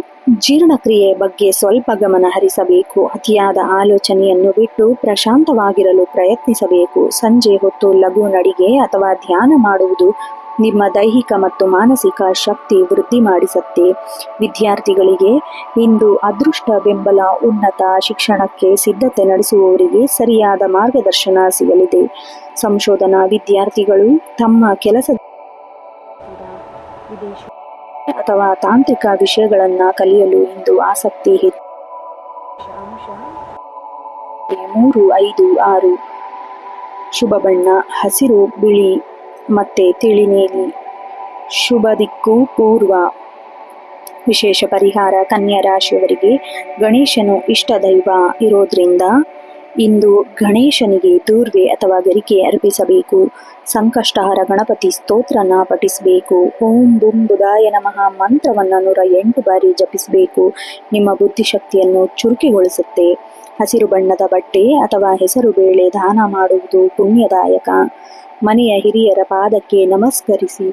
ಜೀರ್ಣಕ್ರಿಯೆ ಬಗ್ಗೆ ಸ್ವಲ್ಪ ಗಮನ ಹರಿಸಬೇಕು. ಅತಿಯಾದ ಆಲೋಚನೆಯನ್ನು ಬಿಟ್ಟು ಪ್ರಶಾಂತವಾಗಿರಲು ಪ್ರಯತ್ನಿಸಬೇಕು. ಸಂಜೆ ಹೊತ್ತು ಲಘು ನಡಿಗೆ ಅಥವಾ ಧ್ಯಾನ ಮಾಡುವುದು ನಿಮ್ಮ ದೈಹಿಕ ಮತ್ತು ಮಾನಸಿಕ ಶಕ್ತಿ ವೃದ್ಧಿ ಮಾಡಿಸುತ್ತೆ. ವಿದ್ಯಾರ್ಥಿಗಳಿಗೆ ಇಂದು ಅದೃಷ್ಟ ಬೆಂಬಲ. ಉನ್ನತ ಶಿಕ್ಷಣಕ್ಕೆ ಸಿದ್ಧತೆ ನಡೆಸುವವರಿಗೆ ಸರಿಯಾದ ಮಾರ್ಗದರ್ಶನ ಸಿಗಲಿದೆ. ಸಂಶೋಧನಾ ವಿದ್ಯಾರ್ಥಿಗಳು ತಮ್ಮ ಕೆಲಸದ ವಿದೇಶ ಅಥವಾ ತಾಂತ್ರಿಕ ವಿಷಯಗಳನ್ನು ಕಲಿಯಲು ಇಂದು ಆಸಕ್ತಿ ಹೆಚ್ಚು. 3, 5, 6 ಶುಭ ಬಣ್ಣ ಹಸಿರು, ಬಿಳಿ ಮತ್ತೆ ತಿಳಿ ನೀಲಿ. ಶುಭ ದಿಕ್ಕು ಪೂರ್ವ. ವಿಶೇಷ ಪರಿಹಾರ ಕನ್ಯಾ ರಾಶಿಯವರಿಗೆ ಗಣೇಶನು ಇಷ್ಟ ದೈವ ಇರೋದ್ರಿಂದ ಇಂದು ಗಣೇಶನಿಗೆ ದೂರ್ವೆ ಅಥವಾ ಗರಿಕೆ ಅರ್ಪಿಸಬೇಕು. ಸಂಕಷ್ಟಹರ ಗಣಪತಿ ಸ್ತೋತ್ರನ ಪಠಿಸಬೇಕು. ಓಂ ಬುಂ ಬುಧಾಯ ನಮಃ ಮಂತ್ರವನ್ನು 108 ಬಾರಿ ಜಪಿಸಬೇಕು. ನಿಮ್ಮ ಬುದ್ಧಿಶಕ್ತಿಯನ್ನು ಚುರುಕಿಗೊಳಿಸುತ್ತೆ. ಹಸಿರು ಬಣ್ಣದ ಬಟ್ಟೆ ಅಥವಾ ಹೆಸರು ಬೇಳೆ ದಾನ ಮಾಡುವುದು ಪುಣ್ಯದಾಯಕ. ಮನೆಯ ಹಿರಿಯರ ಪಾದಕ್ಕೆ ನಮಸ್ಕರಿಸಿ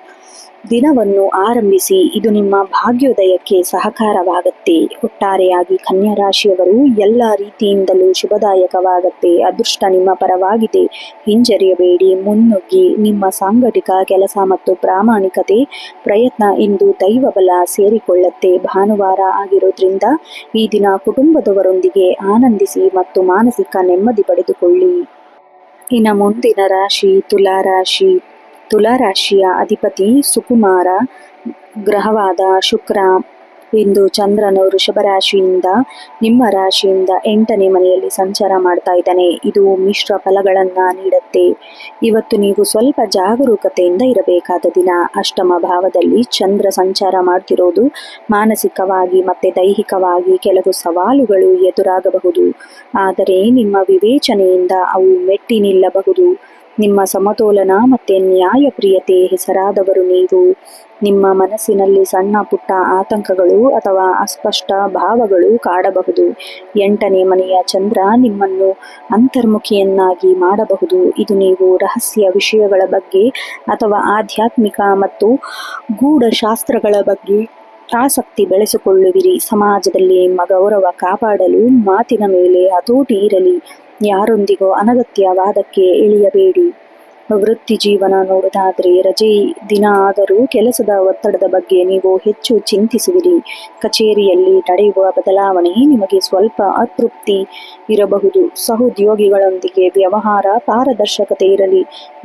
ದಿನವನ್ನು ಆರಂಭಿಸಿ. ಇದು ನಿಮ್ಮ ಭಾಗ್ಯೋದಯಕ್ಕೆ ಸಹಕಾರವಾಗುತ್ತೆ. ಒಟ್ಟಾರೆಯಾಗಿ ಕನ್ಯಾ ರಾಶಿಯವರು ಎಲ್ಲ ರೀತಿಯಿಂದಲೂ ಶುಭದಾಯಕವಾಗತ್ತೆ. ಅದೃಷ್ಟ ನಿಮ್ಮ ಪರವಾಗಿದೆ. ಹಿಂಜರಿಯಬೇಡಿ, ಮುನ್ನುಗ್ಗಿ. ನಿಮ್ಮ ಸಾಂಘಟಿಕ ಕೆಲಸ ಮತ್ತು ಪ್ರಾಮಾಣಿಕತೆ ಪ್ರಯತ್ನ ಇಂದು ದೈವಬಲ ಸೇರಿಕೊಳ್ಳುತ್ತೆ. ಭಾನುವಾರ ಆಗಿರೋದ್ರಿಂದ ಈ ದಿನ ಕುಟುಂಬದವರೊಂದಿಗೆ ಆನಂದಿಸಿ ಮತ್ತು ಮಾನಸಿಕ ನೆಮ್ಮದಿ ಪಡೆದುಕೊಳ್ಳಿ. ಇನ್ನು ಮುಂದಿನ ರಾಶಿ ತುಲಾರಾಶಿ. ತುಲಾರಾಶಿಯ ಅಧಿಪತಿ ಸುಕುಮಾರ ಗ್ರಹವಾದ ಶುಕ್ರ. ಇಂದು ಚಂದ್ರನು ವೃಷಭ ರಾಶಿಯಿಂದ ನಿಮ್ಮ ರಾಶಿಯಿಂದ 8ನೇ ಮನೆಯಲ್ಲಿ ಸಂಚಾರ ಮಾಡ್ತಾ ಇದ್ದಾನೆ. ಇದು ಮಿಶ್ರ ಫಲಗಳನ್ನು ನೀಡುತ್ತೆ. ಇವತ್ತು ನೀವು ಸ್ವಲ್ಪ ಜಾಗರೂಕತೆಯಿಂದ ಇರಬೇಕಾದ ದಿನ. ಅಷ್ಟಮ ಭಾವದಲ್ಲಿ ಚಂದ್ರ ಸಂಚಾರ ಮಾಡ್ತಿರೋದು ಮಾನಸಿಕವಾಗಿ ಮತ್ತು ದೈಹಿಕವಾಗಿ ಕೆಲವು ಸವಾಲುಗಳು ಎದುರಾಗಬಹುದು. ಆದರೆ ನಿಮ್ಮ ವಿವೇಚನೆಯಿಂದ ಅವು ಮೆಟ್ಟಿ ನಿಲ್ಲಬಹುದು. ನಿಮ್ಮ ಸಮತೋಲನ ಮತ್ತು ನ್ಯಾಯಪ್ರಿಯತೆ ಹೆಸರಾದವರು ನೀವು. ನಿಮ್ಮ ಮನಸ್ಸಿನಲ್ಲಿ ಸಣ್ಣ ಪುಟ್ಟ ಆತಂಕಗಳು ಅಥವಾ ಅಸ್ಪಷ್ಟ ಭಾವಗಳು ಕಾಡಬಹುದು. 8ನೇ ಮನೆಯ ಚಂದ್ರ ನಿಮ್ಮನ್ನು ಅಂತರ್ಮುಖಿಯನ್ನಾಗಿ ಮಾಡಬಹುದು. ಇದು ನೀವು ರಹಸ್ಯ ವಿಷಯಗಳ ಬಗ್ಗೆ ಅಥವಾ ಆಧ್ಯಾತ್ಮಿಕ ಮತ್ತು ಗೂಢಶಾಸ್ತ್ರಗಳ ಬಗ್ಗೆ ಆಸಕ್ತಿ ಬೆಳೆಸಿಕೊಳ್ಳುವಿರಿ. ಸಮಾಜದಲ್ಲಿ ನಿಮ್ಮ ಗೌರವ ಕಾಪಾಡಲು ಮಾತಿನ ಮೇಲೆ ಹತೋಟಿ ಇರಲಿ. ಯಾರೊಂದಿಗೂ ಅನಗತ್ಯ ವಾದಕ್ಕೆ ಇಳಿಯಬೇಡಿ. ವೃತ್ತಿ ಜೀವನ ನೋಡುವುದಾದರೆ ರಜೆ ದಿನ ಆದರೂ ಕೆಲಸದ ಒತ್ತಡದ ಬಗ್ಗೆ ನೀವು ಹೆಚ್ಚು ಚಿಂತಿಸುವಿರಿ. ಕಚೇರಿಯಲ್ಲಿ ನಡೆಯುವ ಬದಲಾವಣೆ ನಿಮಗೆ ಸ್ವಲ್ಪ ಅತೃಪ್ತಿ ಇರಬಹುದು. ಸಹೋದ್ಯೋಗಿಗಳೊಂದಿಗೆ ವ್ಯವಹಾರ ಪಾರದರ್ಶಕತೆ ಇರಲಿ.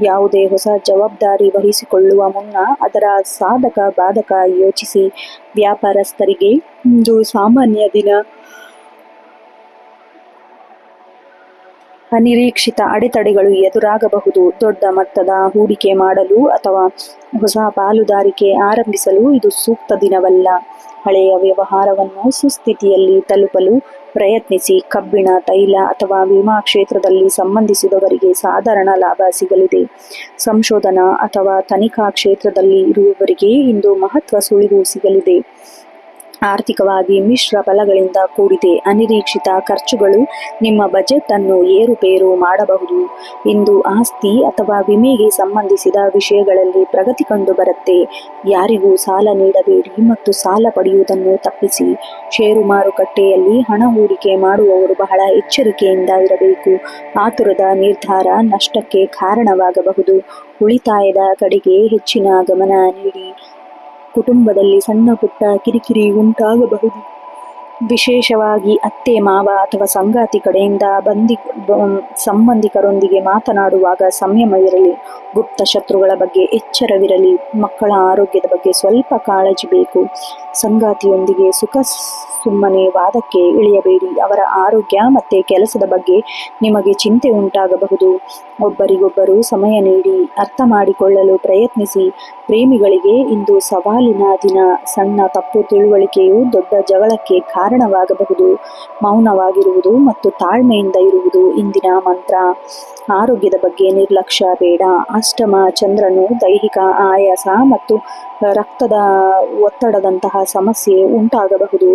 ಯಾವುದೇ ಹೊಸ ಜವಾಬ್ದಾರಿ ವಹಿಸಿಕೊಳ್ಳುವ ಮುನ್ನ ಅದರ ಸಾಧಕ ಬಾಧಕ ಯೋಚಿಸಿ. ವ್ಯಾಪಾರಸ್ಥರಿಗೆ ಇಂದು ಸಾಮಾನ್ಯ ದಿನ. ಅನಿರೀಕ್ಷಿತ ಅಡೆತಡೆಗಳು ಎದುರಾಗಬಹುದು. ದೊಡ್ಡ ಮೊತ್ತದ ಹೂಡಿಕೆ ಮಾಡಲು ಅಥವಾ ಹೊಸ ಪಾಲುದಾರಿಕೆ ಆರಂಭಿಸಲು ಇದು ಸೂಕ್ತ ದಿನವಲ್ಲ. ಹಳೆಯ ವ್ಯವಹಾರವನ್ನು ಸುಸ್ಥಿತಿಯಲ್ಲಿ ತಲುಪಲು ಪ್ರಯತ್ನಿಸಿ. ಕಬ್ಬಿಣ, ತೈಲ ಅಥವಾ ವಿಮಾ ಕ್ಷೇತ್ರದಲ್ಲಿ ಸಂಬಂಧಿಸಿದವರಿಗೆ ಸಾಧಾರಣ ಲಾಭ ಸಿಗಲಿದೆ. ಸಂಶೋಧನಾ ಅಥವಾ ತನಿಖಾ ಕ್ಷೇತ್ರದಲ್ಲಿ ಇರುವವರಿಗೆ ಇಂದು ಮಹತ್ವ ಸುಳಿವು ಸಿಗಲಿದೆ. ಆರ್ಥಿಕವಾಗಿ ಮಿಶ್ರ ಫಲಗಳಿಂದ ಕೂಡಿದೆ. ಅನಿರೀಕ್ಷಿತ ಖರ್ಚುಗಳು ನಿಮ್ಮ ಬಜೆಟ್ ಅನ್ನು ಏರುಪೇರು ಮಾಡಬಹುದು. ಇಂದು ಆಸ್ತಿ ಅಥವಾ ವಿಮೆಗೆ ಸಂಬಂಧಿಸಿದ ವಿಷಯಗಳಲ್ಲಿ ಪ್ರಗತಿ ಕಂಡು ಬರುತ್ತೆ. ಯಾರಿಗೂ ಸಾಲ ನೀಡಬೇಡಿ ಮತ್ತು ಸಾಲ ಪಡೆಯುವುದನ್ನು ತಪ್ಪಿಸಿ. ಷೇರು ಮಾರುಕಟ್ಟೆಯಲ್ಲಿ ಹಣ ಹೂಡಿಕೆ ಮಾಡುವವರು ಬಹಳ ಎಚ್ಚರಿಕೆಯಿಂದ ಇರಬೇಕು. ಆತುರದ ನಿರ್ಧಾರ ನಷ್ಟಕ್ಕೆ ಕಾರಣವಾಗಬಹುದು. ಉಳಿತಾಯದ ಕಡೆಗೆ ಹೆಚ್ಚಿನ ಗಮನ ನೀಡಿ. ಕುಟುಂಬದಲ್ಲಿ ಸಣ್ಣ ಪುಟ್ಟ ಕಿರಿಕಿರಿ ಉಂಟಾಗಬಹುದು. ವಿಶೇಷವಾಗಿ ಅತ್ತೆ ಮಾವ ಅಥವಾ ಸಂಗಾತಿ ಕಡೆಯಿಂದ ಸಂಬಂಧಿಕರೊಂದಿಗೆ ಮಾತನಾಡುವಾಗ ಸಂಯಮವಿರಲಿ. ಗುಪ್ತ ಶತ್ರುಗಳ ಬಗ್ಗೆ ಎಚ್ಚರವಿರಲಿ. ಮಕ್ಕಳ ಆರೋಗ್ಯದ ಬಗ್ಗೆ ಸ್ವಲ್ಪ ಕಾಳಜಿ ಬೇಕು. ಸಂಗಾತಿಯೊಂದಿಗೆ ಸುಮ್ಮನೆ ವಾದಕ್ಕೆ ಇಳಿಯಬೇಡಿ. ಅವರ ಆರೋಗ್ಯ ಮತ್ತು ಕೆಲಸದ ಬಗ್ಗೆ ನಿಮಗೆ ಚಿಂತೆ ಉಂಟಾಗಬಹುದು. ಒಬ್ಬರಿಗೊಬ್ಬರು ಸಮಯ ನೀಡಿ ಅರ್ಥ ಮಾಡಿಕೊಳ್ಳಲು ಪ್ರಯತ್ನಿಸಿ. ಪ್ರೇಮಿಗಳಿಗೆ ಇಂದು ಸವಾಲಿನ ದಿನ. ಸಣ್ಣ ತಪ್ಪು ತಿಳುವಳಿಕೆಯು ದೊಡ್ಡ ಜಗಳಕ್ಕೆ ಕಾರಣವಾಗಬಹುದು. ಮೌನವಾಗಿರುವುದು ಮತ್ತು ತಾಳ್ಮೆಯಿಂದ ಇರುವುದು ಇಂದಿನ ಮಂತ್ರ. ಆರೋಗ್ಯದ ಬಗ್ಗೆ ನಿರ್ಲಕ್ಷ್ಯ ಬೇಡ. ಅಷ್ಟಮ ಚಂದ್ರನು ದೈಹಿಕ ಆಯಾಸ ಮತ್ತು ರಕ್ತದ ಒತ್ತಡದಂತಹ ಸಮಸ್ಯೆ ಉಂಟಾಗಬಹುದು.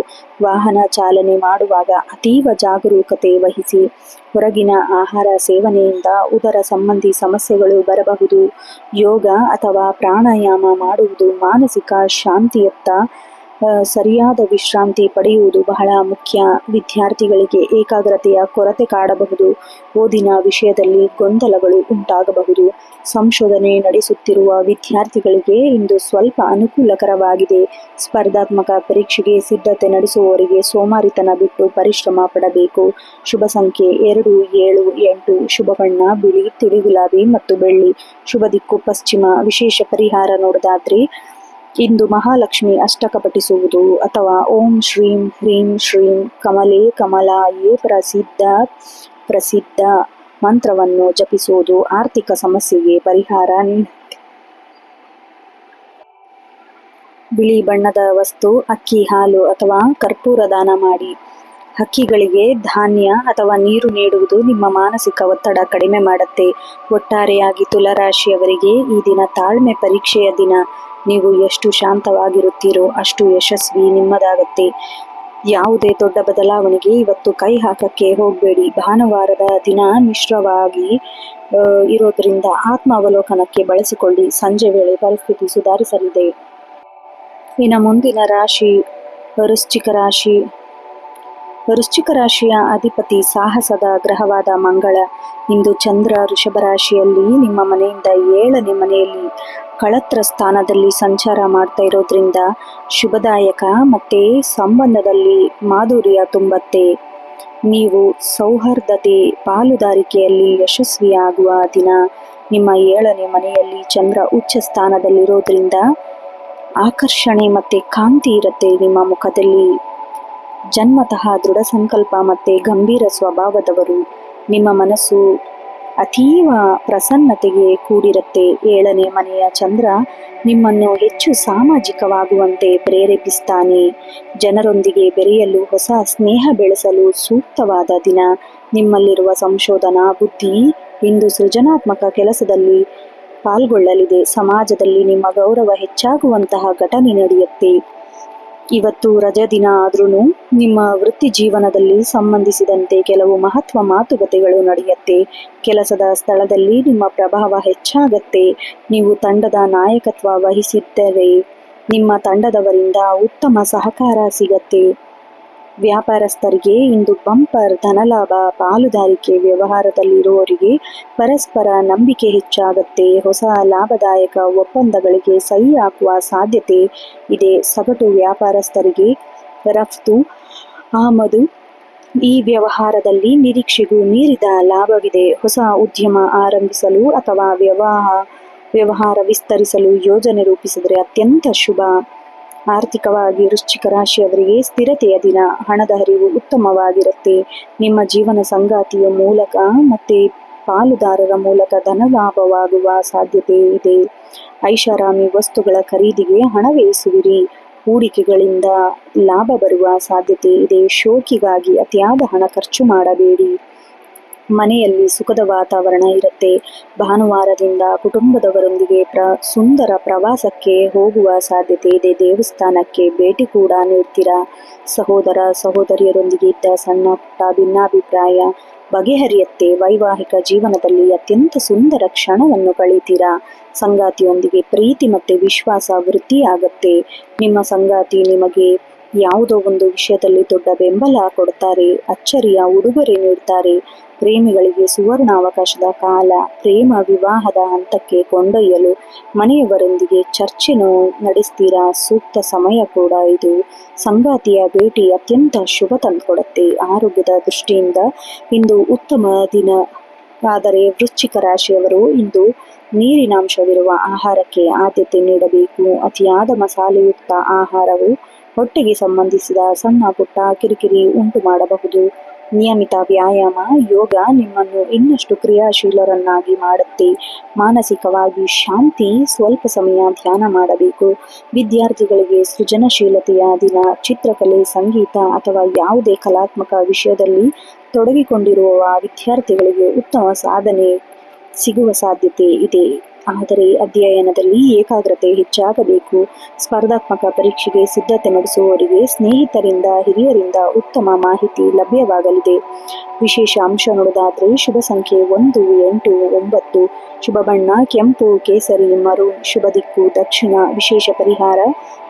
ವಾಹನ ಚಾಲನೆ ಮಾಡುವಾಗ ಅತೀವ ಜಾಗರೂಕತೆ ವಹಿಸಿ. ಹೊರಗಿನ ಆಹಾರ ಸೇವನೆಯಿಂದ ಉದರ ಸಂಬಂಧಿ ಸಮಸ್ಯೆಗಳು ಬರಬಹುದು. ಯೋಗ ಅಥವಾ ಪ್ರಾಣಾಯಾಮ ಮಾಡುವುದು ಮಾನಸಿಕ ಶಾಂತಿಯತ್ತ ಸರಿಯಾದ ವಿಶ್ರಾಂತಿ ಪಡೆಯುವುದು ಬಹಳ ಮುಖ್ಯ. ವಿದ್ಯಾರ್ಥಿಗಳಿಗೆ ಏಕಾಗ್ರತೆಯ ಕೊರತೆ ಕಾಡಬಹುದು. ಓದಿನ ವಿಷಯದಲ್ಲಿ ಗೊಂದಲಗಳು ಉಂಟಾಗಬಹುದು. ಸಂಶೋಧನೆ ನಡೆಸುತ್ತಿರುವ ವಿದ್ಯಾರ್ಥಿಗಳಿಗೆ ಇಂದು ಸ್ವಲ್ಪ ಅನುಕೂಲಕರವಾಗಿದೆ. ಸ್ಪರ್ಧಾತ್ಮಕ ಪರೀಕ್ಷೆಗೆ ಸಿದ್ಧತೆ ನಡೆಸುವವರಿಗೆ ಸೋಮಾರಿತನ ಬಿಟ್ಟು ಪರಿಶ್ರಮ ಪಡಬೇಕು. ಶುಭ ಸಂಖ್ಯೆ 2, 7, 8. ಶುಭ ಬಣ್ಣ ಬಿಳಿ, ತಿಳಿ ಗುಲಾಬಿ ಮತ್ತು ಬೆಳ್ಳಿ. ಶುಭ ದಿಕ್ಕು ಪಶ್ಚಿಮ. ವಿಶೇಷ ಪರಿಹಾರ ನೋಡುವುದಾದ್ರೆ ಇಂದು ಮಹಾಲಕ್ಷ್ಮಿ ಅಷ್ಟಕ ಪಠಿಸುವುದು ಅಥವಾ ಓಂ ಶ್ರೀಂ ಹ್ರೀಂ ಶ್ರೀಂ ಕಮಲೇ ಕಮಲಾಯೇ ಪ್ರಸಿದ್ಧ ಮಂತ್ರವನ್ನು ಜಪಿಸುವುದು ಆರ್ಥಿಕ ಸಮಸ್ಯೆಗೆ ಪರಿಹಾರ ನೀಡುತ್ತೆ. ಬಿಳಿ ಬಣ್ಣದ ವಸ್ತು, ಅಕ್ಕಿ, ಹಾಲು ಅಥವಾ ಕರ್ಪೂರ ದಾನ ಮಾಡಿ. ಹಕ್ಕಿಗಳಿಗೆ ಧಾನ್ಯ ಅಥವಾ ನೀರು ನೀಡುವುದು ನಿಮ್ಮ ಮಾನಸಿಕ ಒತ್ತಡ ಕಡಿಮೆ ಮಾಡುತ್ತೆ. ಒಟ್ಟಾರೆಯಾಗಿ ತುಲಾರಾಶಿಯವರಿಗೆ ಈ ದಿನ ತಾಳ್ಮೆ ಪರೀಕ್ಷೆಯ ದಿನ. ನೀವು ಎಷ್ಟು ಶಾಂತವಾಗಿರುತ್ತೀರೋ ಅಷ್ಟು ಯಶಸ್ವಿ ನಿಮ್ಮದಾಗತ್ತೆ. ಯಾವುದೇ ದೊಡ್ಡ ಬದಲಾವಣೆಗೆ ಇವತ್ತು ಕೈ ಹಾಕಕ್ಕೆ ಹೋಗಬೇಡಿ. ಭಾನುವಾರದ ದಿನ ಮಿಶ್ರವಾಗಿ ಇರೋದ್ರಿಂದ ಆತ್ಮಾವಲೋಕನಕ್ಕೆ ಬಳಸಿಕೊಳ್ಳಿ. ಸಂಜೆ ವೇಳೆ ಪರಿಸ್ಥಿತಿ ಸುಧಾರಿಸಲಿದೆ. ಇನ್ನು ಮುಂದಿನ ರಾಶಿ ವೃಶ್ಚಿಕ ರಾಶಿ. ವೃಶ್ಚಿಕ ರಾಶಿಯ ಅಧಿಪತಿ ಸಾಹಸದ ಗ್ರಹವಾದ ಮಂಗಳ. ಇಂದು ಚಂದ್ರ ವೃಷಭ ರಾಶಿಯಲ್ಲಿ ನಿಮ್ಮ ಮನೆಯಿಂದ 7ನೇ ಮನೆಯಲ್ಲಿ ಕಳತ್ರ ಸ್ಥಾನದಲ್ಲಿ ಸಂಚಾರ ಮಾಡ್ತಾ ಇರೋದ್ರಿಂದ ಶುಭದಾಯಕ ಮತ್ತೆ ಸಂಬಂಧದಲ್ಲಿ ಮಾಧುರ್ಯ ತುಂಬತ್ತೆ. ನೀವು ಸೌಹಾರ್ದತೆ ಪಾಲುದಾರಿಕೆಯಲ್ಲಿ ಯಶಸ್ವಿಯಾಗುವ ದಿನ. ನಿಮ್ಮ 7ನೇ ಮನೆಯಲ್ಲಿ ಚಂದ್ರ ಉಚ್ಚ ಸ್ಥಾನದಲ್ಲಿರೋದ್ರಿಂದ ಆಕರ್ಷಣೆ ಮತ್ತೆ ಕಾಂತಿ ಇರುತ್ತೆ ನಿಮ್ಮ ಮುಖದಲ್ಲಿ. ಜನ್ಮತಃ ದೃಢ ಸಂಕಲ್ಪ ಮತ್ತೆ ಗಂಭೀರ ಸ್ವಭಾವದವರು. ನಿಮ್ಮ ಮನಸ್ಸು ಅತೀವ ಪ್ರಸನ್ನತೆಗೆ ಕೂಡಿರುತ್ತೆ. 7ನೇ ಮನೆಯ ಚಂದ್ರ ನಿಮ್ಮನ್ನು ಹೆಚ್ಚು ಸಾಮಾಜಿಕವಾಗುವಂತೆ ಪ್ರೇರೇಪಿಸ್ತಾನೆ. ಜನರೊಂದಿಗೆ ಬೆರೆಯಲು, ಹೊಸ ಸ್ನೇಹ ಬೆಳೆಸಲು ಸೂಕ್ತವಾದ ದಿನ. ನಿಮ್ಮಲ್ಲಿರುವ ಸಂಶೋಧನಾ ಬುದ್ಧಿ ಇಂದು ಸೃಜನಾತ್ಮಕ ಕೆಲಸದಲ್ಲಿ ಪಾಲ್ಗೊಳ್ಳಲಿದೆ. ಸಮಾಜದಲ್ಲಿ ನಿಮ್ಮ ಗೌರವ ಹೆಚ್ಚಾಗುವಂತಹ ಘಟನೆ ನಡೆಯುತ್ತೆ. ಇವತ್ತು ರಜಾ ದಿನ ಆದ್ರೂ ನಿಮ್ಮ ವೃತ್ತಿ ಜೀವನದಲ್ಲಿ ಸಂಬಂಧಿಸಿದಂತೆ ಕೆಲವು ಮಹತ್ವ ಮಾತುಕತೆಗಳು ನಡೆಯುತ್ತೆ. ಕೆಲಸದ ಸ್ಥಳದಲ್ಲಿ ನಿಮ್ಮ ಪ್ರಭಾವ ಹೆಚ್ಚಾಗತ್ತೆ. ನೀವು ತಂಡದ ನಾಯಕತ್ವ ವಹಿಸಿದ್ದರೆ ನಿಮ್ಮ ತಂಡದವರಿಂದ ಉತ್ತಮ ಸಹಕಾರ ಸಿಗತ್ತೆ. ವ್ಯಾಪಾರಸ್ಥರಿಗೆ ಇಂದು ಬಂಪರ್ ಧನಲಾಭ. ಪಾಲುದಾರಿಕೆ ವ್ಯವಹಾರದಲ್ಲಿರುವವರಿಗೆ ಪರಸ್ಪರ ನಂಬಿಕೆ ಹೆಚ್ಚಾಗುತ್ತೆ. ಹೊಸ ಲಾಭದಾಯಕ ಒಪ್ಪಂದಗಳಿಗೆ ಸಹಿ ಹಾಕುವ ಸಾಧ್ಯತೆ ಇದೆ. ಸಗಟು ವ್ಯಾಪಾರಸ್ಥರಿಗೆ ರಫ್ತು ಆಮದು ಈ ವ್ಯವಹಾರದಲ್ಲಿ ನಿರೀಕ್ಷೆಗೂ ಮೀರಿದ ಲಾಭವಿದೆ. ಹೊಸ ಉದ್ಯಮ ಆರಂಭಿಸಲು ಅಥವಾ ವ್ಯವಹಾರ ವಿಸ್ತರಿಸಲು ಯೋಜನೆ ರೂಪಿಸಿದರೆ ಅತ್ಯಂತ ಶುಭ. ಆರ್ಥಿಕವಾಗಿ ವೃಶ್ಚಿಕ ರಾಶಿಯವರಿಗೆ ಸ್ಥಿರತೆಯ ದಿನ. ಹಣದ ಹರಿವು ಉತ್ತಮವಾಗಿರುತ್ತೆ. ನಿಮ್ಮ ಜೀವನ ಸಂಗಾತಿಯ ಮೂಲಕ ಮತ್ತೆ ಪಾಲುದಾರರ ಮೂಲಕ ಧನಲಾಭವಾಗುವ ಸಾಧ್ಯತೆ ಇದೆ. ಐಷಾರಾಮಿ ವಸ್ತುಗಳ ಖರೀದಿಗೆ ಹಣ ವ್ಯಯಿಸುವಿರಿ. ಹೂಡಿಕೆಗಳಿಂದ ಲಾಭ ಬರುವ ಸಾಧ್ಯತೆ ಇದೆ. ಶೋಕಿಗಾಗಿ ಅತಿಯಾದ ಹಣ ಖರ್ಚು ಮಾಡಬೇಡಿ. ಮನೆಯಲ್ಲಿ ಸುಖದ ವಾತಾವರಣ ಇರುತ್ತೆ. ಭಾನುವಾರದಿಂದ ಕುಟುಂಬದವರೊಂದಿಗೆ ಸುಂದರ ಪ್ರವಾಸಕ್ಕೆ ಹೋಗುವ ಸಾಧ್ಯತೆ ಇದೆ. ದೇವಸ್ಥಾನಕ್ಕೆ ಭೇಟಿ ಕೂಡ ನೀಡ್ತೀರಾ. ಸಹೋದರ ಸಹೋದರಿಯರೊಂದಿಗೆ ಇದ್ದ ಸಣ್ಣ ಪುಟ್ಟ ಭಿನ್ನಾಭಿಪ್ರಾಯ ಬಗೆಹರಿಯುತ್ತೆ. ವೈವಾಹಿಕ ಜೀವನದಲ್ಲಿ ಅತ್ಯಂತ ಸುಂದರ ಕ್ಷಣವನ್ನು ಕಳೀತೀರಾ. ಸಂಗಾತಿಯೊಂದಿಗೆ ಪ್ರೀತಿ ಮತ್ತು ವಿಶ್ವಾಸ ವೃದ್ಧಿಯಾಗತ್ತೆ. ನಿಮ್ಮ ಸಂಗಾತಿ ನಿಮಗೆ ಯಾವುದೋ ಒಂದು ವಿಷಯದಲ್ಲಿ ದೊಡ್ಡ ಬೆಂಬಲ ಕೊಡ್ತಾರೆ. ಅಚ್ಚರಿಯ ಉಡುಗೊರೆ ನೀಡ್ತಾರೆ. ಪ್ರೇಮಿಗಳಿಗೆ ಸುವರ್ಣಾವಕಾಶದ ಕಾಲ. ಪ್ರೇಮ ವಿವಾಹದ ಹಂತಕ್ಕೆ ಕೊಂಡೊಯ್ಯಲು ಮನೆಯವರೊಂದಿಗೆ ಚರ್ಚೆನೂ ನಡೆಸ್ತೀರಾ. ಸೂಕ್ತ ಸಮಯ ಕೂಡ ಇದು. ಸಂಗಾತಿಯ ಭೇಟಿ ಅತ್ಯಂತ ಶುಭ ತಂದುಕೊಡುತ್ತೆ. ಆರೋಗ್ಯದ ದೃಷ್ಟಿಯಿಂದ ಇಂದು ಉತ್ತಮ ದಿನ. ಆದರೆ ವೃಶ್ಚಿಕ ರಾಶಿಯವರು ಇಂದು ನೀರಿನಾಂಶವಿರುವ ಆಹಾರಕ್ಕೆ ಆದ್ಯತೆ ನೀಡಬೇಕು. ಅತಿಯಾದ ಮಸಾಲೆಯುಕ್ತ ಆಹಾರವು ಹೊಟ್ಟೆಗೆ ಸಂಬಂಧಿಸಿದ ಸಣ್ಣ ಪುಟ್ಟ ಕಿರಿಕಿರಿ ಉಂಟು ಮಾಡಬಹುದು. ನಿಯಮಿತ ವ್ಯಾಯಾಮ, ಯೋಗ ನಿಮ್ಮನ್ನು ಇನ್ನಷ್ಟು ಕ್ರಿಯಾಶೀಲರನ್ನಾಗಿ ಮಾಡುತ್ತೆ. ಮಾನಸಿಕವಾಗಿ ಶಾಂತಿ. ಸ್ವಲ್ಪ ಸಮಯ ಧ್ಯಾನ ಮಾಡಬೇಕು. ವಿದ್ಯಾರ್ಥಿಗಳಿಗೆ ಸೃಜನಶೀಲತೆಯ ದಿನ. ಚಿತ್ರಕಲೆ, ಸಂಗೀತ ಅಥವಾ ಯಾವುದೇ ಕಲಾತ್ಮಕ ವಿಷಯದಲ್ಲಿ ತೊಡಗಿಕೊಂಡಿರುವ ವಿದ್ಯಾರ್ಥಿಗಳಿಗೆ ಉತ್ತಮ ಸಾಧನೆ ಸಿಗುವ ಸಾಧ್ಯತೆ ಇದೆ. ಆದರೆ ಅಧ್ಯಯನದಲ್ಲಿ ಏಕಾಗ್ರತೆ ಹೆಚ್ಚಾಗಬೇಕು. ಸ್ಪರ್ಧಾತ್ಮಕ ಪರೀಕ್ಷೆಗೆ ಸಿದ್ಧತೆ ನಡೆಸುವವರಿಗೆ ಸ್ನೇಹಿತರಿಂದ, ಹಿರಿಯರಿಂದ ಉತ್ತಮ ಮಾಹಿತಿ ಲಭ್ಯವಾಗಲಿದೆ. ವಿಶೇಷ ಅಂಶ ನೋಡೋದಾದರೆ ಶುಭ ಸಂಖ್ಯೆ 1, 8, 9. ಶುಭ ಬಣ್ಣ ಕೆಂಪು, ಕೇಸರಿ, ಮರೂನ್. ಶುಭ ದಿಕ್ಕು ದಕ್ಷಿಣ. ವಿಶೇಷ ಪರಿಹಾರ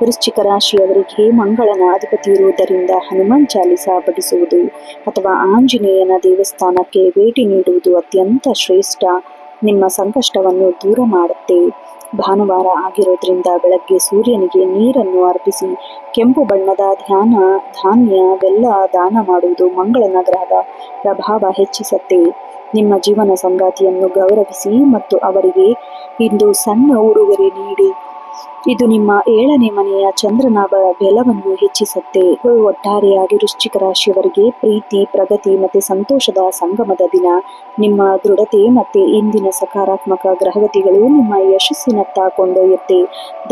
ವೃಶ್ಚಿಕ ರಾಶಿಯವರಿಗೆ ಮಂಗಳನ ಅಧಿಪತಿ ಇರುವುದರಿಂದ ಹನುಮಾನ್ ಚಾಲಿಸ ಪಠಿಸುವುದು ಅಥವಾ ಆಂಜನೇಯನ ದೇವಸ್ಥಾನಕ್ಕೆ ಭೇಟಿ ನೀಡುವುದು ಅತ್ಯಂತ ಶ್ರೇಷ್ಠ. ನಿಮ್ಮ ಸಂಕಷ್ಟವನ್ನು ದೂರ ಮಾಡುತ್ತೆ. ಭಾನುವಾರ ಆಗಿರೋದ್ರಿಂದ ಬೆಳಗ್ಗೆ ಸೂರ್ಯನಿಗೆ ನೀರನ್ನು ಅರ್ಪಿಸಿ. ಕೆಂಪು ಬಣ್ಣದ ಧಾನ್ಯ, ಬೆಲ್ಲ ದಾನ ಮಾಡುವುದು ಮಂಗಳನ ಗ್ರಹದ ಪ್ರಭಾವ ಹೆಚ್ಚಿಸುತ್ತೆ. ನಿಮ್ಮ ಜೀವನ ಸಂಗಾತಿಯನ್ನು ಗೌರವಿಸಿ ಮತ್ತು ಅವರಿಗೆ ಇಂದು ಸಣ್ಣ ಉಡುಗೊರೆ ನೀಡಿ. ಇದು ನಿಮ್ಮ 7ನೇ ಮನೆಯ ಚಂದ್ರನ ಬೆಲವನ್ನು ಹೆಚ್ಚಿಸುತ್ತೆ. ಒಟ್ಟಾರೆಯಾಗಿ ವೃಶ್ಚಿಕ ರಾಶಿಯವರಿಗೆ ಪ್ರೀತಿ, ಪ್ರಗತಿ ಮತ್ತು ಸಂತೋಷದ ಸಂಗಮದ ದಿನ. ನಿಮ್ಮ ದೃಢತೆ ಮತ್ತು ಇಂದಿನ ಸಕಾರಾತ್ಮಕ ಗ್ರಹಗತಿಗಳು ನಿಮ್ಮ ಯಶಸ್ಸಿನತ್ತ ಕೊಂಡೊಯ್ಯುತ್ತೆ.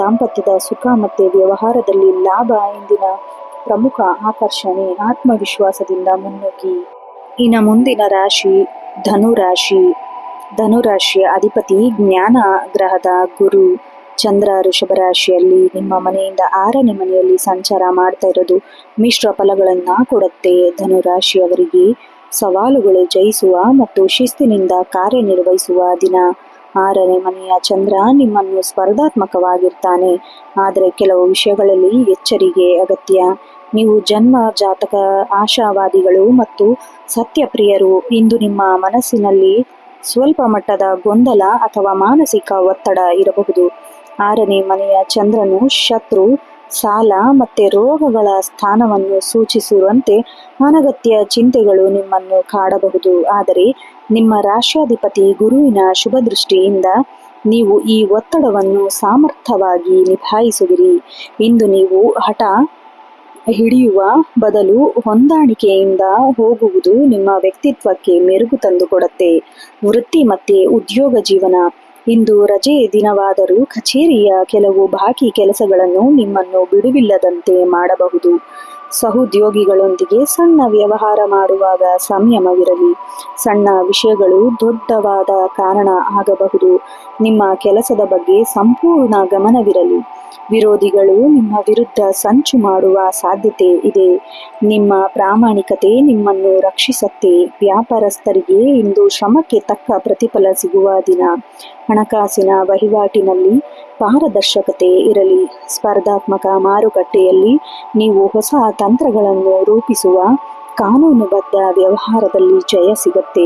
ದಾಂಪತ್ಯದ ಸುಖ ಮತ್ತು ವ್ಯವಹಾರದಲ್ಲಿ ಲಾಭ ಇಂದಿನ ಪ್ರಮುಖ ಆಕರ್ಷಣೆ. ಆತ್ಮವಿಶ್ವಾಸದಿಂದ ಮುನ್ನುಗ್ಗಿ. ಇನ್ನು ಮುಂದಿನ ರಾಶಿ ಧನುರಾಶಿ. ಧನುರಾಶಿಯ ಅಧಿಪತಿ ಜ್ಞಾನ ಗ್ರಹದ ಗುರು. ಚಂದ್ರ ಋಷಭ ರಾಶಿಯಲ್ಲಿ ನಿಮ್ಮ ಮನೆಯಿಂದ 6ನೇ ಮನೆಯಲ್ಲಿ ಸಂಚಾರ ಮಾಡ್ತಾ ಇರೋದು ಮಿಶ್ರ ಫಲಗಳನ್ನ ಕೊಡುತ್ತೆ. ಧನುರಾಶಿಯವರಿಗೆ ಸವಾಲುಗಳು ಜಯಿಸುವ ಮತ್ತು ಶಿಸ್ತಿನಿಂದ ಕಾರ್ಯನಿರ್ವಹಿಸುವ ದಿನ. 6ನೇ ಮನೆಯ ಚಂದ್ರ ನಿಮ್ಮನ್ನು ಸ್ಪರ್ಧಾತ್ಮಕವಾಗಿರ್ತಾನೆ. ಆದರೆ ಕೆಲವು ವಿಷಯಗಳಲ್ಲಿ ಎಚ್ಚರಿಕೆ ಅಗತ್ಯ. ನೀವು ಜನ್ಮ ಜಾತಕ ಆಶಾವಾದಿಗಳು ಮತ್ತು ಸತ್ಯಪ್ರಿಯರು. ಇಂದು ನಿಮ್ಮ ಮನಸ್ಸಿನಲ್ಲಿ ಸ್ವಲ್ಪ ಮಟ್ಟದ ಗೊಂದಲ ಅಥವಾ ಮಾನಸಿಕ ಒತ್ತಡ ಇರಬಹುದು. 6ನೇ ಮನೆಯ ಚಂದ್ರನು ಶತ್ರು, ಸಾಲ ಮತ್ತೆ ರೋಗಗಳ ಸ್ಥಾನವನ್ನು ಸೂಚಿಸುವಂತೆ ಅನಗತ್ಯ ಚಿಂತೆಗಳು ನಿಮ್ಮನ್ನು ಕಾಡಬಹುದು. ಆದರೆ ನಿಮ್ಮ ರಾಶ್ಯಾಧಿಪತಿ ಗುರುವಿನ ಶುಭ ದೃಷ್ಟಿಯಿಂದ ನೀವು ಈ ಒತ್ತಡವನ್ನು ಸಮರ್ಥವಾಗಿ ನಿಭಾಯಿಸುವಿರಿ. ಇಂದು ನೀವು ಹಠ ಹಿಡಿಯುವ ಬದಲು ಹೊಂದಾಣಿಕೆಯಿಂದ ಹೋಗುವುದು ನಿಮ್ಮ ವ್ಯಕ್ತಿತ್ವಕ್ಕೆ ಮೆರುಗು ತಂದುಕೊಡುತ್ತೆ. ವೃತ್ತಿ ಮತ್ತು ಉದ್ಯೋಗ ಜೀವನ. ಇಂದು ರಜೆ ದಿನವಾದರೂ ಕಚೇರಿಯ ಕೆಲವು ಬಾಕಿ ಕೆಲಸಗಳನ್ನು ನಿಮ್ಮನ್ನು ಬಿಡುವಿಲ್ಲದಂತೆ ಮಾಡಬಹುದು. ಸಹೋದ್ಯೋಗಿಗಳೊಂದಿಗೆ ಸಣ್ಣ ವ್ಯವಹಾರ ಮಾಡುವಾಗ ಸಂಯಮವಿರಲಿ. ಸಣ್ಣ ವಿಷಯಗಳು ದೊಡ್ಡವಾದ ಕಾರಣ ಆಗಬಹುದು. ನಿಮ್ಮ ಕೆಲಸದ ಬಗ್ಗೆ ಸಂಪೂರ್ಣ ಗಮನವಿರಲಿ. ವಿರೋಧಿಗಳು ನಿಮ್ಮ ವಿರುದ್ಧ ಸಂಚು ಮಾಡುವ ಸಾಧ್ಯತೆ ಇದೆ. ನಿಮ್ಮ ಪ್ರಾಮಾಣಿಕತೆ ನಿಮ್ಮನ್ನು ರಕ್ಷಿಸುತ್ತೆ. ವ್ಯಾಪಾರಸ್ಥರಿಗೆ ಇಂದು ಶ್ರಮಕ್ಕೆ ತಕ್ಕ ಪ್ರತಿಫಲ ಸಿಗುವ ದಿನ. ಹಣಕಾಸಿನ ವಹಿವಾಟಿನಲ್ಲಿ ಪಾರದರ್ಶಕತೆ ಇರಲಿ. ಸ್ಪರ್ಧಾತ್ಮಕ ಮಾರುಕಟ್ಟೆಯಲ್ಲಿ ನೀವು ಹೊಸ ತಂತ್ರಗಳನ್ನು ರೂಪಿಸುವ ಕಾನೂನುಬದ್ಧ ವ್ಯವಹಾರದಲ್ಲಿ ಜಯ ಸಿಗತ್ತೆ.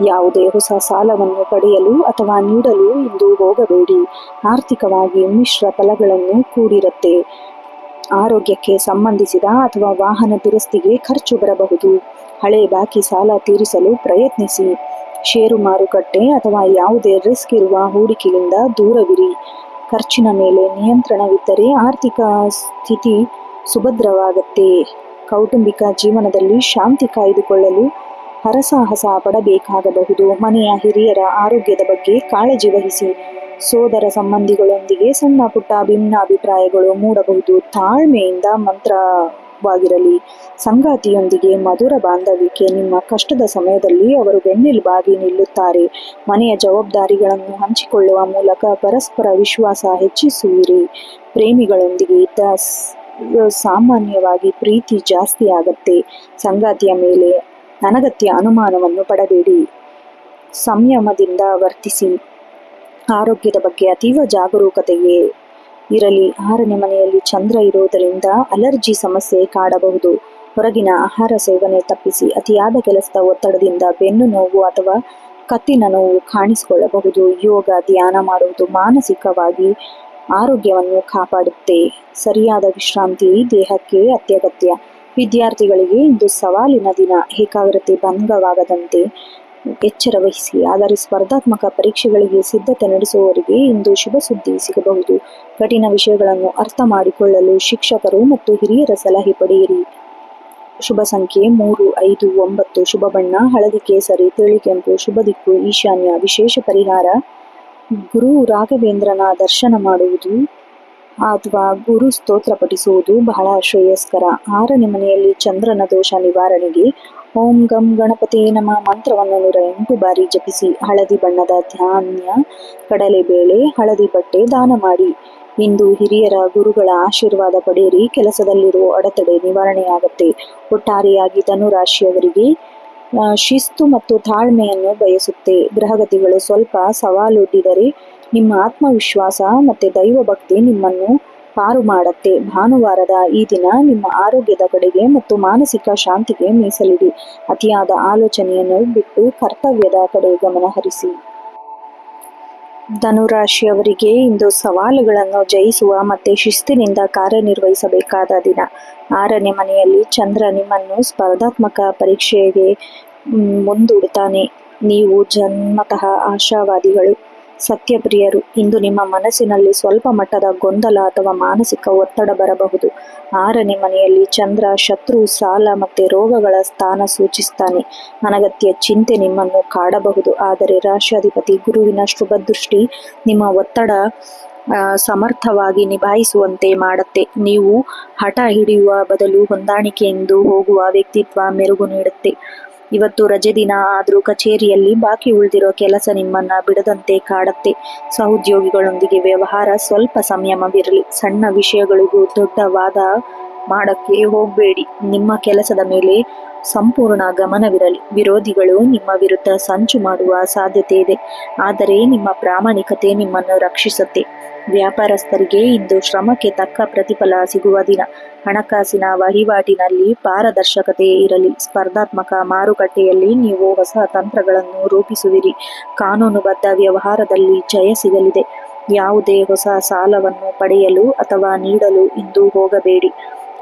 ಯಾವುದೇ ಹೊಸ ಸಾಲವನ್ನು ಪಡೆಯಲು ಅಥವಾ ನೀಡಲು ಇಂದು ಹೋಗಬೇಡಿ. ಆರ್ಥಿಕವಾಗಿ ಮಿಶ್ರ ಫಲಗಳನ್ನು ಕೂಡಿರುತ್ತೆ. ಆರೋಗ್ಯಕ್ಕೆ ಸಂಬಂಧಿಸಿದ ಅಥವಾ ವಾಹನ ದುರಸ್ತಿಗೆ ಖರ್ಚು ಬರಬಹುದು. ಹಳೆ ಬಾಕಿ ಸಾಲ ತೀರಿಸಲು ಪ್ರಯತ್ನಿಸಿ. ಷೇರು ಮಾರುಕಟ್ಟೆ ಅಥವಾ ಯಾವುದೇ ರಿಸ್ಕ್ ಇರುವ ಹೂಡಿಕೆಯಿಂದ ದೂರವಿರಿ. ಖರ್ಚಿನ ಮೇಲೆ ನಿಯಂತ್ರಣವಿದ್ದರೆ ಆರ್ಥಿಕ ಸ್ಥಿತಿ ಸುಭದ್ರವಾಗುತ್ತೆ. ಕೌಟುಂಬಿಕ ಜೀವನದಲ್ಲಿ ಶಾಂತಿ ಕಾಯ್ದುಕೊಳ್ಳಲು ಹರಸಾಹಸ ಪಡಬೇಕಾಗಬಹುದು. ಮನೆಯ ಹಿರಿಯರ ಆರೋಗ್ಯದ ಬಗ್ಗೆ ಕಾಳಜಿ ವಹಿಸಿ. ಸೋದರ ಸಂಬಂಧಿಗಳೊಂದಿಗೆ ಸಣ್ಣ ಪುಟ್ಟ ಭಿನ್ನಾಭಿಪ್ರಾಯಗಳು ಮೂಡಬಹುದು. ತಾಳ್ಮೆಯಿಂದ ಮಂತ್ರವಾಗಿರಲಿ. ಸಂಗಾತಿಯೊಂದಿಗೆ ಮಧುರ ಬಾಂಧವ್ಯಕ್ಕೆ ನಿಮ್ಮ ಕಷ್ಟದ ಸಮಯದಲ್ಲಿ ಅವರು ಬೆನ್ನೆಲುಬಾಗಿ ನಿಲ್ಲುತ್ತಾರೆ. ಮನೆಯ ಜವಾಬ್ದಾರಿಗಳನ್ನು ಹಂಚಿಕೊಳ್ಳುವ ಮೂಲಕ ಪರಸ್ಪರ ವಿಶ್ವಾಸ ಹೆಚ್ಚಿಸುವಿರಿ. ಪ್ರೇಮಿಗಳೊಂದಿಗೆ ಸಾಮಾನ್ಯವಾಗಿ ಪ್ರೀತಿ ಜಾಸ್ತಿ ಆಗತ್ತೆ. ಸಂಗಾತಿಯ ಮೇಲೆ ಅನಗತ್ಯ ಅನುಮಾನವನ್ನು ಪಡಬೇಡಿ. ಸಂಯಮದಿಂದ ವರ್ತಿಸಿ. ಆರೋಗ್ಯದ ಬಗ್ಗೆ ಅತೀವ ಜಾಗರೂಕತೆಗೆ ಇರಲಿ. 6ನೇ ಮನೆಯಲ್ಲಿ ಚಂದ್ರ ಇರುವುದರಿಂದ ಅಲರ್ಜಿ ಸಮಸ್ಯೆ ಕಾಡಬಹುದು. ಹೊರಗಿನ ಆಹಾರ ಸೇವನೆ ತಪ್ಪಿಸಿ. ಅತಿಯಾದ ಕೆಲಸದ ಒತ್ತಡದಿಂದ ಬೆನ್ನು ನೋವು ಅಥವಾ ಕತ್ತಿನ ನೋವು ಕಾಣಿಸಿಕೊಳ್ಳಬಹುದು. ಯೋಗ, ಧ್ಯಾನ ಮಾಡುವುದು ಮಾನಸಿಕವಾಗಿ ಆರೋಗ್ಯವನ್ನು ಕಾಪಾಡುತ್ತೆ. ಸರಿಯಾದ ವಿಶ್ರಾಂತಿ ದೇಹಕ್ಕೆ ಅತ್ಯಗತ್ಯ. ವಿದ್ಯಾರ್ಥಿಗಳಿಗೆ ಇಂದು ಸವಾಲಿನ ದಿನ. ಏಕಾಗ್ರತೆ ಭಂಗವಾಗದಂತೆ ಎಚ್ಚರ ವಹಿಸಿ. ಆದರೆ ಸ್ಪರ್ಧಾತ್ಮಕ ಪರೀಕ್ಷೆಗಳಿಗೆ ಸಿದ್ಧತೆ ನಡೆಸುವವರಿಗೆ ಇಂದು ಶುಭ ಸುದ್ದಿ ಸಿಗಬಹುದು. ಕಠಿಣ ವಿಷಯಗಳನ್ನು ಅರ್ಥ ಮಾಡಿಕೊಳ್ಳಲು ಶಿಕ್ಷಕರು ಮತ್ತು ಹಿರಿಯರ ಸಲಹೆ ಪಡೆಯಿರಿ. ಶುಭ ಸಂಖ್ಯೆ 3, 5, 9. ಶುಭ ಬಣ್ಣ ಹಳದಿ, ಕೇಸರಿ, ತಿಳಿ ಕೆಂಪು. ಶುಭ ದಿಕ್ಕು ಈಶಾನ್ಯ. ವಿಶೇಷ ಪರಿಹಾರ ಗುರು ರಾಘವೇಂದ್ರನ ದರ್ಶನ ಮಾಡುವುದು ಅಥವಾ ಗುರು ಸ್ತೋತ್ರ ಪಠಿಸುವುದು ಬಹಳ ಶ್ರೇಯಸ್ಕರ. 6ನೇ ಮನೆಯಲ್ಲಿ ಚಂದ್ರನ ದೋಷ ನಿವಾರಣೆಗೆ ಓಂ ಗಂ ಗಣಪತಿ ನಮಃ ಮಂತ್ರವನ್ನು 108 ಬಾರಿ ಜಪಿಸಿ. ಹಳದಿ ಬಣ್ಣದ ಧಾನ್ಯ, ಕಡಲೆಬೇಳೆ, ಹಳದಿ ಬಟ್ಟೆ ದಾನ ಮಾಡಿ. ಇಂದು ಹಿರಿಯರ ಗುರುಗಳ ಆಶೀರ್ವಾದ ಪಡೆಯಿರಿ. ಕೆಲಸದಲ್ಲಿರುವ ಅಡೆತಡೆ ನಿವಾರಣೆಯಾಗತ್ತೆ. ಒಟ್ಟಾರೆಯಾಗಿ ಧನುರಾಶಿಯವರಿಗೆ ಶಿಸ್ತು ಮತ್ತು ತಾಳ್ಮೆಯನ್ನು ಬಯಸುತ್ತೆ. ಗ್ರಹಗತಿಗಳು ಸ್ವಲ್ಪ ಸವಾಲೊಡ್ಡಿದರೆ ನಿಮ್ಮ ಆತ್ಮವಿಶ್ವಾಸ ಮತ್ತು ದೈವಭಕ್ತಿ ನಿಮ್ಮನ್ನು ಪಾರು ಮಾಡತ್ತೆ. ಭಾನುವಾರದ ಈ ದಿನ ನಿಮ್ಮ ಆರೋಗ್ಯದ ಕಡೆಗೆ ಮತ್ತು ಮಾನಸಿಕ ಶಾಂತಿಗೆ ಮೀಸಲಿಡಿ. ಅತಿಯಾದ ಆಲೋಚನೆಯನ್ನು ಬಿಟ್ಟು ಕರ್ತವ್ಯದ ಕಡೆ ಗಮನ ಹರಿಸಿ. ಧನುರಾಶಿಯವರಿಗೆ ಇಂದು ಸವಾಲುಗಳನ್ನು ಜಯಿಸುವ ಮತ್ತು ಶಿಸ್ತಿನಿಂದ ಕಾರ್ಯನಿರ್ವಹಿಸಬೇಕಾದ ದಿನ. 6ನೇ ಮನೆಯಲ್ಲಿ ಚಂದ್ರ ನಿಮ್ಮನ್ನು ಸ್ಪರ್ಧಾತ್ಮಕ ಪರೀಕ್ಷೆಗೆ ಮುಂದೂಡುತ್ತಾನೆ. ನೀವು ಜನ್ಮತಃ ಆಶಾವಾದಿಗಳು, ಸತ್ಯಪ್ರಿಯರು. ಇಂದು ನಿಮ್ಮ ಮನಸ್ಸಿನಲ್ಲಿ ಸ್ವಲ್ಪ ಮಟ್ಟದ ಗೊಂದಲ ಅಥವಾ ಮಾನಸಿಕ ಒತ್ತಡ ಬರಬಹುದು. 6ನೇ ಮನೆಯಲ್ಲಿ ಚಂದ್ರ ಶತ್ರು, ಸಾಲ ಮತ್ತು ರೋಗಗಳ ಸ್ಥಾನ ಸೂಚಿಸ್ತಾನೆ. ಅನಗತ್ಯ ಚಿಂತೆ ನಿಮ್ಮನ್ನು ಕಾಡಬಹುದು. ಆದರೆ ರಾಶ್ಯಾಧಿಪತಿ ಗುರುವಿನ ಶುಭ ದೃಷ್ಟಿ ನಿಮ್ಮ ಒತ್ತಡ ಸಮರ್ಥವಾಗಿ ನಿಭಾಯಿಸುವಂತೆ ಮಾಡುತ್ತೆ. ನೀವು ಹಠ ಹಿಡಿಯುವ ಬದಲು ಹೊಂದಾಣಿಕೆಯಿಂದ ಹೋಗುವ ವ್ಯಕ್ತಿತ್ವ ಮೆರುಗು ನೀಡುತ್ತೆ. ಇವತ್ತು ರಜೆ ದಿನ ಆದರೂ ಕಚೇರಿಯಲ್ಲಿ ಬಾಕಿ ಉಳಿದಿರೋ ಕೆಲಸ ನಿಮ್ಮನ್ನ ಬಿಡದಂತೆ ಕಾಡತ್ತೆ. ಸಹೋದ್ಯೋಗಿಗಳೊಂದಿಗೆ ವ್ಯವಹಾರ ಸ್ವಲ್ಪ ಸಂಯಮವಿರಲಿ. ಸಣ್ಣ ವಿಷಯಗಳಿಗೂ ದೊಡ್ಡ ವಾದ ಮಾಡಕ್ಕೆ ಹೋಗಬೇಡಿ. ನಿಮ್ಮ ಕೆಲಸದ ಮೇಲೆ ಸಂಪೂರ್ಣ ಗಮನವಿರಲಿ. ವಿರೋಧಿಗಳು ನಿಮ್ಮ ವಿರುದ್ಧ ಸಂಚು ಮಾಡುವ ಸಾಧ್ಯತೆ ಇದೆ, ಆದರೆ ನಿಮ್ಮ ಪ್ರಾಮಾಣಿಕತೆ ನಿಮ್ಮನ್ನು ರಕ್ಷಿಸುತ್ತೆ. ವ್ಯಾಪಾರಸ್ಥರಿಗೆ ಇಂದು ಶ್ರಮಕ್ಕೆ ತಕ್ಕ ಪ್ರತಿಫಲ ಸಿಗುವ ದಿನ. ಹಣಕಾಸಿನ ವಹಿವಾಟಿನಲ್ಲಿ ಪಾರದರ್ಶಕತೆ ಇರಲಿ. ಸ್ಪರ್ಧಾತ್ಮಕ ಮಾರುಕಟ್ಟೆಯಲ್ಲಿ ನೀವು ಹೊಸ ತಂತ್ರಗಳನ್ನು ರೂಪಿಸುವಿರಿ. ಕಾನೂನುಬದ್ಧ ವ್ಯವಹಾರದಲ್ಲಿ ಜಯ ಸಿಗಲಿದೆ. ಯಾವುದೇ ಹೊಸ ಸಾಲವನ್ನು ಪಡೆಯಲು ಅಥವಾ ನೀಡಲು ಇಂದು ಹೋಗಬೇಡಿ.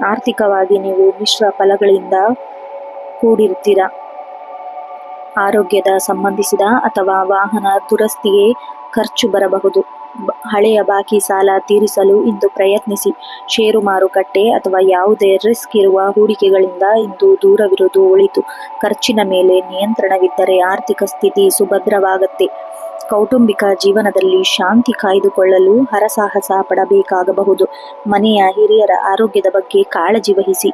ಆರ್ಥಿಕವಾಗಿ ನೀವು ಮಿಶ್ರ ಫಲಗಳಿಂದ ಕೂಡಿರುತ್ತೀರ. ಆರೋಗ್ಯದ ಸಂಬಂಧಿಸಿದ ಅಥವಾ ವಾಹನ ದುರಸ್ತಿಗೆ ಖರ್ಚು ಬರಬಹುದು. ಹಳೆಯ ಬಾಕಿ ಸಾಲ ತೀರಿಸಲು ಇಂದು ಪ್ರಯತ್ನಿಸಿ. ಷೇರು ಮಾರುಕಟ್ಟೆ ಅಥವಾ ಯಾವುದೇ ರಿಸ್ಕ್ ಇರುವ ಹೂಡಿಕೆಗಳಿಂದ ಇಂದು ದೂರವಿರುವುದು ಒಳಿತು. ಖರ್ಚಿನ ಮೇಲೆ ನಿಯಂತ್ರಣವಿದ್ದರೆ ಆರ್ಥಿಕ ಸ್ಥಿತಿ ಸುಭದ್ರವಾಗತ್ತೆ. ಕೌಟುಂಬಿಕ ಜೀವನದಲ್ಲಿ ಶಾಂತಿ ಕಾಯ್ದುಕೊಳ್ಳಲು ಹರಸಾಹಸ ಪಡಬೇಕಾಗಬಹುದು. ಮನೆಯ ಹಿರಿಯರ ಆರೋಗ್ಯದ ಬಗ್ಗೆ ಕಾಳಜಿ ವಹಿಸಿ.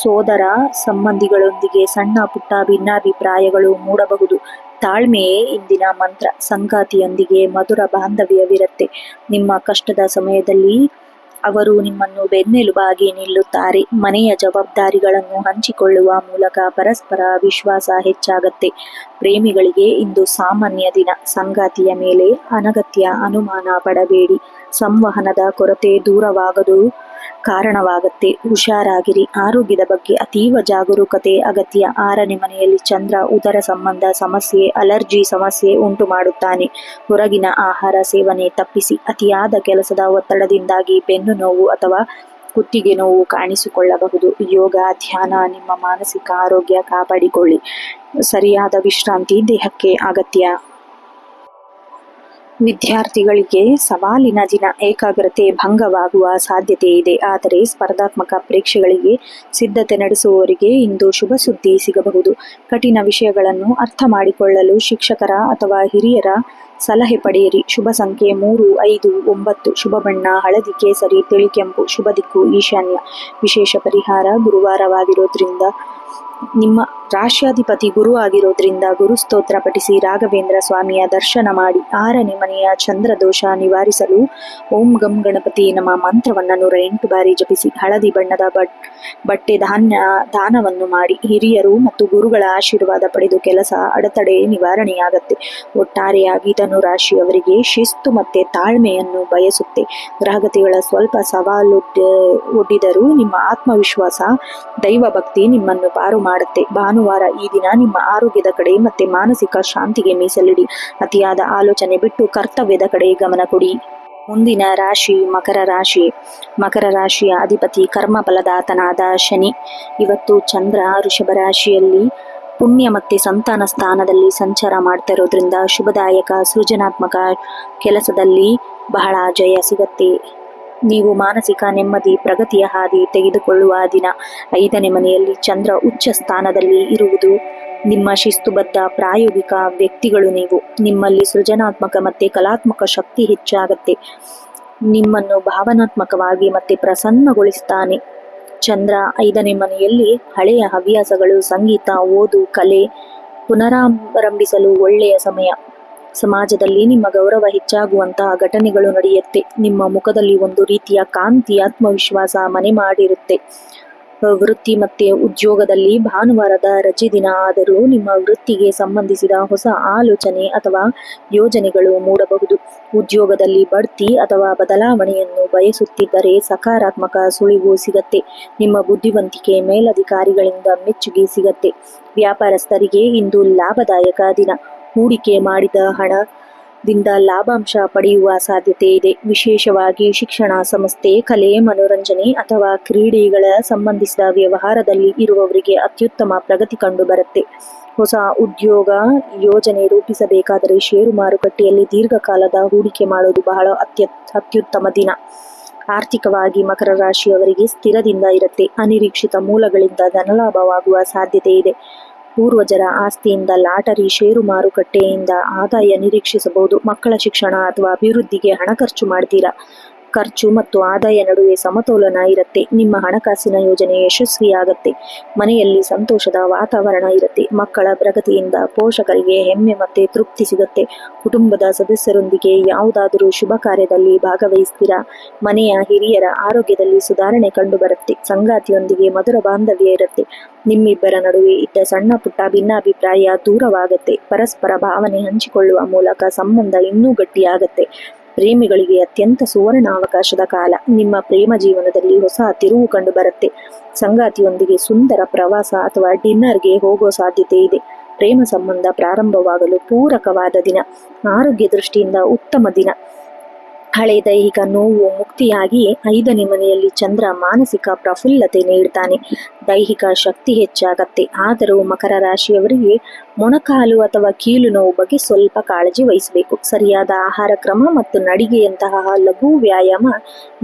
ಸೋದರ ಸಂಬಂಧಿಗಳೊಂದಿಗೆ ಸಣ್ಣ ಪುಟ್ಟ ಭಿನ್ನಾಭಿಪ್ರಾಯಗಳು ಮೂಡಬಹುದು. ತಾಳ್ಮೆಯೇ ಇಂದಿನ ಮಂತ್ರ. ಸಂಗಾತಿಯೊಂದಿಗೆ ಮಧುರ ಬಾಂಧವ್ಯವಿರುತ್ತೆ. ನಿಮ್ಮ ಕಷ್ಟದ ಸಮಯದಲ್ಲಿ ಅವರು ನಿಮ್ಮನ್ನು ಬೆನ್ನೆಲುಬಾಗಿ ನಿಲ್ಲುತ್ತಾರೆ. ಮನೆಯ ಜವಾಬ್ದಾರಿಗಳನ್ನು ಹಂಚಿಕೊಳ್ಳುವ ಮೂಲಕ ಪರಸ್ಪರ ವಿಶ್ವಾಸ ಹೆಚ್ಚಾಗತ್ತೆ. ಪ್ರೇಮಿಗಳಿಗೆ ಇಂದು ಸಾಮಾನ್ಯ ದಿನ. ಸಂಗಾತಿಯ ಮೇಲೆ ಅನಗತ್ಯ ಅನುಮಾನ ಪಡಬೇಡಿ. ಸಂವಹನದ ಕೊರತೆ ದೂರವಾಗಲು ಕಾರಣವಾಗತ್ತೆ. ಹುಷಾರಾಗಿರಿ. ಆರೋಗ್ಯದ ಬಗ್ಗೆ ಅತೀವ ಜಾಗರೂಕತೆ ಅಗತ್ಯ. 6ನೇ ಮನೆಯಲ್ಲಿ ಚಂದ್ರ ಉದರ ಸಂಬಂಧ ಸಮಸ್ಯೆ, ಅಲರ್ಜಿ ಸಮಸ್ಯೆ ಉಂಟು ಮಾಡುತ್ತಾನೆ. ಹೊರಗಿನ ಆಹಾರ ಸೇವನೆ ತಪ್ಪಿಸಿ. ಅತಿಯಾದ ಕೆಲಸದ ಒತ್ತಡದಿಂದಾಗಿ ಬೆನ್ನು ನೋವು ಅಥವಾ ಕುತ್ತಿಗೆ ನೋವು ಕಾಣಿಸಿಕೊಳ್ಳಬಹುದು. ಯೋಗ, ಧ್ಯಾನ ನಿಮ್ಮ ಮಾನಸಿಕ ಆರೋಗ್ಯ ಕಾಪಾಡಿಕೊಳ್ಳಿ. ಸರಿಯಾದ ವಿಶ್ರಾಂತಿ ದೇಹಕ್ಕೆ ಅಗತ್ಯ. ವಿದ್ಯಾರ್ಥಿಗಳಿಗೆ ಸವಾಲಿನ ದಿನ. ಏಕಾಗ್ರತೆ ಭಂಗವಾಗುವ ಸಾಧ್ಯತೆ ಇದೆ. ಆದರೆ ಸ್ಪರ್ಧಾತ್ಮಕ ಪರೀಕ್ಷೆಗಳಿಗೆ ಸಿದ್ಧತೆ ನಡೆಸುವವರಿಗೆ ಇಂದು ಶುಭ ಸುದ್ದಿ ಸಿಗಬಹುದು. ಕಠಿಣ ವಿಷಯಗಳನ್ನು ಅರ್ಥ ಮಾಡಿಕೊಳ್ಳಲು ಶಿಕ್ಷಕರ ಅಥವಾ ಹಿರಿಯರ ಸಲಹೆ ಪಡೆಯಿರಿ. ಶುಭ ಸಂಖ್ಯೆ 3, 5, 9. ಶುಭ ಬಣ್ಣ ಹಳದಿ, ಕೇಸರಿ, ತಿಳಿಕೆಂಪು. ಶುಭ ದಿಕ್ಕು ಈಶಾನ್ಯ. ವಿಶೇಷ ಪರಿಹಾರ ಗುರುವಾರವಾಗಿರೋದ್ರಿಂದ ನಿಮ್ಮ ರಾಶ್ಯಾಧಿಪತಿ ಗುರು ಆಗಿರೋದ್ರಿಂದ ಗುರು ಸ್ತೋತ್ರ ಪಠಿಸಿ. ರಾಘವೇಂದ್ರ ಸ್ವಾಮಿಯ ದರ್ಶನ ಮಾಡಿ. 6ನೇ ಮನೆಯ ಚಂದ್ರದೋಷ ನಿವಾರಿಸಲು ಓಂ ಗಂ ಗಣಪತಿ ನಮ ಮಂತ್ರವನ್ನು 108 ಬಾರಿ ಜಪಿಸಿ. ಹಳದಿ ಬಣ್ಣದ ಬಟ್ಟೆ ದಾನವನ್ನು ಮಾಡಿ. ಹಿರಿಯರು ಮತ್ತು ಗುರುಗಳ ಆಶೀರ್ವಾದ ಪಡೆದು ಕೆಲಸ ಅಡೆತಡೆ ನಿವಾರಣೆಯಾಗತ್ತೆ. ಒಟ್ಟಾರೆಯಾಗಿ ಧನು ರಾಶಿಯವರಿಗೆ ಶಿಸ್ತು ಮತ್ತೆ ತಾಳ್ಮೆಯನ್ನು ಬಯಸುತ್ತೆ. ಗ್ರಹಗತಿಗಳ ಸ್ವಲ್ಪ ಒಡ್ಡಿದರೂ ನಿಮ್ಮ ಆತ್ಮವಿಶ್ವಾಸ, ದೈವ ಭಕ್ತಿ ನಿಮ್ಮನ್ನು ಪಾರು ಮಾಡುತ್ತೆ. ಭಾನುವಾರ ಈ ದಿನ ನಿಮ್ಮ ಆರೋಗ್ಯದ ಕಡೆ ಮತ್ತೆ ಮಾನಸಿಕ ಶಾಂತಿಗೆ ಮೀಸಲಿಡಿ. ಅತಿಯಾದ ಆಲೋಚನೆ ಬಿಟ್ಟು ಕರ್ತವ್ಯದ ಕಡೆ ಗಮನ ಕೊಡಿ. ಮುಂದಿನ ರಾಶಿ ಮಕರ ರಾಶಿ. ಮಕರ ರಾಶಿಯ ಅಧಿಪತಿ ಕರ್ಮ ಫಲದಾತನಾದ ಶನಿ. ಇವತ್ತು ಚಂದ್ರ ವೃಷಭ ರಾಶಿಯಲ್ಲಿ ಪುಣ್ಯ ಮತ್ತೆ ಸಂತಾನ ಸ್ಥಾನದಲ್ಲಿ ಸಂಚಾರ ಮಾಡ್ತಾ ಇರೋದ್ರಿಂದ ಶುಭದಾಯಕ, ಸೃಜನಾತ್ಮಕ ಕೆಲಸದಲ್ಲಿ ಬಹಳ ಜಯ ಸಿಗತ್ತೆ. ನೀವು ಮಾನಸಿಕ ನೆಮ್ಮದಿ, ಪ್ರಗತಿಯ ಹಾದಿ ತೆಗೆದುಕೊಳ್ಳುವ ದಿನ. 5ನೇ ಮನೆಯಲ್ಲಿ ಚಂದ್ರ ಉಚ್ಚ ಸ್ಥಾನದಲ್ಲಿ ಇರುವುದು ನಿಮ್ಮ ಶಿಸ್ತುಬದ್ಧ, ಪ್ರಾಯೋಗಿಕ ವ್ಯಕ್ತಿಗಳು ನೀವು. ನಿಮ್ಮಲ್ಲಿ ಸೃಜನಾತ್ಮಕ ಮತ್ತೆ ಕಲಾತ್ಮಕ ಶಕ್ತಿ ಹೆಚ್ಚಾಗತ್ತೆ. ನಿಮ್ಮನ್ನು ಭಾವನಾತ್ಮಕವಾಗಿ ಮತ್ತೆ ಪ್ರಸನ್ನಗೊಳಿಸ್ತಾನೆ. ಚಂದ್ರ 5ನೇ ಮನೆಯಲ್ಲಿ ಹಳೆಯ ಹವ್ಯಾಸಗಳು, ಸಂಗೀತ, ಓದು, ಕಲೆ ಪುನರಾರಂಭಿಸಲು ಒಳ್ಳೆಯ ಸಮಯ. ಸಮಾಜದಲ್ಲಿ ನಿಮ್ಮ ಗೌರವ ಹೆಚ್ಚಾಗುವಂತಹ ಘಟನೆಗಳು ನಡೆಯುತ್ತೆ. ನಿಮ್ಮ ಮುಖದಲ್ಲಿ ಒಂದು ರೀತಿಯ ಕಾಂತಿ, ಆತ್ಮವಿಶ್ವಾಸ ಮನೆ ಮಾಡಿರುತ್ತೆ. ವೃತ್ತಿ ಮತ್ತೆ ಉದ್ಯೋಗದಲ್ಲಿ ಭಾನುವಾರದ ರಜೆ ದಿನ ಆದರೂ ನಿಮ್ಮ ವೃತ್ತಿಗೆ ಸಂಬಂಧಿಸಿದ ಹೊಸ ಆಲೋಚನೆ ಅಥವಾ ಯೋಜನೆಗಳು ಮೂಡಬಹುದು. ಉದ್ಯೋಗದಲ್ಲಿ ಬಡ್ತಿ ಅಥವಾ ಬದಲಾವಣೆಯನ್ನು ಬಯಸುತ್ತಿದ್ದರೆ ಸಕಾರಾತ್ಮಕ ಸುಳಿವು ಸಿಗತ್ತೆ. ನಿಮ್ಮ ಬುದ್ಧಿವಂತಿಕೆ ಮೇಲಧಿಕಾರಿಗಳಿಂದ ಮೆಚ್ಚುಗೆ ಸಿಗತ್ತೆ. ವ್ಯಾಪಾರಸ್ಥರಿಗೆ ಇಂದು ಲಾಭದಾಯಕ ದಿನ. ಹೂಡಿಕೆ ಮಾಡಿದ ಹಣದಿಂದ ಲಾಭಾಂಶ ಪಡೆಯುವ ಸಾಧ್ಯತೆ ಇದೆ. ವಿಶೇಷವಾಗಿ ಶಿಕ್ಷಣ ಸಂಸ್ಥೆ, ಕಲೆ, ಮನೋರಂಜನೆ ಅಥವಾ ಕ್ರೀಡೆಗಳ ಸಂಬಂಧಿಸಿದ ವ್ಯವಹಾರದಲ್ಲಿ ಇರುವವರಿಗೆ ಅತ್ಯುತ್ತಮ ಪ್ರಗತಿ ಕಂಡು ಬರುತ್ತೆ. ಹೊಸ ಉದ್ಯೋಗ ಯೋಜನೆ ರೂಪಿಸಬೇಕಾದರೆ ಷೇರು ಮಾರುಕಟ್ಟೆಯಲ್ಲಿ ದೀರ್ಘಕಾಲದ ಹೂಡಿಕೆ ಮಾಡೋದು ಬಹಳ ಅತ್ಯುತ್ತಮ ದಿನ. ಆರ್ಥಿಕವಾಗಿ ಮಕರ ರಾಶಿಯವರಿಗೆ ಸ್ಥಿರದಿಂದ ಇರುತ್ತೆ. ಅನಿರೀಕ್ಷಿತ ಮೂಲಗಳಿಂದ ಧನಲಾಭವಾಗುವ ಸಾಧ್ಯತೆ ಇದೆ. ಪೂರ್ವಜರ ಆಸ್ತಿಯಿಂದ, ಲಾಟರಿ, ಷೇರು ಮಾರುಕಟ್ಟೆಯಿಂದ ಆದಾಯ ನಿರೀಕ್ಷಿಸಬಹುದು. ಮಕ್ಕಳ ಶಿಕ್ಷಣ ಅಥವಾ ಅಭಿವೃದ್ಧಿಗೆ ಹಣ ಖರ್ಚು ಮಾಡ್ತೀರಾ. ಖರ್ಚು ಮತ್ತು ಆದಾಯ ನಡುವೆ ಸಮತೋಲನ ಇರುತ್ತೆ. ನಿಮ್ಮ ಹಣಕಾಸಿನ ಯೋಜನೆ ಯಶಸ್ವಿಯಾಗತ್ತೆ. ಮನೆಯಲ್ಲಿ ಸಂತೋಷದ ವಾತಾವರಣ ಇರುತ್ತೆ. ಮಕ್ಕಳ ಪ್ರಗತಿಯಿಂದ ಪೋಷಕರಿಗೆ ಹೆಮ್ಮೆ ಮತ್ತೆ ತೃಪ್ತಿ ಸಿಗುತ್ತೆ. ಕುಟುಂಬದ ಸದಸ್ಯರೊಂದಿಗೆ ಯಾವುದಾದರೂ ಶುಭ ಕಾರ್ಯದಲ್ಲಿ ಭಾಗವಹಿಸ್ತೀರಾ. ಮನೆಯ ಹಿರಿಯರ ಆರೋಗ್ಯದಲ್ಲಿ ಸುಧಾರಣೆ ಕಂಡು ಬರುತ್ತೆ. ಸಂಗಾತಿಯೊಂದಿಗೆ ಮಧುರ ಬಾಂಧವ್ಯ ಇರುತ್ತೆ. ನಿಮ್ಮಿಬ್ಬರ ನಡುವೆ ಇದ್ದ ಸಣ್ಣ ಪುಟ್ಟ ಭಿನ್ನಾಭಿಪ್ರಾಯ ದೂರವಾಗತ್ತೆ. ಪರಸ್ಪರ ಭಾವನೆ ಹಂಚಿಕೊಳ್ಳುವ ಮೂಲಕ ಸಂಬಂಧ ಇನ್ನೂ ಗಟ್ಟಿಯಾಗತ್ತೆ. ಪ್ರೇಮಿಗಳಿಗೆ ಅತ್ಯಂತ ಸುವರ್ಣ ಅವಕಾಶದ ಕಾಲ. ನಿಮ್ಮ ಪ್ರೇಮ ಜೀವನದಲ್ಲಿ ಹೊಸ ತಿರುವು ಕಂಡು ಬರುತ್ತೆ. ಸಂಗಾತಿಯೊಂದಿಗೆ ಸುಂದರ ಪ್ರವಾಸ ಅಥವಾ ಡಿನ್ನರ್ಗೆ ಹೋಗೋ ಸಾಧ್ಯತೆ ಇದೆ. ಪ್ರೇಮ ಸಂಬಂಧ ಪ್ರಾರಂಭವಾಗಲು ಪೂರಕವಾದ ದಿನ. ಆರೋಗ್ಯ ದೃಷ್ಟಿಯಿಂದ ಉತ್ತಮ ದಿನ. ಹಳೆ ದೈಹಿಕ ನೋವು ಮುಕ್ತಿಯಾಗಿ 5ನೇ ಮನೆಯಲ್ಲಿ ಚಂದ್ರ ಮಾನಸಿಕ ಪ್ರಫುಲ್ಲತೆ ನೀಡ್ತಾನೆ. ದೈಹಿಕ ಶಕ್ತಿ ಹೆಚ್ಚಾಗತ್ತೆ. ಆದರೂ ಮಕರ ರಾಶಿಯವರಿಗೆ ಮೊಣಕಾಲು ಅಥವಾ ಕೀಲು ನೋವು ಬಗ್ಗೆ ಸ್ವಲ್ಪ ಕಾಳಜಿ ವಹಿಸಬೇಕು. ಸರಿಯಾದ ಆಹಾರ ಕ್ರಮ ಮತ್ತು ನಡಿಗೆಯಂತಹ ಲಘು ವ್ಯಾಯಾಮ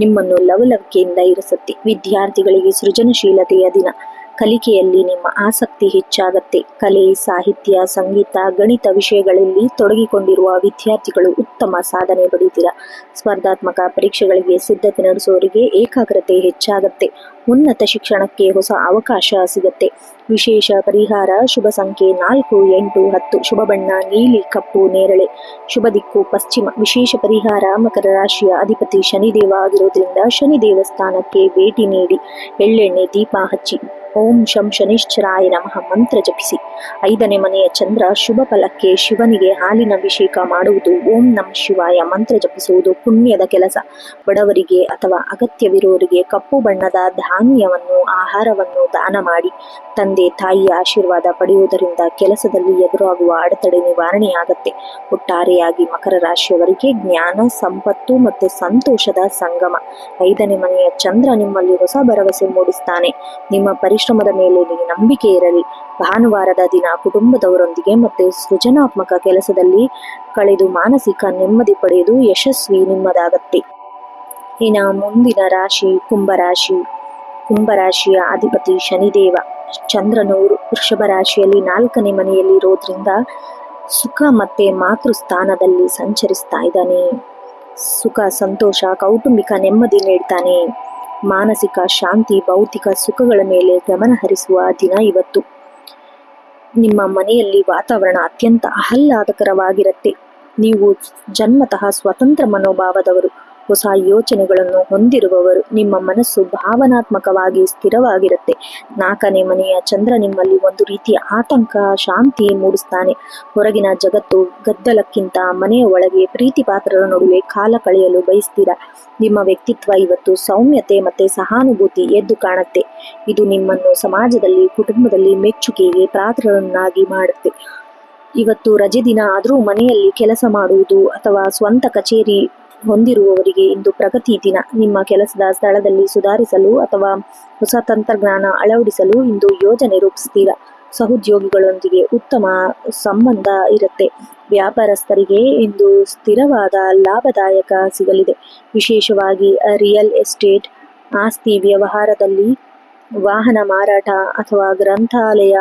ನಿಮ್ಮನ್ನು ಲವಲವಿಕೆಯಿಂದ ಇರಿಸುತ್ತೆ. ವಿದ್ಯಾರ್ಥಿಗಳಿಗೆ ಸೃಜನಶೀಲತೆಯ ದಿನ. ಕಲಿಕೆಯಲ್ಲಿ ನಿಮ್ಮ ಆಸಕ್ತಿ ಹೆಚ್ಚಾಗತ್ತೆ. ಕಲೆ, ಸಾಹಿತ್ಯ, ಸಂಗೀತ, ಗಣಿತ ವಿಷಯಗಳಲ್ಲಿ ತೊಡಗಿಕೊಂಡಿರುವ ವಿದ್ಯಾರ್ಥಿಗಳು ಉತ್ತಮ ಸಾಧನೆ ಪಡೆಯುತ್ತೀರಾ. ಸ್ಪರ್ಧಾತ್ಮಕ ಪರೀಕ್ಷೆಗಳಿಗೆ ಸಿದ್ಧತೆ ನಡೆಸುವವರಿಗೆ ಏಕಾಗ್ರತೆ ಹೆಚ್ಚಾಗತ್ತೆ. ಉನ್ನತ ಶಿಕ್ಷಣಕ್ಕೆ ಹೊಸ ಅವಕಾಶ ಸಿಗತ್ತೆ. ವಿಶೇಷ ಪರಿಹಾರ ಶುಭ ಸಂಖ್ಯೆ 4, 8, 10. ಶುಭ ಬಣ್ಣ ನೀಲಿ, ಕಪ್ಪು, ನೇರಳೆ. ಶುಭ ದಿಕ್ಕು ಪಶ್ಚಿಮ. ವಿಶೇಷ ಪರಿಹಾರ ಮಕರ ರಾಶಿಯ ಅಧಿಪತಿ ಶನಿದೇವ ಆಗಿರೋದ್ರಿಂದ ಶನಿ ದೇವಸ್ಥಾನಕ್ಕೆ ಭೇಟಿ ನೀಡಿ ಎಳ್ಳೆಣ್ಣೆ ದೀಪ ಹಚ್ಚಿ ಓಂ ಶಂ ಶನಿಶ್ಚರಾಯ ನಮಃ ಮಂತ್ರ ಜಪಿಸಿ. 5ನೇ ಮನೆಯ ಚಂದ್ರ ಶುಭ ಫಲಕ್ಕೆ ಶಿವನಿಗೆ ಹಾಲಿನ ಅಭಿಷೇಕ ಮಾಡುವುದು, ಓಂ ನಮಃ ಶಿವಾಯ ಮಂತ್ರ ಜಪಿಸುವುದು ಪುಣ್ಯದ ಕೆಲಸ. ಬಡವರಿಗೆ ಅಥವಾ ಅಗತ್ಯವಿರುವವರಿಗೆ ಕಪ್ಪು ಬಣ್ಣದ ಧಾನ್ಯವನ್ನು, ಆಹಾರವನ್ನು ದಾನ ಮಾಡಿ. ತಂದೆ ತಾಯಿಯ ಆಶೀರ್ವಾದ ಪಡೆಯುವುದರಿಂದ ಕೆಲಸದಲ್ಲಿ ಎದುರಾಗುವ ಅಡೆತಡೆ ನಿವಾರಣೆಯಾಗತ್ತೆ. ಒಟ್ಟಾರೆಯಾಗಿ ಮಕರ ರಾಶಿಯವರಿಗೆ ಜ್ಞಾನ, ಸಂಪತ್ತು ಮತ್ತು ಸಂತೋಷದ ಸಂಗಮ. 5ನೇ ಮನೆಯ ಚಂದ್ರ ನಿಮ್ಮಲ್ಲಿ ಹೊಸ ಭರವಸೆ ಮೂಡಿಸ್ತಾನೆ. ನಿಮ್ಮ ಪರಿಶ್ರಮದ ಮೇಲೆ ನಂಬಿಕೆ ಇರಲಿ. ಭಾನುವಾರದ ದಿನ ಕುಟುಂಬದವರೊಂದಿಗೆ ಮತ್ತು ಸೃಜನಾತ್ಮಕ ಕೆಲಸದಲ್ಲಿ ಕಳೆದು ಮಾನಸಿಕ ನೆಮ್ಮದಿ ಪಡೆಯುವುದು ಯಶಸ್ವಿ ನಿಮ್ಮದಾಗತ್ತೆ. ಇನ್ನು ಮುಂದಿನ ರಾಶಿ ಕುಂಭರಾಶಿ. ಕುಂಭರಾಶಿಯ ಅಧಿಪತಿ ಶನಿದೇವ. ಚಂದ್ರನು ವೃಷಭ ರಾಶಿಯಲ್ಲಿ 4ನೇ ಮನೆಯಲ್ಲಿ ಇರೋದ್ರಿಂದ ಸುಖ ಮತ್ತೆ ಮಾತೃ ಸ್ಥಾನದಲ್ಲಿ ಸಂಚರಿಸ್ತಾ ಇದ್ದಾನೆ. ಸುಖ, ಸಂತೋಷ, ಕೌಟುಂಬಿಕ ನೆಮ್ಮದಿ ನೀಡ್ತಾನೆ. ಮಾನಸಿಕ ಶಾಂತಿ, ಭೌತಿಕ ಸುಖಗಳ ಮೇಲೆ ಗಮನ ಹರಿಸುವ ದಿನ ಇವತ್ತು. ನಿಮ್ಮ ಮನೆಯಲ್ಲಿ ವಾತಾವರಣ ಅತ್ಯಂತ ಆಹ್ಲಾದಕರವಾಗಿರುತ್ತೆ. ನೀವು ಜನ್ಮತಃ ಸ್ವತಂತ್ರ ಮನೋಭಾವದವರು, ಹೊಸ ಯೋಚನೆಗಳನ್ನು ಹೊಂದಿರುವವರು. ನಿಮ್ಮ ಮನಸ್ಸು ಭಾವನಾತ್ಮಕವಾಗಿ ಸ್ಥಿರವಾಗಿರುತ್ತೆ. 4ನೇ ಮನೆಯ ಚಂದ್ರ ನಿಮ್ಮಲ್ಲಿ ಒಂದು ರೀತಿಯ ಆತಂಕ, ಶಾಂತಿ ಮೂಡಿಸ್ತಾನೆ. ಹೊರಗಿನ ಜಗತ್ತು ಗದ್ದಲಕ್ಕಿಂತ ಮನೆಯ ಒಳಗೆ ಪ್ರೀತಿ ಪಾತ್ರರ ನಡುವೆ ಕಾಲ ಕಳೆಯಲು ಬಯಸ್ತೀರಾ. ನಿಮ್ಮ ವ್ಯಕ್ತಿತ್ವ ಇವತ್ತು ಸೌಮ್ಯತೆ ಮತ್ತೆ ಸಹಾನುಭೂತಿ ಎದ್ದು ಕಾಣುತ್ತೆ. ಇದು ನಿಮ್ಮನ್ನು ಸಮಾಜದಲ್ಲಿ, ಕುಟುಂಬದಲ್ಲಿ ಮೆಚ್ಚುಗೆಗೆ ಪಾತ್ರರನ್ನಾಗಿ ಮಾಡುತ್ತೆ. ಇವತ್ತು ರಜೆ ದಿನ ಆದರೂ ಮನೆಯಲ್ಲಿ ಕೆಲಸ ಮಾಡುವುದು ಅಥವಾ ಸ್ವಂತ ಕಚೇರಿ ಹೊಂದಿರುವವರಿಗೆ ಇಂದು ಪ್ರಗತಿ ದಿನ. ನಿಮ್ಮ ಕೆಲಸದ ಸ್ಥಳದಲ್ಲಿ ಸುಧಾರಿಸಲು ಅಥವಾ ಹೊಸ ತಂತ್ರಜ್ಞಾನ ಅಳವಡಿಸಲು ಇಂದು ಯೋಜನೆ ರೂಪಿಸ್ತೀರಾ. ಸಹೋದ್ಯೋಗಿಗಳೊಂದಿಗೆ ಉತ್ತಮ ಸಂಬಂಧ ಇರುತ್ತೆ. ವ್ಯಾಪಾರಸ್ಥರಿಗೆ ಇಂದು ಸ್ಥಿರವಾದ ಲಾಭದಾಯಕ ಸಿಗಲಿದೆ. ವಿಶೇಷವಾಗಿ ರಿಯಲ್ ಎಸ್ಟೇಟ್, ಆಸ್ತಿ ವ್ಯವಹಾರದಲ್ಲಿ, ವಾಹನ ಮಾರಾಟ ಅಥವಾ ಗ್ರಂಥಾಲಯ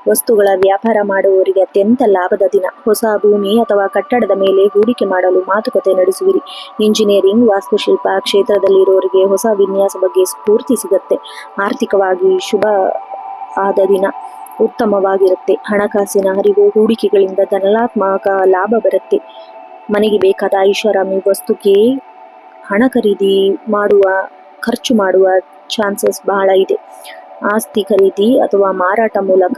ವಸ್ತುಗಳ ವ್ಯಾಪಾರ ಮಾಡುವವರಿಗೆ ಅತ್ಯಂತ ಲಾಭದ ದಿನ. ಹೊಸ ಭೂಮಿ ಅಥವಾ ಕಟ್ಟಡದ ಮೇಲೆ ಹೂಡಿಕೆ ಮಾಡಲು ಮಾತುಕತೆ ನಡೆಸುವಿರಿ. ಇಂಜಿನಿಯರಿಂಗ್, ವಾಸ್ತುಶಿಲ್ಪ ಕ್ಷೇತ್ರದಲ್ಲಿರೋರಿಗೆ ಹೊಸ ವಿನ್ಯಾಸ ಬಗ್ಗೆ ಸ್ಫೂರ್ತಿ ಸಿಗುತ್ತೆ. ಆರ್ಥಿಕವಾಗಿ ಶುಭ ಆದ ದಿನ ಉತ್ತಮವಾಗಿರುತ್ತೆ. ಹಣಕಾಸಿನ ಹರಿವು, ಹೂಡಿಕೆಗಳಿಂದ ಧನಾತ್ಮಕ ಲಾಭ ಬರುತ್ತೆ. ಮನೆಗೆ ಬೇಕಾದ ಐಷಾರಾಮಿ ವಸ್ತುಗೆ ಹಣ ಖರೀದಿ ಮಾಡುವ, ಖರ್ಚು ಮಾಡುವ ಚಾನ್ಸಸ್ ಬಹಳ ಇದೆ. ಆಸ್ತಿ ಖರೀದಿ ಅಥವಾ ಮಾರಾಟ ಮೂಲಕ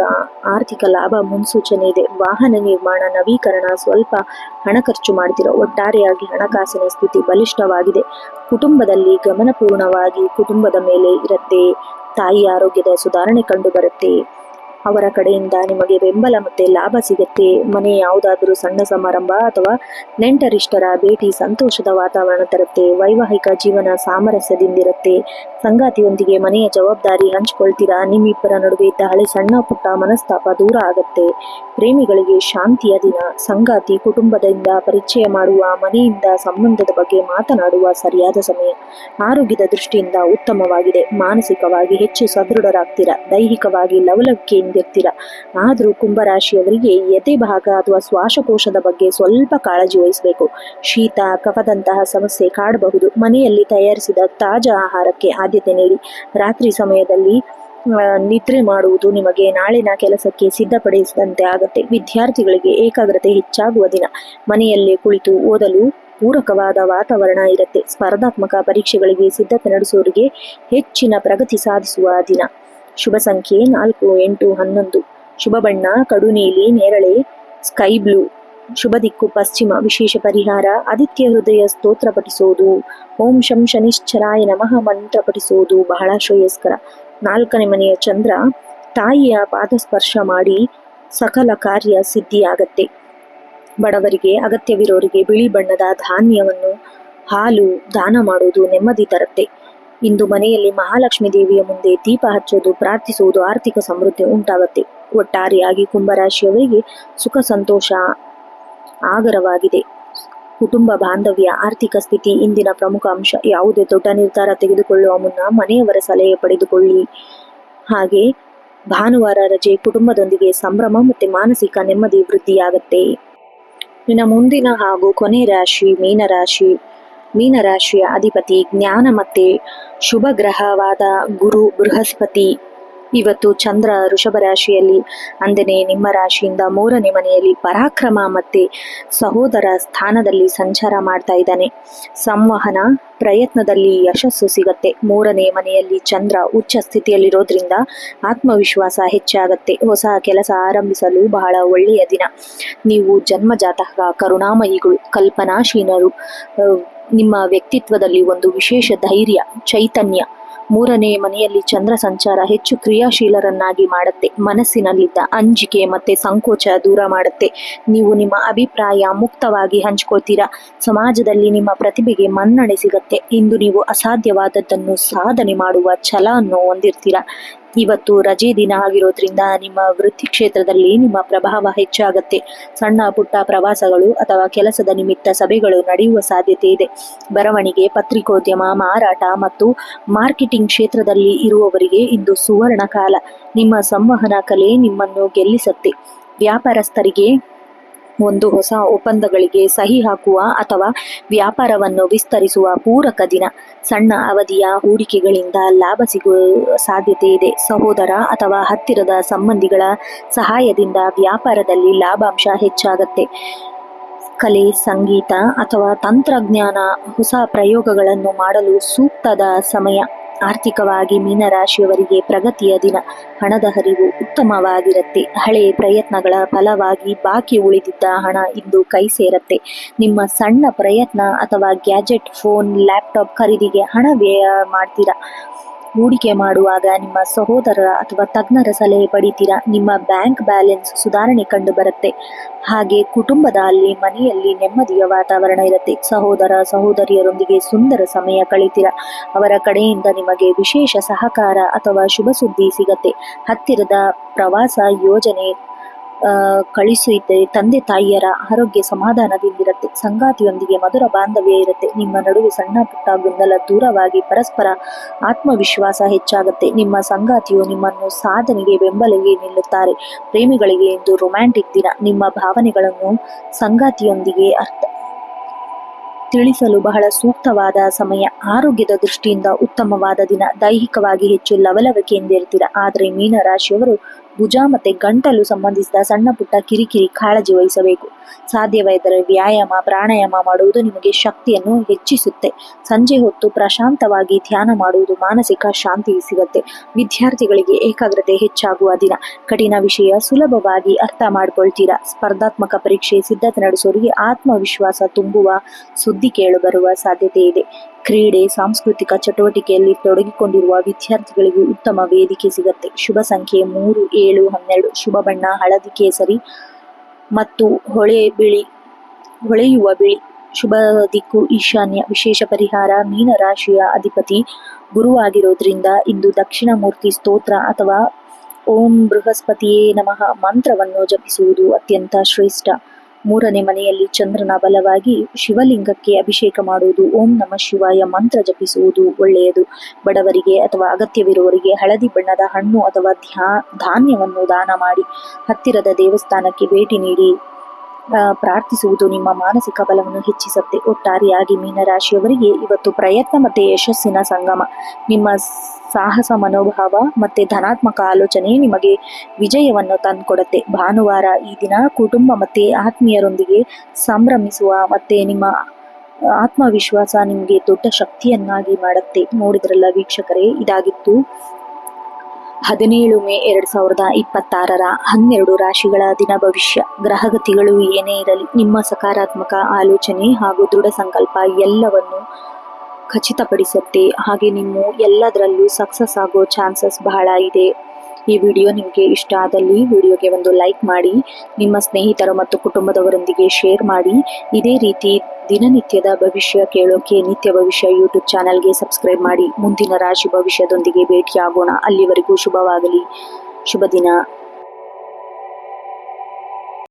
ಆರ್ಥಿಕ ಲಾಭ ಮುನ್ಸೂಚನೆ ಇದೆ. ವಾಹನ ನಿರ್ಮಾಣ, ನವೀಕರಣ, ಸ್ವಲ್ಪ ಹಣ ಖರ್ಚು ಮಾಡ್ತಿರೋ. ಒಟ್ಟಾರೆಯಾಗಿ ಹಣಕಾಸಿನ ಸ್ಥಿತಿ ಬಲಿಷ್ಠವಾಗಿದೆ. ಕುಟುಂಬದಲ್ಲಿ ಗಮನಪೂರ್ಣವಾಗಿ ಕುಟುಂಬದ ಮೇಲೆ ಇರುತ್ತೆ. ತಾಯಿ ಆರೋಗ್ಯದ ಸುಧಾರಣೆ ಕಂಡು ಬರುತ್ತೆ. ಅವರ ಕಡೆಯಿಂದ ನಿಮಗೆ ಬೆಂಬಲ ಮತ್ತೆ ಲಾಭ ಸಿಗುತ್ತೆ. ಮನೆ ಯಾವುದಾದ್ರೂ ಸಣ್ಣ ಸಮಾರಂಭ ಅಥವಾ ನೆಂಟರಿಷ್ಟರ ಭೇಟಿ ಸಂತೋಷದ ವಾತಾವರಣ ತರುತ್ತೆ. ವೈವಾಹಿಕ ಜೀವನ ಸಾಮರಸ್ಯದಿಂದಿರುತ್ತೆ. ಸಂಗಾತಿಯೊಂದಿಗೆ ಮನೆಯ ಜವಾಬ್ದಾರಿ ಹಂಚಿಕೊಳ್ತೀರಾ. ನಿಮ್ಮಿಬ್ಬರ ನಡುವೆ ಇದ್ದ ಹಳೆ ಸಣ್ಣ ಪುಟ್ಟ ಮನಸ್ತಾಪ ದೂರ ಆಗುತ್ತೆ. ಪ್ರೇಮಿಗಳಿಗೆ ಶಾಂತಿಯ ದಿನ. ಸಂಗಾತಿ ಕುಟುಂಬದಿಂದ ಪರಿಚಯ ಮಾಡುವ, ಮನೆಯಿಂದ ಸಂಬಂಧದ ಬಗ್ಗೆ ಮಾತನಾಡುವ ಸರಿಯಾದ ಸಮಯ. ಆರೋಗ್ಯದ ದೃಷ್ಟಿಯಿಂದ ಉತ್ತಮವಾಗಿದೆ. ಮಾನಸಿಕವಾಗಿ ಹೆಚ್ಚು ಸದೃಢರಾಗ್ತೀರಾ. ದೈಹಿಕವಾಗಿ ಲವಲವಿಕೆಯಿಂದಿರ್ತೀರ. ಆದರೂ ಕುಂಭರಾಶಿಯವರಿಗೆ ಎದೆ ಭಾಗ ಅಥವಾ ಶ್ವಾಸಕೋಶದ ಬಗ್ಗೆ ಸ್ವಲ್ಪ ಕಾಳಜಿ ವಹಿಸಬೇಕು. ಶೀತ, ಕಫದಂತಹ ಸಮಸ್ಯೆ ಕಾಡಬಹುದು. ಮನೆಯಲ್ಲಿ ತಯಾರಿಸಿದ ತಾಜಾ ಆಹಾರಕ್ಕೆ ಆದ್ಯತೆ ನೀಡಿ. ರಾತ್ರಿ ಸಮಯದಲ್ಲಿ ನಿದ್ರೆ ಮಾಡುವುದು ನಿಮಗೆ ನಾಳಿನ ಕೆಲಸಕ್ಕೆ ಸಿದ್ಧಪಡಿಸಿದಂತೆ ಆಗುತ್ತೆ. ವಿದ್ಯಾರ್ಥಿಗಳಿಗೆ ಏಕಾಗ್ರತೆ ಹೆಚ್ಚಾಗುವ ದಿನ. ಮನೆಯಲ್ಲೇ ಕುಳಿತು ಓದಲು ಪೂರಕವಾದ ವಾತಾವರಣ ಇರುತ್ತೆ. ಸ್ಪರ್ಧಾತ್ಮಕ ಪರೀಕ್ಷೆಗಳಿಗೆ ಸಿದ್ಧತೆ ನಡೆಸುವವರಿಗೆ ಹೆಚ್ಚಿನ ಪ್ರಗತಿ ಸಾಧಿಸುವ ದಿನ. ಶುಭ ಸಂಖ್ಯೆ 4, 8, 11. ಶುಭ ಬಣ್ಣ ಕಡು ನೀಲಿ, ನೇರಳೆ, ಸ್ಕೈ ಬ್ಲೂ. ಶುಭ ದಿಕ್ಕು ಪಶ್ಚಿಮ. ವಿಶೇಷ ಪರಿಹಾರ ಆದಿತ್ಯ ಹೃದಯ ಸ್ತೋತ್ರ ಪಠಿಸುವುದು, ಓಂ ಶಂ ಶನಿಶ್ಚರಾಯ ನಮಃ ಮಂತ್ರ ಪಠಿಸುವುದು ಬಹಳ ಶ್ರೇಯಸ್ಕರ. 4ನೇ ಮನೆಯ ಚಂದ್ರ ತಾಯಿಯ ಪಾದಸ್ಪರ್ಶ ಮಾಡಿ ಸಕಲ ಕಾರ್ಯ ಸಿದ್ಧಿಯಾಗತ್ತೆ. ಬಡವರಿಗೆ, ಅಗತ್ಯವಿರೋರಿಗೆ ಬಿಳಿ ಬಣ್ಣದ ಧಾನ್ಯವನ್ನು, ಹಾಲು ದಾನ ಮಾಡುವುದು ನೆಮ್ಮದಿ ತರುತ್ತೆ. ಇಂದು ಮನೆಯಲ್ಲಿ ಮಹಾಲಕ್ಷ್ಮೀ ದೇವಿಯ ಮುಂದೆ ದೀಪ ಹಚ್ಚೋದು, ಪ್ರಾರ್ಥಿಸುವುದು ಆರ್ಥಿಕ ಸಮೃದ್ಧಿ ಉಂಟಾಗುತ್ತೆ. ಒಟ್ಟಾರೆಯಾಗಿ ಕುಂಭರಾಶಿಯವರಿಗೆ ಸುಖ ಸಂತೋಷ ಆಗರವಾಗಿದೆ. ಕುಟುಂಬ ಬಾಂಧವ್ಯ, ಆರ್ಥಿಕ ಸ್ಥಿತಿ ಇಂದಿನ ಪ್ರಮುಖ ಅಂಶ. ಯಾವುದೇ ದೊಡ್ಡ ನಿರ್ಧಾರ ತೆಗೆದುಕೊಳ್ಳುವ ಮುನ್ನ ಮನೆಯವರ ಸಲಹೆ ಪಡೆದುಕೊಳ್ಳಿ. ಹಾಗೆ ಭಾನುವಾರ ರಜೆ, ಕುಟುಂಬದೊಂದಿಗೆ ಸಂಭ್ರಮ ಮತ್ತು ಮಾನಸಿಕ ನೆಮ್ಮದಿ ವೃದ್ಧಿಯಾಗತ್ತೆ. ಇನ್ನು ಮುಂದಿನ ಹಾಗೂ ಕೊನೆ ರಾಶಿ ಮೀನರಾಶಿ. ಮೀನರಾಶಿಯ ಅಧಿಪತಿ ಜ್ಞಾನ ಮತ್ತೆ ಶುಭ ಗ್ರಹವಾದ ಗುರು ಬೃಹಸ್ಪತಿ. ಇವತ್ತು ಚಂದ್ರ ವೃಷಭ ರಾಶಿಯಲ್ಲಿ, ಅಂದರೆ ನಿಮ್ಮ ರಾಶಿಯಿಂದ 3ನೇ ಮನೆಯಲ್ಲಿ ಪರಾಕ್ರಮ ಮತ್ತೆ ಸಹೋದರ ಸ್ಥಾನದಲ್ಲಿ ಸಂಚಾರ ಮಾಡ್ತಾ ಇದ್ದಾನೆ. ಸಂವಹನ ಪ್ರಯತ್ನದಲ್ಲಿ ಯಶಸ್ಸು ಸಿಗತ್ತೆ. 3ನೇ ಮನೆಯಲ್ಲಿ ಚಂದ್ರ ಉಚ್ಚ ಸ್ಥಿತಿಯಲ್ಲಿರೋದ್ರಿಂದ ಆತ್ಮವಿಶ್ವಾಸ ಹೆಚ್ಚಾಗತ್ತೆ. ಹೊಸ ಕೆಲಸ ಆರಂಭಿಸಲು ಬಹಳ ಒಳ್ಳೆಯ ದಿನ. ನೀವು ಜನ್ಮಜಾತಕ ಕರುಣಾಮಯಿಗಳು, ಕಲ್ಪನಾಶೀಲರು. ನಿಮ್ಮ ವ್ಯಕ್ತಿತ್ವದಲ್ಲಿ ಒಂದು ವಿಶೇಷ ಧೈರ್ಯ, ಚೈತನ್ಯ. 3ನೇ ಮನೆಯಲ್ಲಿ ಚಂದ್ರ ಸಂಚಾರ ಹೆಚ್ಚು ಕ್ರಿಯಾಶೀಲರನ್ನಾಗಿ ಮಾಡುತ್ತೆ. ಮನಸ್ಸಿನಲ್ಲಿದ್ದ ಅಂಜಿಕೆ ಮತ್ತೆ ಸಂಕೋಚ ದೂರ ಮಾಡುತ್ತೆ. ನೀವು ನಿಮ್ಮ ಅಭಿಪ್ರಾಯ ಮುಕ್ತವಾಗಿ ಹಂಚ್ಕೊಳ್ತೀರಾ. ಸಮಾಜದಲ್ಲಿ ನಿಮ್ಮ ಪ್ರತಿಭೆಗೆ ಮನ್ನಣೆ ಸಿಗತ್ತೆ. ಇಂದು ನೀವು ಅಸಾಧ್ಯವಾದದ್ದನ್ನು ಸಾಧನೆ ಮಾಡುವ ಛಲ ಅನ್ನು ಹೊಂದಿರ್ತೀರಾ. ಇವತ್ತು ರಜೆ ದಿನ ಆಗಿರೋದ್ರಿಂದ ನಿಮ್ಮ ವೃತ್ತಿ ಕ್ಷೇತ್ರದಲ್ಲಿ ನಿಮ್ಮ ಪ್ರಭಾವ ಹೆಚ್ಚಾಗತ್ತೆ. ಸಣ್ಣ ಪುಟ್ಟ ಪ್ರವಾಸಗಳು ಅಥವಾ ಕೆಲಸದ ನಿಮಿತ್ತ ಸಭೆಗಳು ನಡೆಯುವ ಸಾಧ್ಯತೆ ಇದೆ. ಬರವಣಿಗೆ, ಪತ್ರಿಕೋದ್ಯಮ, ಮಾರಾಟ ಮತ್ತು ಮಾರ್ಕೆಟಿಂಗ್ ಕ್ಷೇತ್ರದಲ್ಲಿ ಇರುವವರಿಗೆ ಇಂದು ಸುವರ್ಣ ಕಾಲ. ನಿಮ್ಮ ಸಂವಹನ ಕಲೆ ನಿಮ್ಮನ್ನು ಗೆಲ್ಲಿಸುತ್ತೆ. ವ್ಯಾಪಾರಸ್ಥರಿಗೆ ಒಂದು ಹೊಸ ಒಪ್ಪಂದಗಳಿಗೆ ಸಹಿ ಹಾಕುವ ಅಥವಾ ವ್ಯಾಪಾರವನ್ನು ವಿಸ್ತರಿಸುವ ಪೂರಕ ದಿನ. ಸಣ್ಣ ಅವಧಿಯ ಹೂಡಿಕೆಗಳಿಂದ ಲಾಭ ಸಿಗುವ ಸಾಧ್ಯತೆ ಇದೆ. ಸಹೋದರ ಅಥವಾ ಹತ್ತಿರದ ಸಂಬಂಧಿಗಳ ಸಹಾಯದಿಂದ ವ್ಯಾಪಾರದಲ್ಲಿ ಲಾಭಾಂಶ ಹೆಚ್ಚಾಗತ್ತೆ. ಕಲೆ, ಸಂಗೀತ ಅಥವಾ ತಂತ್ರಜ್ಞಾನ, ಹೊಸ ಪ್ರಯೋಗಗಳನ್ನು ಮಾಡಲು ಸೂಕ್ತದ ಸಮಯ. ಆರ್ಥಿಕವಾಗಿ ಮೀನರಾಶಿಯವರಿಗೆ ಪ್ರಗತಿಯ ದಿನ. ಹಣದ ಹರಿವು ಉತ್ತಮವಾಗಿರುತ್ತೆ. ಹಳೆಯ ಪ್ರಯತ್ನಗಳ ಫಲವಾಗಿ ಬಾಕಿ ಉಳಿದಿದ್ದ ಹಣ ಇಂದು ಕೈ ಸೇರತ್ತೆ. ನಿಮ್ಮ ಸಣ್ಣ ಪ್ರಯತ್ನ ಅಥವಾ ಗ್ಯಾಜೆಟ್, ಫೋನ್, ಲ್ಯಾಪ್ಟಾಪ್ ಖರೀದಿಗೆ ಹಣ ವ್ಯಯ ಮಾಡ್ತೀರಾ. ಹೂಡಿಕೆ ಮಾಡುವಾಗ ನಿಮ್ಮ ಸಹೋದರರ ಅಥವಾ ತಜ್ಞರ ಸಲಹೆ ಪಡಿತೀರಾ. ನಿಮ್ಮ ಬ್ಯಾಂಕ್ ಬ್ಯಾಲೆನ್ಸ್ ಸುಧಾರಣೆ ಕಂಡು ಬರುತ್ತೆ. ಹಾಗೆ ಮನೆಯಲ್ಲಿ ನೆಮ್ಮದಿಯ ವಾತಾವರಣ ಇರುತ್ತೆ. ಸಹೋದರ ಸಹೋದರಿಯರೊಂದಿಗೆ ಸುಂದರ ಸಮಯ ಕಳೀತೀರಾ. ಅವರ ಕಡೆಯಿಂದ ನಿಮಗೆ ವಿಶೇಷ ಸಹಕಾರ ಅಥವಾ ಶುಭ ಸುದ್ದಿ ಸಿಗತ್ತೆ. ಹತ್ತಿರದ ಪ್ರವಾಸ ಯೋಜನೆ ಕಳಿಸಿದ್ರೆ ತಂದೆ ತಾಯಿಯರ ಆರೋಗ್ಯ ಸಮಾಧಾನದಿಂದಿರುತ್ತೆ. ಸಂಗಾತಿಯೊಂದಿಗೆ ಮಧುರ ಬಾಂಧವ್ಯ ಇರುತ್ತೆ. ನಿಮ್ಮ ನಡುವೆ ಸಣ್ಣ ಪುಟ್ಟ ಗೊಂದಲ ದೂರವಾಗಿ ಪರಸ್ಪರ ಆತ್ಮವಿಶ್ವಾಸ ಹೆಚ್ಚಾಗುತ್ತೆ. ನಿಮ್ಮ ಸಂಗಾತಿಯು ನಿಮ್ಮನ್ನು ಸಾಧನೆಗೆ ಬೆಂಬಲಿಗೆ ನಿಲ್ಲುತ್ತಾರೆ. ಪ್ರೇಮಿಗಳಿಗೆ ಇಂದು ರೊಮ್ಯಾಂಟಿಕ್ ದಿನ. ನಿಮ್ಮ ಭಾವನೆಗಳನ್ನು ಸಂಗಾತಿಯೊಂದಿಗೆ ತಿಳಿಸಲು ಬಹಳ ಸೂಕ್ತವಾದ ಸಮಯ. ಆರೋಗ್ಯದ ದೃಷ್ಟಿಯಿಂದ ಉತ್ತಮವಾದ ದಿನ. ದೈಹಿಕವಾಗಿ ಹೆಚ್ಚು ಲವಲವಿಕೆಯಿಂದಿರ್ತೀರ. ಆದರೆ ಮೀನರಾಶಿಯವರು ಭುಜ ಮತ್ತೆ ಗಂಟಲು ಸಂಬಂಧಿಸಿದ ಸಣ್ಣ ಪುಟ್ಟ ಕಿರಿಕಿರಿ ಕಾಳಜಿ ವಹಿಸಬೇಕು. ಸಾಧ್ಯವಾದರೆ ವ್ಯಾಯಾಮ, ಪ್ರಾಣಾಯಾಮ ಮಾಡುವುದು ನಿಮಗೆ ಶಕ್ತಿಯನ್ನು ಹೆಚ್ಚಿಸುತ್ತೆ. ಸಂಜೆ ಹೊತ್ತು ಪ್ರಶಾಂತವಾಗಿ ಧ್ಯಾನ ಮಾಡುವುದು ಮಾನಸಿಕ ಶಾಂತಿ ಸಿಗುತ್ತೆ. ವಿದ್ಯಾರ್ಥಿಗಳಿಗೆ ಏಕಾಗ್ರತೆ ಹೆಚ್ಚಾಗುವ ದಿನ. ಕಠಿಣ ವಿಷಯ ಸುಲಭವಾಗಿ ಅರ್ಥ ಮಾಡ್ಕೊಳ್ತೀರಾ. ಸ್ಪರ್ಧಾತ್ಮಕ ಪರೀಕ್ಷೆ ಸಿದ್ಧತೆ ನಡೆಸೋರಿಗೆ ಆತ್ಮವಿಶ್ವಾಸ ತುಂಬುವ ಸುದ್ದಿ ಕೇಳಿಬರುವ ಸಾಧ್ಯತೆ ಇದೆ. ಕ್ರೀಡೆ, ಸಾಂಸ್ಕೃತಿಕ ಚಟುವಟಿಕೆಯಲ್ಲಿ ತೊಡಗಿಕೊಂಡಿರುವ ವಿದ್ಯಾರ್ಥಿಗಳಿಗೆ ಉತ್ತಮ ವೇದಿಕೆ ಸಿಗುತ್ತೆ. ಶುಭ ಸಂಖ್ಯೆ 3, 7, 12. ಶುಭ ಬಣ್ಣ ಹಳದಿ, ಕೇಸರಿ ಮತ್ತು ಹೊಳೆಯುವ ಬಿಳಿ. ಶುಭ ದಿಕ್ಕು ಈಶಾನ್ಯ. ವಿಶೇಷ ಪರಿಹಾರ, ಮೀನರಾಶಿಯ ಅಧಿಪತಿ ಗುರುವಾಗಿರೋದ್ರಿಂದ ಇಂದು ದಕ್ಷಿಣ ಮೂರ್ತಿ ಸ್ತೋತ್ರ ಅಥವಾ ಓಂ ಬೃಹಸ್ಪತಿಯೇ ನಮಃ ಮಂತ್ರವನ್ನು ಜಪಿಸುವುದು ಅತ್ಯಂತ ಶ್ರೇಷ್ಠ. 3ನೇ ಮನೆಯಲ್ಲಿ ಚಂದ್ರನ ಬಲವಾಗಿ ಶಿವಲಿಂಗಕ್ಕೆ ಅಭಿಷೇಕ ಮಾಡುವುದು, ಓಂ ನಮಃ ಶಿವಾಯ ಮಂತ್ರ ಜಪಿಸುವುದು ಒಳ್ಳೆಯದು. ಬಡವರಿಗೆ ಅಥವಾ ಅಗತ್ಯವಿರುವವರಿಗೆ ಹಳದಿ ಬಣ್ಣದ ಹಣ್ಣು ಅಥವಾ ಧಾನ್ಯವನ್ನು ದಾನ ಮಾಡಿ. ಹತ್ತಿರದ ದೇವಸ್ಥಾನಕ್ಕೆ ಭೇಟಿ ನೀಡಿ ಪ್ರಾರ್ಥಿಸುವುದು ನಿಮ್ಮ ಮಾನಸಿಕ ಬಲವನ್ನು ಹೆಚ್ಚಿಸುತ್ತೆ. ಒಟ್ಟಾರೆಯಾಗಿ ಮೀನರಾಶಿಯವರಿಗೆ ಇವತ್ತು ಪ್ರಯತ್ನ ಮತ್ತೆ ಯಶಸ್ಸಿನ ಸಂಗಮ. ನಿಮ್ಮ ಸಾಹಸ ಮನೋಭಾವ ಮತ್ತೆ ಧನಾತ್ಮಕ ಆಲೋಚನೆ ನಿಮಗೆ ವಿಜಯವನ್ನು ತಂದುಕೊಡುತ್ತೆ. ಭಾನುವಾರ ಈ ದಿನ ಕುಟುಂಬ ಮತ್ತೆ ಆತ್ಮೀಯರೊಂದಿಗೆ ಸಂಭ್ರಮಿಸುವ ಮತ್ತೆ ನಿಮ್ಮ ಆತ್ಮವಿಶ್ವಾಸ ನಿಮಗೆ ದೊಡ್ಡ ಶಕ್ತಿಯನ್ನಾಗಿ ಮಾಡುತ್ತೆ. ನೋಡಿದ್ರಲ್ಲ ವೀಕ್ಷಕರೇ, ಇದಾಗಿತ್ತು 17 ಮೇ 2026 12 ರಾಶಿಗಳ ದಿನ ಭವಿಷ್ಯ. ಗ್ರಹಗತಿಗಳು ಏನೇ ಇರಲಿ, ನಿಮ್ಮ ಸಕಾರಾತ್ಮಕ ಆಲೋಚನೆ ಹಾಗೂ ದೃಢ ಸಂಕಲ್ಪ ಎಲ್ಲವನ್ನು ಖಚಿತಪಡಿಸುತ್ತೆ. ಹಾಗೆ ನೀವು ಎಲ್ಲದರಲ್ಲೂ ಸಕ್ಸಸ್ ಆಗೋ ಚಾನ್ಸಸ್ ಬಹಳ ಇದೆ. ಈ ವಿಡಿಯೋ ನಿಮಗೆ ಇಷ್ಟ ಆದಲ್ಲಿ ವಿಡಿಯೋಗೆ ಒಂದು ಲೈಕ್ ಮಾಡಿ, ನಿಮ್ಮ ಸ್ನೇಹಿತರು ಮತ್ತು ಕುಟುಂಬದವರೊಂದಿಗೆ ಶೇರ್ ಮಾಡಿ. ಇದೇ ರೀತಿ ದಿನನಿತ್ಯದ ಭವಿಷ್ಯ ಕೇಳೋಕೆ ನಿತ್ಯ ಭವಿಷ್ಯ ಯೂಟ್ಯೂಬ್ ಚಾನಲ್ಗೆ ಸಬ್ಸ್ಕ್ರೈಬ್ ಮಾಡಿ. ಮುಂದಿನ ರಾಶಿ ಭವಿಷ್ಯದೊಂದಿಗೆ ಭೇಟಿಯಾಗೋಣ. ಅಲ್ಲಿವರೆಗೂ ಶುಭವಾಗಲಿ. ಶುಭ ದಿನ.